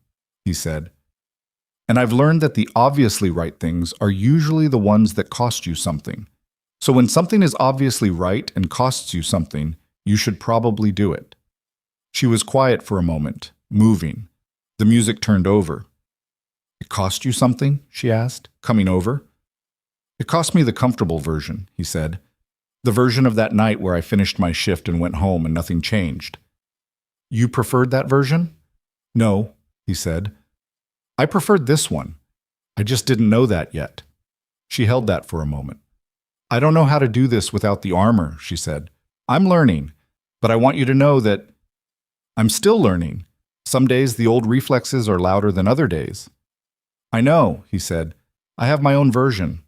he said. "And I've learned that the obviously right things are usually the ones that cost you something. So when something is obviously right and costs you something, you should probably do it." She was quiet for a moment, moving. The music turned over. "It cost you something?" she asked, coming over. "It cost me the comfortable version," he said. "The version of that night where I finished my shift and went home and nothing changed." "You preferred that version?" "No," he said. "I preferred this one. I just didn't know that yet." She held that for a moment. "I don't know how to do this without the armor," she said. "I'm learning, but I want you to know that I'm still learning. Some days the old reflexes are louder than other days." "I know," he said. "I have my own version.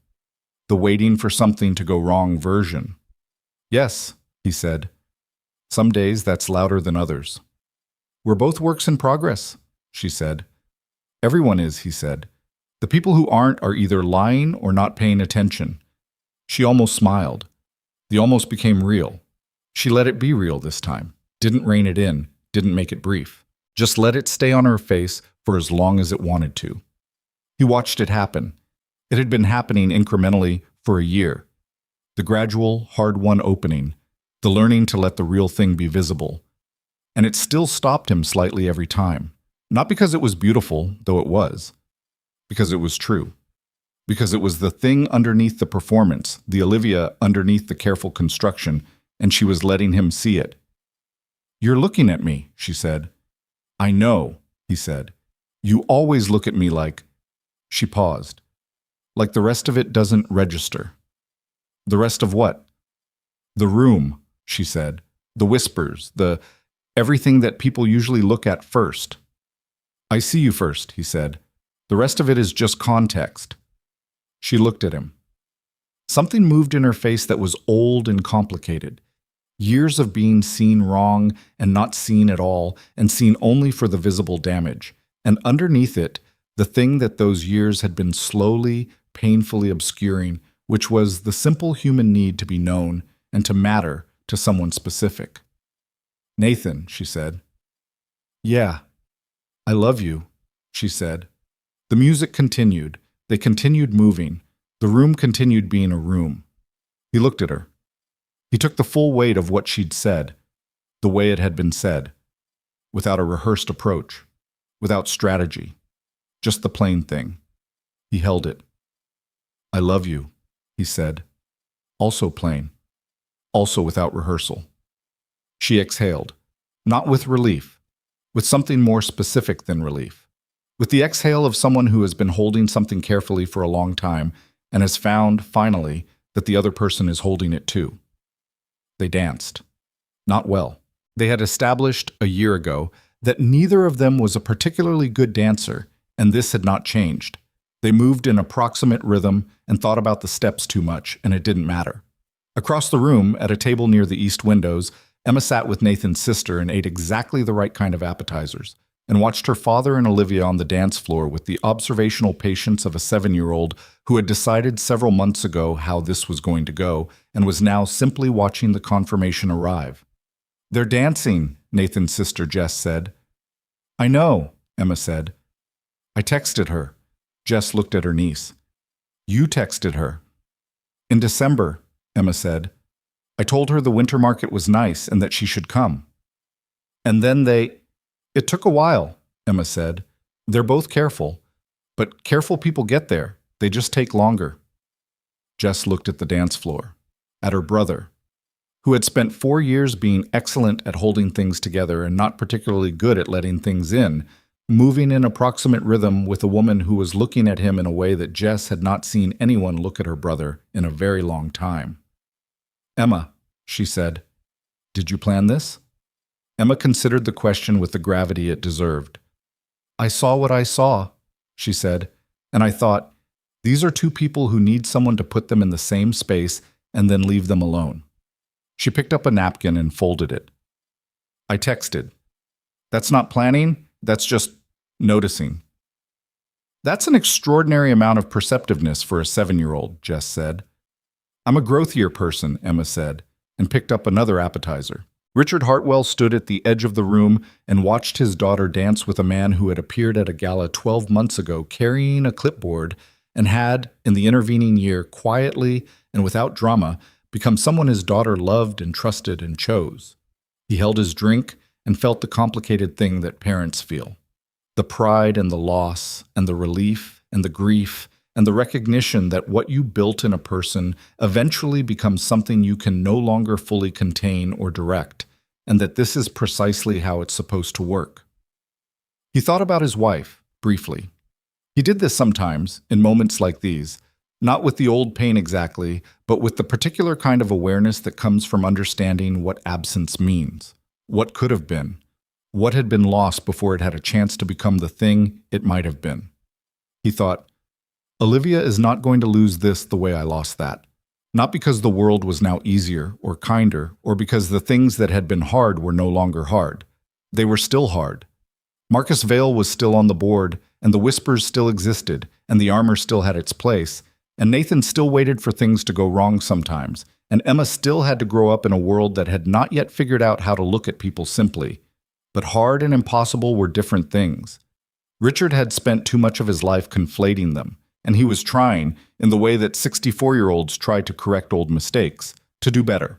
The waiting for something to go wrong version." "Yes," he said. "Some days that's louder than others." "We're both works in progress," she said. "Everyone is," he said. "The people who aren't are either lying or not paying attention." She almost smiled. The almost became real. She let it be real this time. Didn't rein it in, didn't make it brief. Just let it stay on her face for as long as it wanted to. He watched it happen. It had been happening incrementally for a year. The gradual, hard-won opening, the learning to let the real thing be visible. And it still stopped him slightly every time. Not because it was beautiful, though it was. Because it was true. Because it was the thing underneath the performance, the Olivia underneath the careful construction, and she was letting him see it. "You're looking at me," she said. "I know," he said. "You always look at me like—" She paused. "Like the rest of it doesn't register." "The rest of what?" "The room," she said. The whispers, the everything that people usually look at first. I see you first, he said. The rest of it is just context. She looked at him. Something moved in her face that was old and complicated. Years of being seen wrong and not seen at all, and seen only for the visible damage. And underneath it, the thing that those years had been slowly, painfully obscuring, which was the simple human need to be known and to matter to someone specific. Nathan, she said. Yeah, I love you, she said. The music continued. They continued moving. The room continued being a room. He looked at her. He took the full weight of what she'd said, the way it had been said, without a rehearsed approach, without strategy, just the plain thing. He held it. I love you, he said, also plain, also without rehearsal. She exhaled, not with relief, with something more specific than relief, with the exhale of someone who has been holding something carefully for a long time and has found, finally, that the other person is holding it too. They danced. Not well. They had established a year ago that neither of them was a particularly good dancer, and this had not changed. They moved in approximate rhythm and thought about the steps too much, and it didn't matter. Across the room, at a table near the east windows, Emma sat with Nathan's sister and ate exactly the right kind of appetizers, and watched her father and Olivia on the dance floor with the observational patience of a 7-year-old who had decided several months ago how this was going to go and was now simply watching the confirmation arrive. They're dancing, Nathan's sister Jess said. I know, Emma said. I texted her. Jess looked at her niece. You texted her. In December, Emma said. I told her the winter market was nice and that she should come. And then It took a while, Emma said. They're both careful. But careful people get there. They just take longer. Jess looked at the dance floor, at her brother, who had spent 4 years being excellent at holding things together and not particularly good at letting things in, moving in approximate rhythm with a woman who was looking at him in a way that Jess had not seen anyone look at her brother in a very long time. Emma, she said, did you plan this? Emma considered the question with the gravity it deserved. I saw what I saw, she said, and I thought, these are two people who need someone to put them in the same space and then leave them alone. She picked up a napkin and folded it. I texted. That's not planning, that's just noticing. That's an extraordinary amount of perceptiveness for a 7-year-old, Jess said. I'm a growthier person, Emma said, and picked up another appetizer. Richard Hartwell stood at the edge of the room and watched his daughter dance with a man who had appeared at a gala 12 months ago carrying a clipboard and had, in the intervening year, quietly and without drama, become someone his daughter loved and trusted and chose. He held his drink and felt the complicated thing that parents feel. The pride and the loss and the relief and the grief and the recognition that what you built in a person eventually becomes something you can no longer fully contain or direct, and that this is precisely how it's supposed to work. He thought about his wife, briefly. He did this sometimes, in moments like these, not with the old pain exactly, but with the particular kind of awareness that comes from understanding what absence means, what could have been, what had been lost before it had a chance to become the thing it might have been. He thought, Olivia is not going to lose this the way I lost that. Not because the world was now easier or kinder, or because the things that had been hard were no longer hard. They were still hard. Marcus Vale was still on the board, and the whispers still existed, and the armor still had its place, and Nathan still waited for things to go wrong sometimes, and Emma still had to grow up in a world that had not yet figured out how to look at people simply. But hard and impossible were different things. Richard had spent too much of his life conflating them, and he was trying, in the way that 64-year-olds try to correct old mistakes, to do better.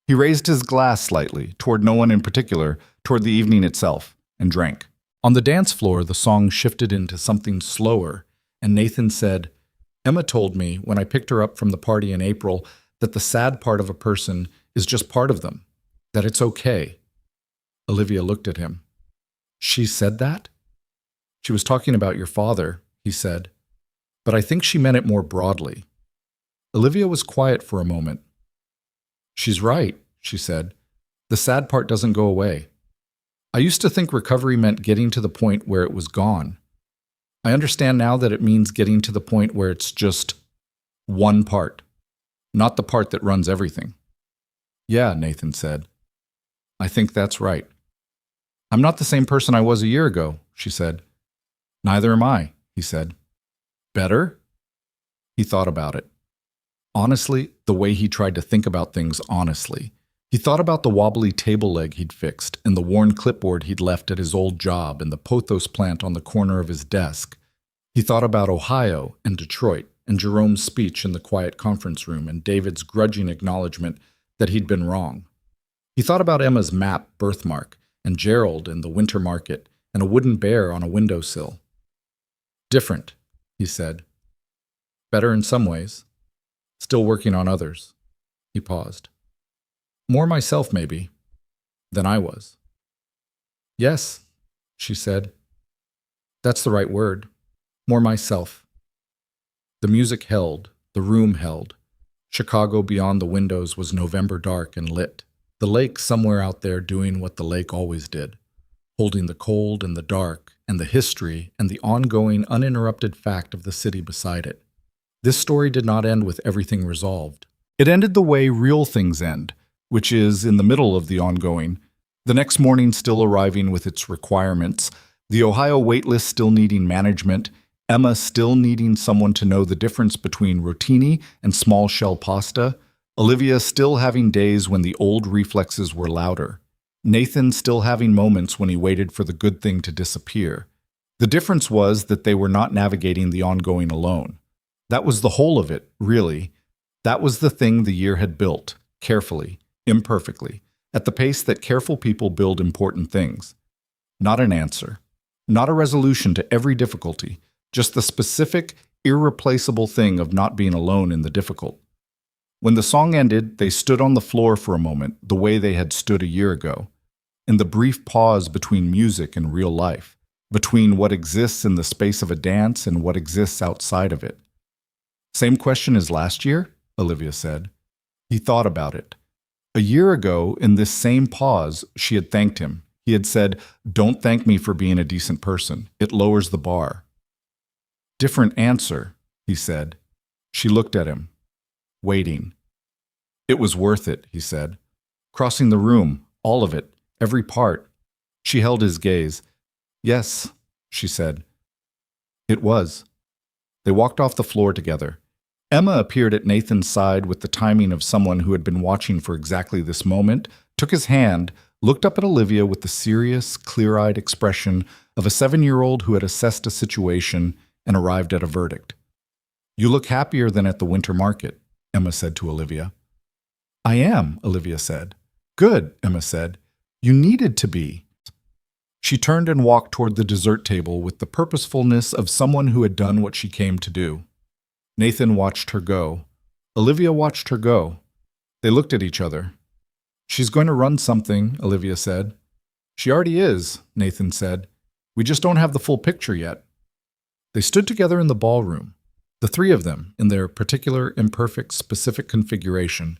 He raised his glass slightly, toward no one in particular, toward the evening itself, and drank. On the dance floor, the song shifted into something slower, and Nathan said, Emma told me, when I picked her up from the party in April, that the sad part of a person is just part of them, that it's okay. Olivia looked at him. She said that? She was talking about your father, he said. But I think she meant it more broadly. Olivia was quiet for a moment. She's right, she said. The sad part doesn't go away. I used to think recovery meant getting to the point where it was gone. I understand now that it means getting to the point where it's just one part, not the part that runs everything. Yeah, Nathan said. I think that's right. I'm not the same person I was a year ago, she said. Neither am I, he said. Better? He thought about it. Honestly, the way he tried to think about things honestly. He thought about the wobbly table leg he'd fixed and the worn clipboard he'd left at his old job and the pothos plant on the corner of his desk. He thought about Ohio and Detroit and Jerome's speech in the quiet conference room and David's grudging acknowledgement that he'd been wrong. He thought about Emma's map birthmark and Gerald in the winter market and a wooden bear on a windowsill. Different, he said. Better in some ways. Still working on others. He paused. More myself, maybe, than I was. Yes, she said. That's the right word. More myself. The music held, the room held. Chicago beyond the windows was November dark and lit. The lake somewhere out there doing what the lake always did, holding the cold and the dark and the history and the ongoing, uninterrupted fact of the city beside it. This story did not end with everything resolved. It ended the way real things end, which is in the middle of the ongoing, the next morning still arriving with its requirements, the Ohio waitlist still needing management, Emma still needing someone to know the difference between rotini and small shell pasta, Olivia still having days when the old reflexes were louder, Nathan still having moments when he waited for the good thing to disappear. The difference was that they were not navigating the ongoing alone. That was the whole of it, really. That was the thing the year had built, carefully, imperfectly, at the pace that careful people build important things. Not an answer, not a resolution to every difficulty, just the specific, irreplaceable thing of not being alone in the difficult. When the song ended, they stood on the floor for a moment, the way they had stood a year ago, in the brief pause between music and real life, between what exists in the space of a dance and what exists outside of it. Same question as last year? Olivia said. He thought about it. A year ago, in this same pause, she had thanked him. He had said, "Don't thank me for being a decent person. It lowers the bar." Different answer, he said. She looked at him, waiting. It was worth it, he said. Crossing the room, all of it, every part. She held his gaze. Yes, she said. It was. They walked off the floor together. Emma appeared at Nathan's side with the timing of someone who had been watching for exactly this moment, took his hand, looked up at Olivia with the serious, clear-eyed expression of a 7-year-old who had assessed a situation and arrived at a verdict. You look happier than at the winter market, Emma said to Olivia. I am, Olivia said. Good, Emma said. You needed to be. She turned and walked toward the dessert table with the purposefulness of someone who had done what she came to do. Nathan watched her go. Olivia watched her go. They looked at each other. She's going to run something, Olivia said. She already is, Nathan said. We just don't have the full picture yet. They stood together in the ballroom, the three of them in their particular, imperfect, specific configuration,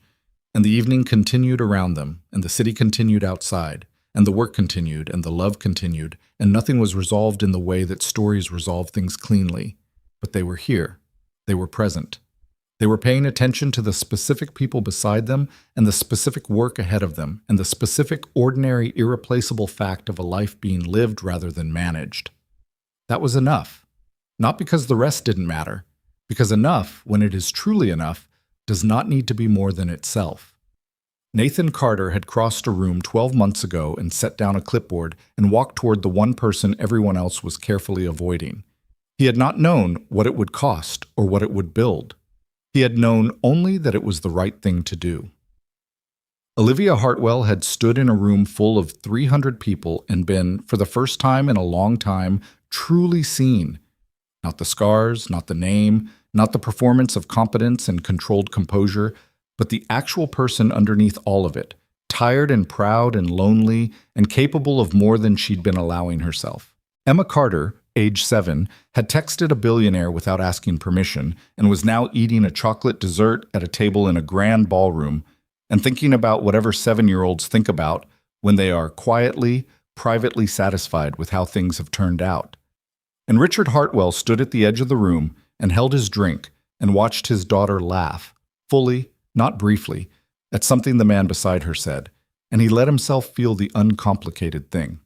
and the evening continued around them, and the city continued outside, and the work continued, and the love continued, and nothing was resolved in the way that stories resolve things cleanly. But they were here. They were present. They were paying attention to the specific people beside them and the specific work ahead of them and the specific, ordinary, irreplaceable fact of a life being lived rather than managed. That was enough. Not because the rest didn't matter, because enough, when it is truly enough, does not need to be more than itself. Nathan Carter had crossed a room 12 months ago and set down a clipboard and walked toward the one person everyone else was carefully avoiding. He had not known what it would cost or what it would build. He had known only that it was the right thing to do. Olivia Hartwell had stood in a room full of 300 people and been, for the first time in a long time, truly seen. Not the scars, not the name, not the performance of competence and controlled composure, but the actual person underneath all of it, tired and proud and lonely and capable of more than she'd been allowing herself. Emma Carter, age 7, had texted a billionaire without asking permission and was now eating a chocolate dessert at a table in a grand ballroom, and thinking about whatever 7-year-olds think about when they are quietly, privately satisfied with how things have turned out. And Richard Hartwell stood at the edge of the room and held his drink and watched his daughter laugh, fully, not briefly, at something the man beside her said, and he let himself feel the uncomplicated thing.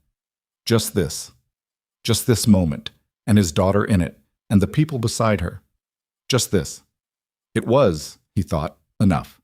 Just this moment, and his daughter in it, and the people beside her. Just this. It was, he thought, enough.